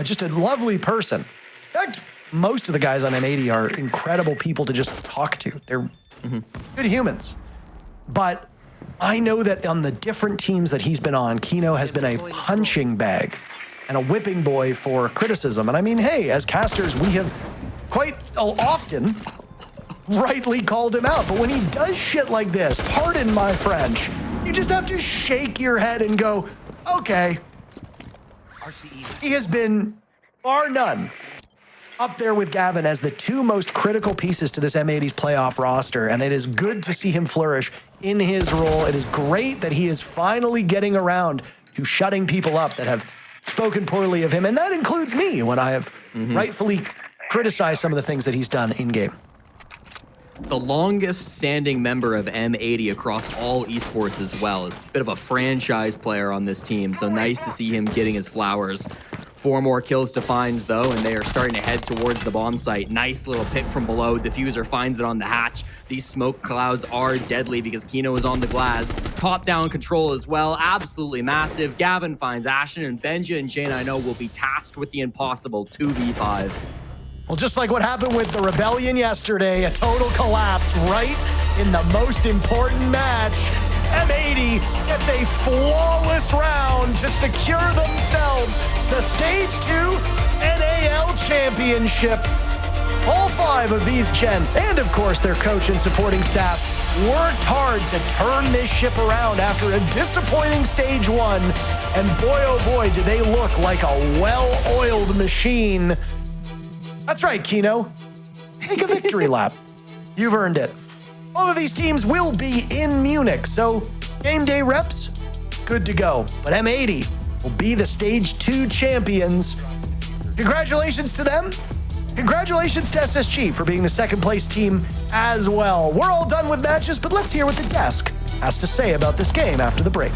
just a lovely person. In fact, most of the guys on M80 are incredible people to just talk to. They're good humans. But I know that on the different teams that he's been on, Kino has been a punching bag and a whipping boy for criticism. And I mean, hey, as casters, we have quite often rightly called him out. But when he does shit like this, pardon my French, you just have to shake your head and go, okay. He has been, bar none, up there with Gavin as the 2 most critical pieces to this M80's playoff roster. And it is good to see him flourish in his role. It is great that he is finally getting around to shutting people up that have spoken poorly of him. And that includes me when I have rightfully criticized some of the things that he's done in-game. The longest standing member of M80 across all esports as well. A bit of a franchise player on this team, so nice to see him getting his flowers. 4 more kills to find, though, and they are starting to head towards the bomb site. Nice little pick from below. Diffuser finds it on the hatch. These smoke clouds are deadly because Kino is on the glass. Top-down control as well. Absolutely massive. Gavin finds Ashen, and Benja and Jane, I know, will be tasked with the impossible 2v5. Well, just like what happened with the Rebellion yesterday, a total collapse right in the most important match. M80 gets a flawless round to secure themselves the Stage 2 NAL Championship. All 5 of these gents, and of course their coach and supporting staff, worked hard to turn this ship around after a disappointing Stage 1. And boy, oh boy, do they look like a well-oiled machine. That's right, Kino. Take a victory lap. You've earned it. All of these teams will be in Munich, so game day reps, good to go. But M80 will be the Stage 2 champions. Congratulations to them. Congratulations to SSG for being the second place team as well. We're all done with matches, but let's hear what the desk has to say about this game after the break.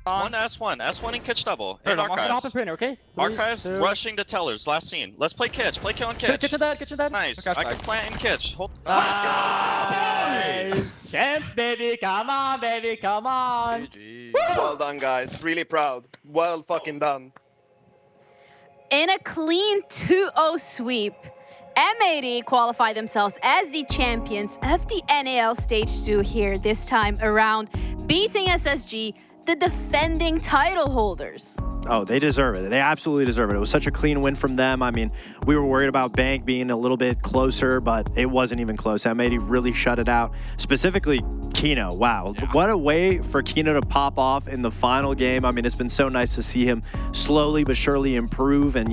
One S1 and Kitch double. Hey, In I'm walking off the Archives. printer, okay? Archives rushing the tellers. Last scene. Let's play Kitch. Play kill on Kitch. Kitchen that. Nice. Okay, I can plant in Kitch. Hold. Nice. Champs, baby. Come on, baby. Come on. GG. Well done, guys. Really proud. Well fucking done. In a clean 2-0 sweep, M80 qualify themselves as the champions of the NAL Stage 2 here this time around, beating SSG, the defending title holders. Oh, they deserve it. They absolutely deserve it. It was such a clean win from them. I mean, we were worried about Bank being a little bit closer, but it wasn't even close. M80 really shut it out. Specifically, Kino. Wow. Yeah. What a way for Kino to pop off in the final game. I mean, it's been so nice to see him slowly but surely improve and,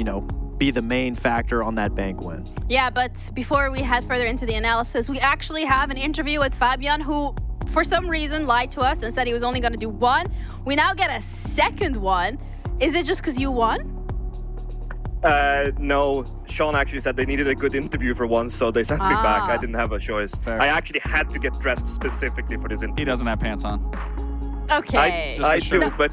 be the main factor on that Bank win. Yeah, but before we head further into the analysis, we actually have an interview with Fabian, who for some reason lied to us and said he was only going to do one. We now get a second one. Is it just because you won? No, Sean actually said they needed a good interview for once, so they sent me back. I didn't have a choice. Fair. I actually had to get dressed specifically for this interview. He doesn't have pants on. Okay. I do, but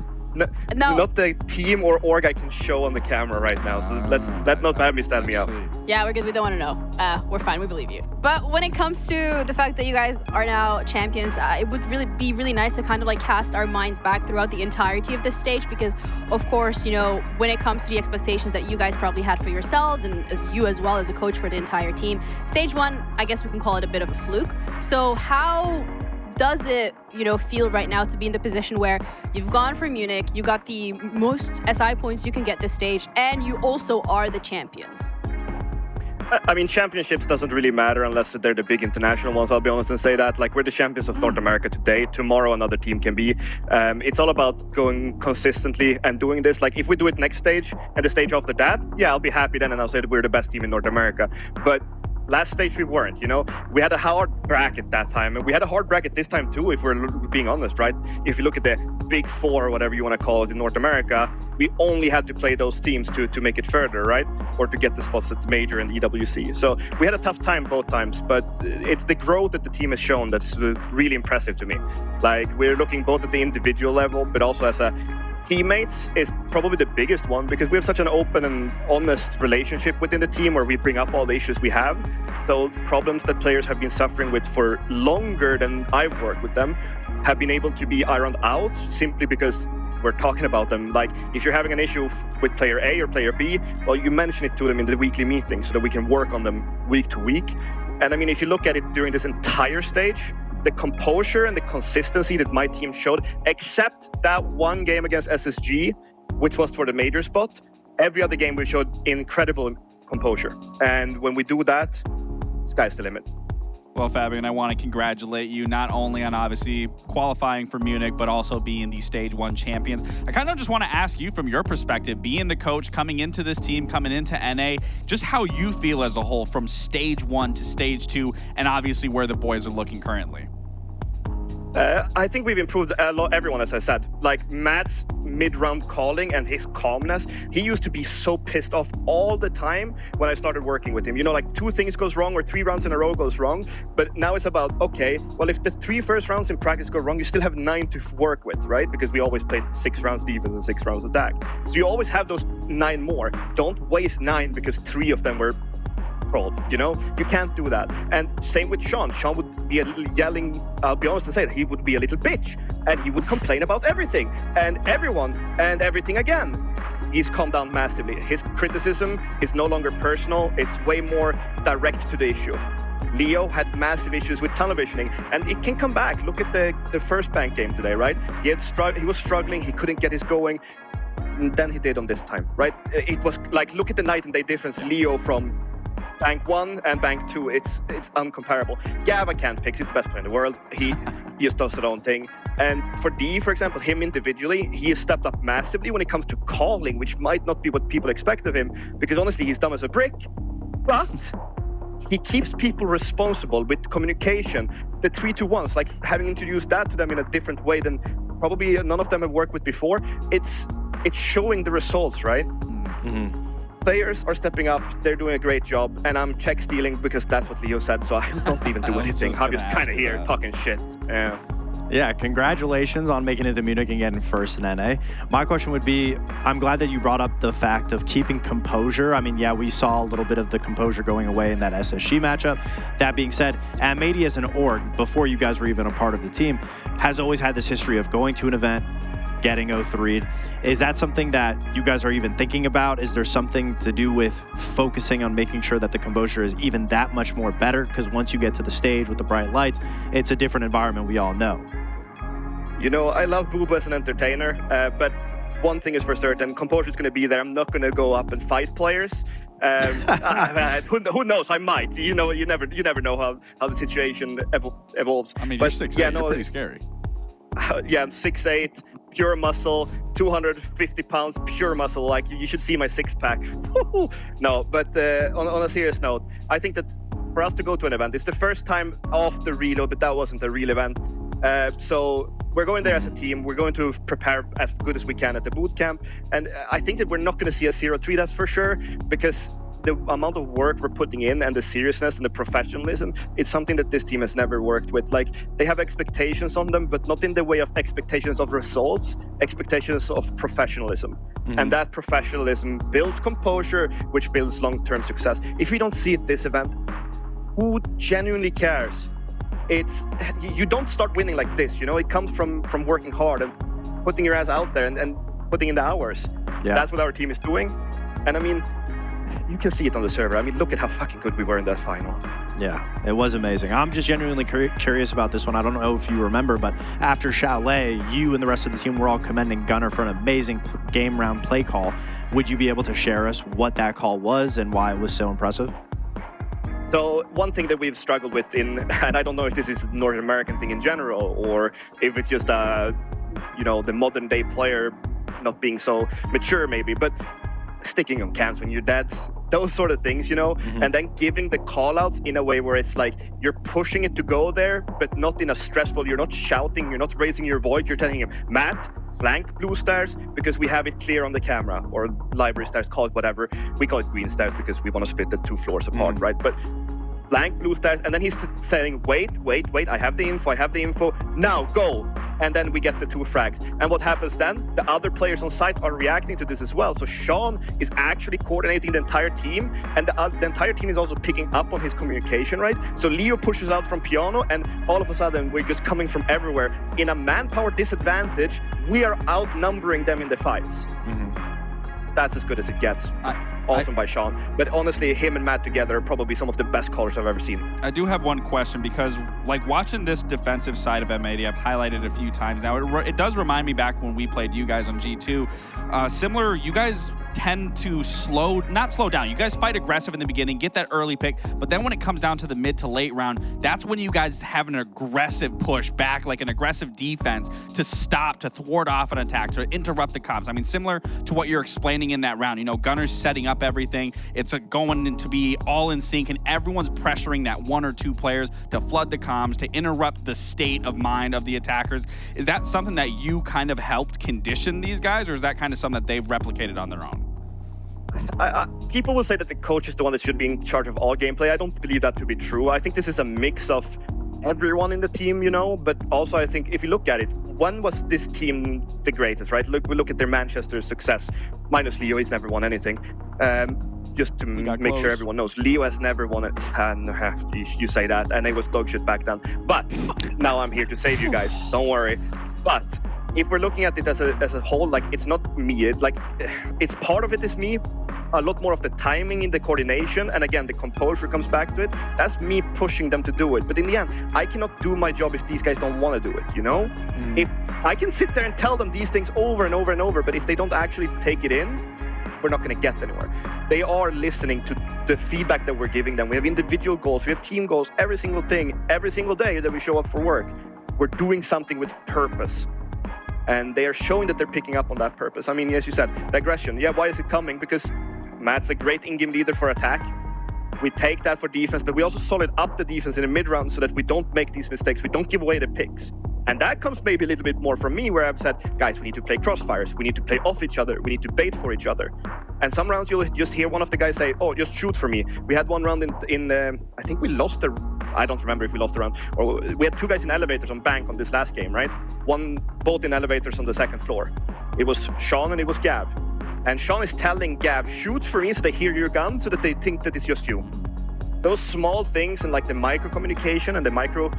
not the team or org I can show on the camera right now. So let not bad me stand me up. Yeah, we're good. We don't want to know. We're fine. We believe you. But when it comes to the fact that you guys are now champions, it would really be really nice to kind of like cast our minds back throughout the entirety of this stage, because of course, when it comes to the expectations that you guys probably had for yourselves and you as well as a coach for the entire team, Stage 1, I guess we can call it a bit of a fluke. So how does it, feel right now to be in the position where you've gone for Munich, you got the most SI points you can get this stage, and you also are the champions? I mean, championships doesn't really matter unless they're the big international ones. I'll be honest and say that. Like, we're the champions of North America today. Tomorrow, another team can be. It's all about going consistently and doing this. Like, if we do it next stage and the stage after that, yeah, I'll be happy then, and I'll say that we're the best team in North America. But last stage we weren't, We had a hard bracket that time, and we had a hard bracket this time too, if we're being honest, right? If you look at the big four, or whatever you want to call it, in North America, we only had to play those teams to make it further, right? Or to get the spots at Major and EWC. So we had a tough time both times, but it's the growth that the team has shown that's really impressive to me. Like, we're looking both at the individual level, but also as a teammates is probably the biggest one, because we have such an open and honest relationship within the team where we bring up all the issues we have. So problems that players have been suffering with for longer than I've worked with them have been able to be ironed out simply because we're talking about them. Like, if you're having an issue with player A or player B, well, you mention it to them in the weekly meeting so that we can work on them week to week. And I mean, if you look at it during this entire stage, the composure and the consistency that my team showed, except that one game against SSG, which was for the major spot, every other game we showed incredible composure. And when we do that, sky's the limit. Well, Fabian, I want to congratulate you not only on obviously qualifying for Munich, but also being the Stage 1 champions. I kind of just want to ask you from your perspective, being the coach, coming into this team, coming into NA, just how you feel as a whole from Stage 1 to Stage 2, and obviously where the boys are looking currently. I think we've improved a lot, everyone, as I said. Like, Matt's mid-round calling and his calmness. He used to be so pissed off all the time when I started working with him. Like, 2 things goes wrong or 3 rounds in a row goes wrong. But now it's about, okay, well, if the 3 first rounds in practice go wrong, you still have 9 to work with, right? Because we always played 6 rounds defense and 6 rounds attack. So you always have those 9 more. Don't waste 9 because 3 of them were trolled, You can't do that. And same with Sean. Sean would be a little yelling, I'll be honest and say that he would be a little bitch, and he would complain about everything and everyone and everything again. he's calmed down massively. His criticism is no longer personal. It's way more direct to the issue. Leo had massive issues with tunnel visioning, and it can come back. Look at the first bank game today, right? He was struggling. He couldn't get his going. And then he did on this time, right? It was like, look at the night and day difference. Leo from Bank 1 and Bank 2, it's uncomparable. Gava can't fix, he's the best player in the world. He just does his own thing. And for D, for example, him individually, he has stepped up massively when it comes to calling, which might not be what people expect of him, because honestly, he's dumb as a brick. But he keeps people responsible with communication. The 3-2-1s, like having introduced that to them in a different way than probably none of them have worked with before, it's showing the results, right? Mm-hmm. Players are stepping up, they're doing a great job, and I'm check stealing because that's what Leo said, so I don't even do anything. I'm just kind of here talking shit. Yeah, congratulations on making it to Munich and getting first in NA. My question would be, I'm glad that you brought up the fact of keeping composure. I mean, yeah, we saw a little bit of the composure going away in that SSG matchup. That being said, M80 as an org, before you guys were even a part of the team, has always had this history of going to an event, getting 0-3'd. Is that something that you guys are even thinking about? Is there something to do with focusing on making sure that the composure is even that much more better? Because once you get to the stage with the bright lights, it's a different environment, we all know. You know, I love Boobo as an entertainer, but one thing is for certain, composure is going to be there. I'm not going to go up and fight players. Who knows? I might. You know, you never know how the situation evolves. I mean, you're 6'8", you're pretty scary. Yeah, I'm 6'8", pure muscle, 250 pounds, pure muscle. Like, you should see my six-pack. No, but on a serious note, I think that for us to go to an event, it's the first time off the reload, but that wasn't a real event. So we're going there as a team. We're going to prepare as good as we can at the boot camp. And I think that we're not going to see a 0-3, that's for sure, because the amount of work we're putting in and the seriousness and the professionalism, it's something that this team has never worked with. Like, they have expectations on them, but not in the way of expectations of results, expectations of professionalism. Mm-hmm. And that professionalism builds composure, which builds long-term success. If we don't see it this event, who genuinely cares? You don't start winning like this, you know? It comes from working hard and putting your ass out there and putting in the hours. Yeah. That's what our team is doing. And I mean, you can see it on the server. I mean, look at how fucking good we were in that final. Yeah, it was amazing. I'm just genuinely curious about this one. I don't know if you remember, but after Chalet, you and the rest of the team were all commending Gunnar for an amazing game round play call. Would you be able to share us what that call was and why it was so impressive? So one thing that we've struggled with and I don't know if this is a North American thing in general or if it's just the modern day player not being so mature maybe, but sticking on cams when you're dead, those sort of things, you know, and then giving the call outs in a way where it's like you're pushing it to go there, but not in a stressful, you're not shouting, you're not raising your voice, you're telling him, Matt, flank blue stairs because we have it clear on the camera, or library stairs, call it whatever. We call it green stairs because we want to split the 2 floors apart, right? But flank blue stairs, and then he's saying, wait, I have the info, now go. And then we get the 2 frags. And what happens then? The other players on site are reacting to this as well. So Sean is actually coordinating the entire team, and the entire team is also picking up on his communication, right? So Leo pushes out from piano, and all of a sudden we're just coming from everywhere. In a manpower disadvantage, we are outnumbering them in the fights. That's as good as it gets. Awesome by Sean. But honestly, him and Matt together are probably some of the best callers I've ever seen. I do have one question because, like, watching this defensive side of M80, I've highlighted it a few times now. It does remind me back when we played you guys on G2. Similar, you guys tend to not slow down. You guys fight aggressive in the beginning, get that early pick, but then when it comes down to the mid to late round, that's when you guys have an aggressive push back, like an aggressive defense to stop, to thwart off an attack, to interrupt the comms. I mean, similar to what you're explaining in that round. You know, Gunnar's setting up everything. It's going to be all in sync, and everyone's pressuring that 1 or 2 players to flood the comms, to interrupt the state of mind of the attackers. Is that something that you kind of helped condition these guys, or is that kind of something that they've replicated on their own? People will say that the coach is the one that should be in charge of all gameplay. I don't believe that to be true. I think this is a mix of everyone in the team, you know, but also I think if you look at it, when was this team the greatest, right? We look at their Manchester success. Minus Leo, he's never won anything. Just to make sure everyone knows, Leo has never won it. You say that, and it was dog shit back then. But now I'm here to save you guys. Don't worry. But if we're looking at it as a whole, like it's not me. It's part of it is me. A lot more of the timing in the coordination, and again, the composure comes back to it. That's me pushing them to do it. But in the end, I cannot do my job if these guys don't want to do it, you know? If I can sit there and tell them these things over and over and over, but if they don't actually take it in, we're not going to get anywhere. They are listening to the feedback that we're giving them. We have individual goals, we have team goals, every single thing, every single day that we show up for work. We're doing something with purpose. And they are showing that they're picking up on that purpose. I mean, as you said, the aggression. Yeah, why is it coming? Because Matt's a great in-game leader for attack. We take that for defense, but we also solid up the defense in the mid-round so that we don't make these mistakes. We don't give away the picks. And that comes maybe a little bit more from me, where I've said, guys, we need to play crossfires. We need to play off each other. We need to bait for each other. And some rounds you'll just hear one of the guys say, oh, just shoot for me. We had one round in I think we lost I don't remember if we lost the round. Or we had two guys in elevators on bank on this last game, right? Both in elevators on the second floor. It was Sean and it was Gav. And Sean is telling Gav, shoot for me so they hear your gun so that they think that it's just you. Those small things and like the micro communication and the micro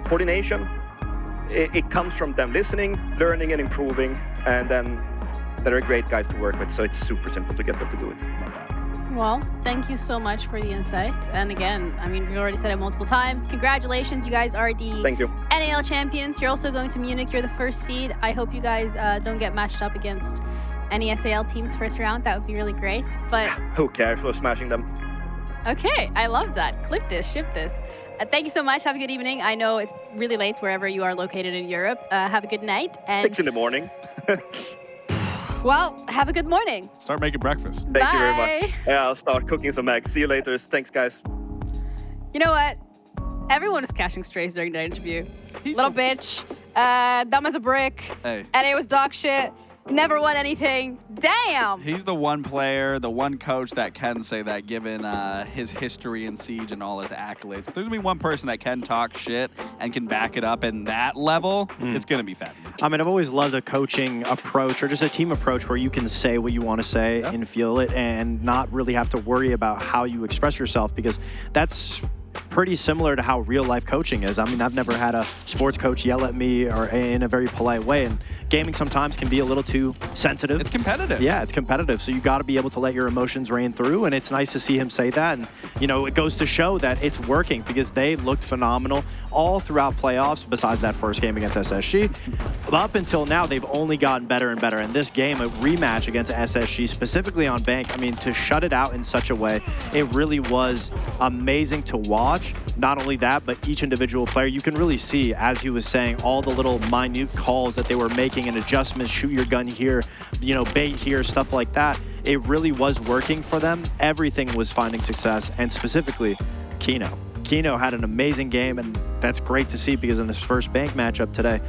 coordination, it comes from them listening, learning and improving, and then they're great guys to work with, so it's super simple to get them to do it. Well, thank you so much for the insight. And again, I mean, we've already said it multiple times. Congratulations, you guys are the Thank you. NAL champions. You're also going to Munich. You're the first seed. I hope you guys don't get matched up against any SAL teams first round. That would be really great. But who cares? We're smashing them. Okay, I love that. Clip this, ship this. Thank you so much. Have a good evening. I know it's really late wherever you are located in Europe. Have a good night. And 6 in the morning. well, have a good morning. Start making breakfast. Thank you very much. Yeah, I'll start cooking some eggs. See you later. Thanks, guys. You know what? Everyone was cashing strays during that interview. Little bitch, dumb as a brick, Hey. and it was dog shit. Never won anything. Damn. He's the one player, the one coach that can say that, given his history in Siege and all his accolades. If there's going to be one person that can talk shit and can back it up in that level, it's going to be Fabian. I mean, I've always loved a coaching approach or just a team approach where you can say what you want to say and feel it and not really have to worry about how you express yourself, because that's pretty similar to how real life coaching is. I mean, I've never had a sports coach yell at me or in a very polite way, and gaming sometimes can be a little too sensitive. It's competitive. Yeah, it's competitive. So you got to be able to let your emotions reign through, and it's nice to see him say that. And, you know, it goes to show that it's working because they looked phenomenal all throughout playoffs besides that first game against SSG. Up until now, they've only gotten better and better. And this game, a rematch against SSG, specifically on Bank, I mean, to shut it out in such a way, it really was amazing to watch. Not only that, but each individual player, you can really see, as he was saying, all the little minute calls that they were making and adjustments, shoot your gun here, you know, bait here, stuff like that. It really was working for them. Everything was finding success, and specifically Kino. Kino had an amazing game, and that's great to see because in his first Bank matchup today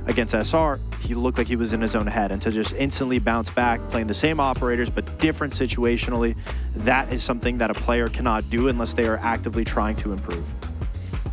against SR, he looked like he was in his own head, and to just instantly bounce back, playing the same operators but different situationally, that is something that a player cannot do unless they are actively trying to improve.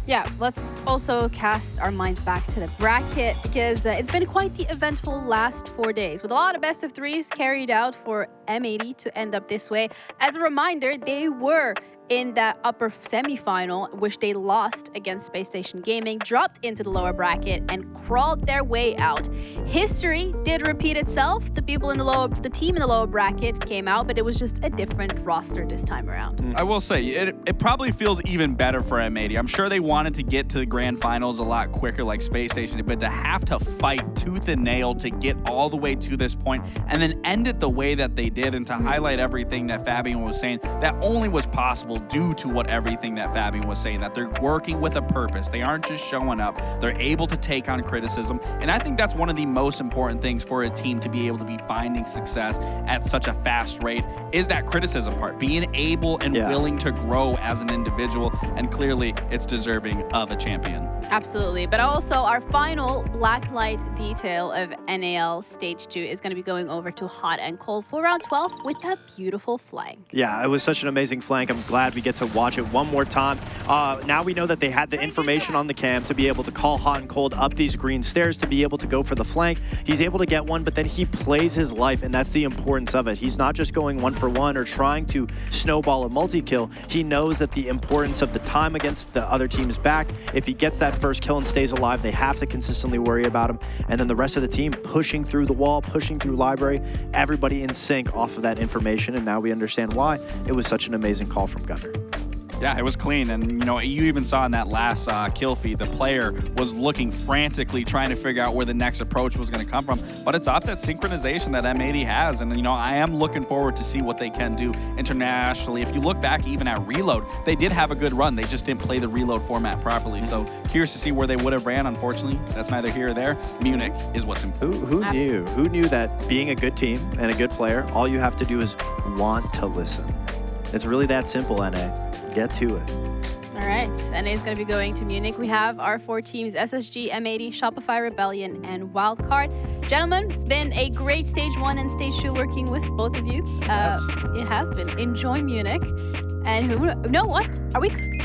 Yeah, let's also cast our minds back to the bracket because it's been quite the eventful last 4 days with a lot of best of threes carried out for M80 to end up this way. As a reminder, they were in that upper semifinal, which they lost against Spacestation Gaming, dropped into the lower bracket, and crawled their way out. History did repeat itself. The team in the lower bracket came out, but it was just a different roster this time around. I will say, it probably feels even better for M80. I'm sure they wanted to get to the grand finals a lot quicker like Spacestation, but to have to fight tooth and nail to get all the way to this point and then end it the way that they did, and to highlight everything that Fabian was saying, that only was possible due to everything that Fabian was saying, that they're working with a purpose. They aren't just showing up. They're able to take on criticism. And I think that's one of the most important things for a team to be able to be finding success at such a fast rate is that criticism part, being able and willing to grow as an individual. And clearly it's deserving of a champion. Absolutely. But also our final blacklight detail of NAL Stage 2 is going to be going over to Hot and Cold for round 12 with that beautiful flank. Yeah, it was such an amazing flank. I'm glad glad we get to watch it one more time. Now we know that they had the information on the cam to be able to call hot and cold up these green stairs to be able to go for the flank. He's able to get one, but then he plays his life, and that's the importance of it. He's not just going 1-for-1 or trying to snowball a multi-kill. He knows that the importance of the time against the other team's back. If he gets that first kill and stays alive, they have to consistently worry about him. And then the rest of the team pushing through the wall, pushing through library, everybody in sync off of that information, and now we understand why it was such an amazing call from Gunnar. Yeah, it was clean, and you even saw in that last kill feed, the player was looking frantically trying to figure out where the next approach was going to come from, but it's off that synchronization that M80 has, and I am looking forward to see what they can do internationally. If you look back even at Reload, they did have a good run, they just didn't play the Reload format properly, so curious to see where they would have ran. Unfortunately, that's neither here or there. Munich is what's important. Who knew? Who knew that being a good team and a good player, all you have to do is want to listen. It's really that simple, NA. Get to it. All right, NA is going to be going to Munich. We have our 4 teams, SSG, M80, Shopify Rebellion, and Wildcard. Gentlemen, it's been a great Stage 1 and Stage 2 working with both of you. It has been. Enjoy Munich. And what? Are we cooked?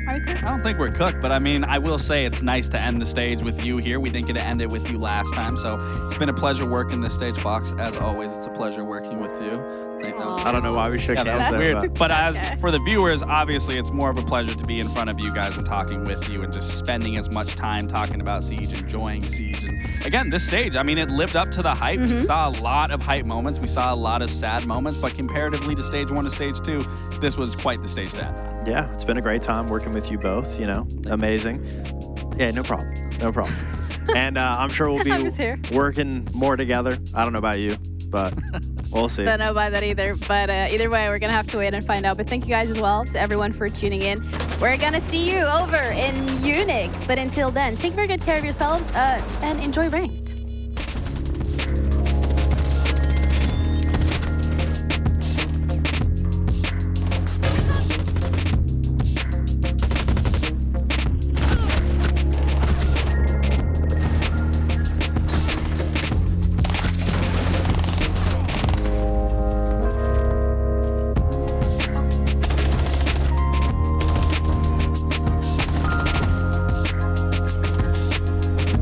I don't think we're cooked, but I will say it's nice to end the stage with you here. We didn't get to end it with you last time, so it's been a pleasure working this stage, Fox. As always, it's a pleasure working with you. I don't know why we shook hands that was there, weird. But as for the viewers, obviously it's more of a pleasure to be in front of you guys and talking with you and just spending as much time talking about Siege, enjoying Siege. And again, this stage, it lived up to the hype. We saw a lot of hype moments. We saw a lot of sad moments, but comparatively to Stage 1 to Stage 2, this was quite the stage to end on. Yeah, it's been a great time working with you both, amazing. Yeah, no problem. And I'm sure we'll be working more together. I don't know about you, but we'll see. Don't know about that either, but either way, we're going to have to wait and find out. But thank you guys as well to everyone for tuning in. We're going to see you over in Munich. But until then, take very good care of yourselves and enjoy ranked.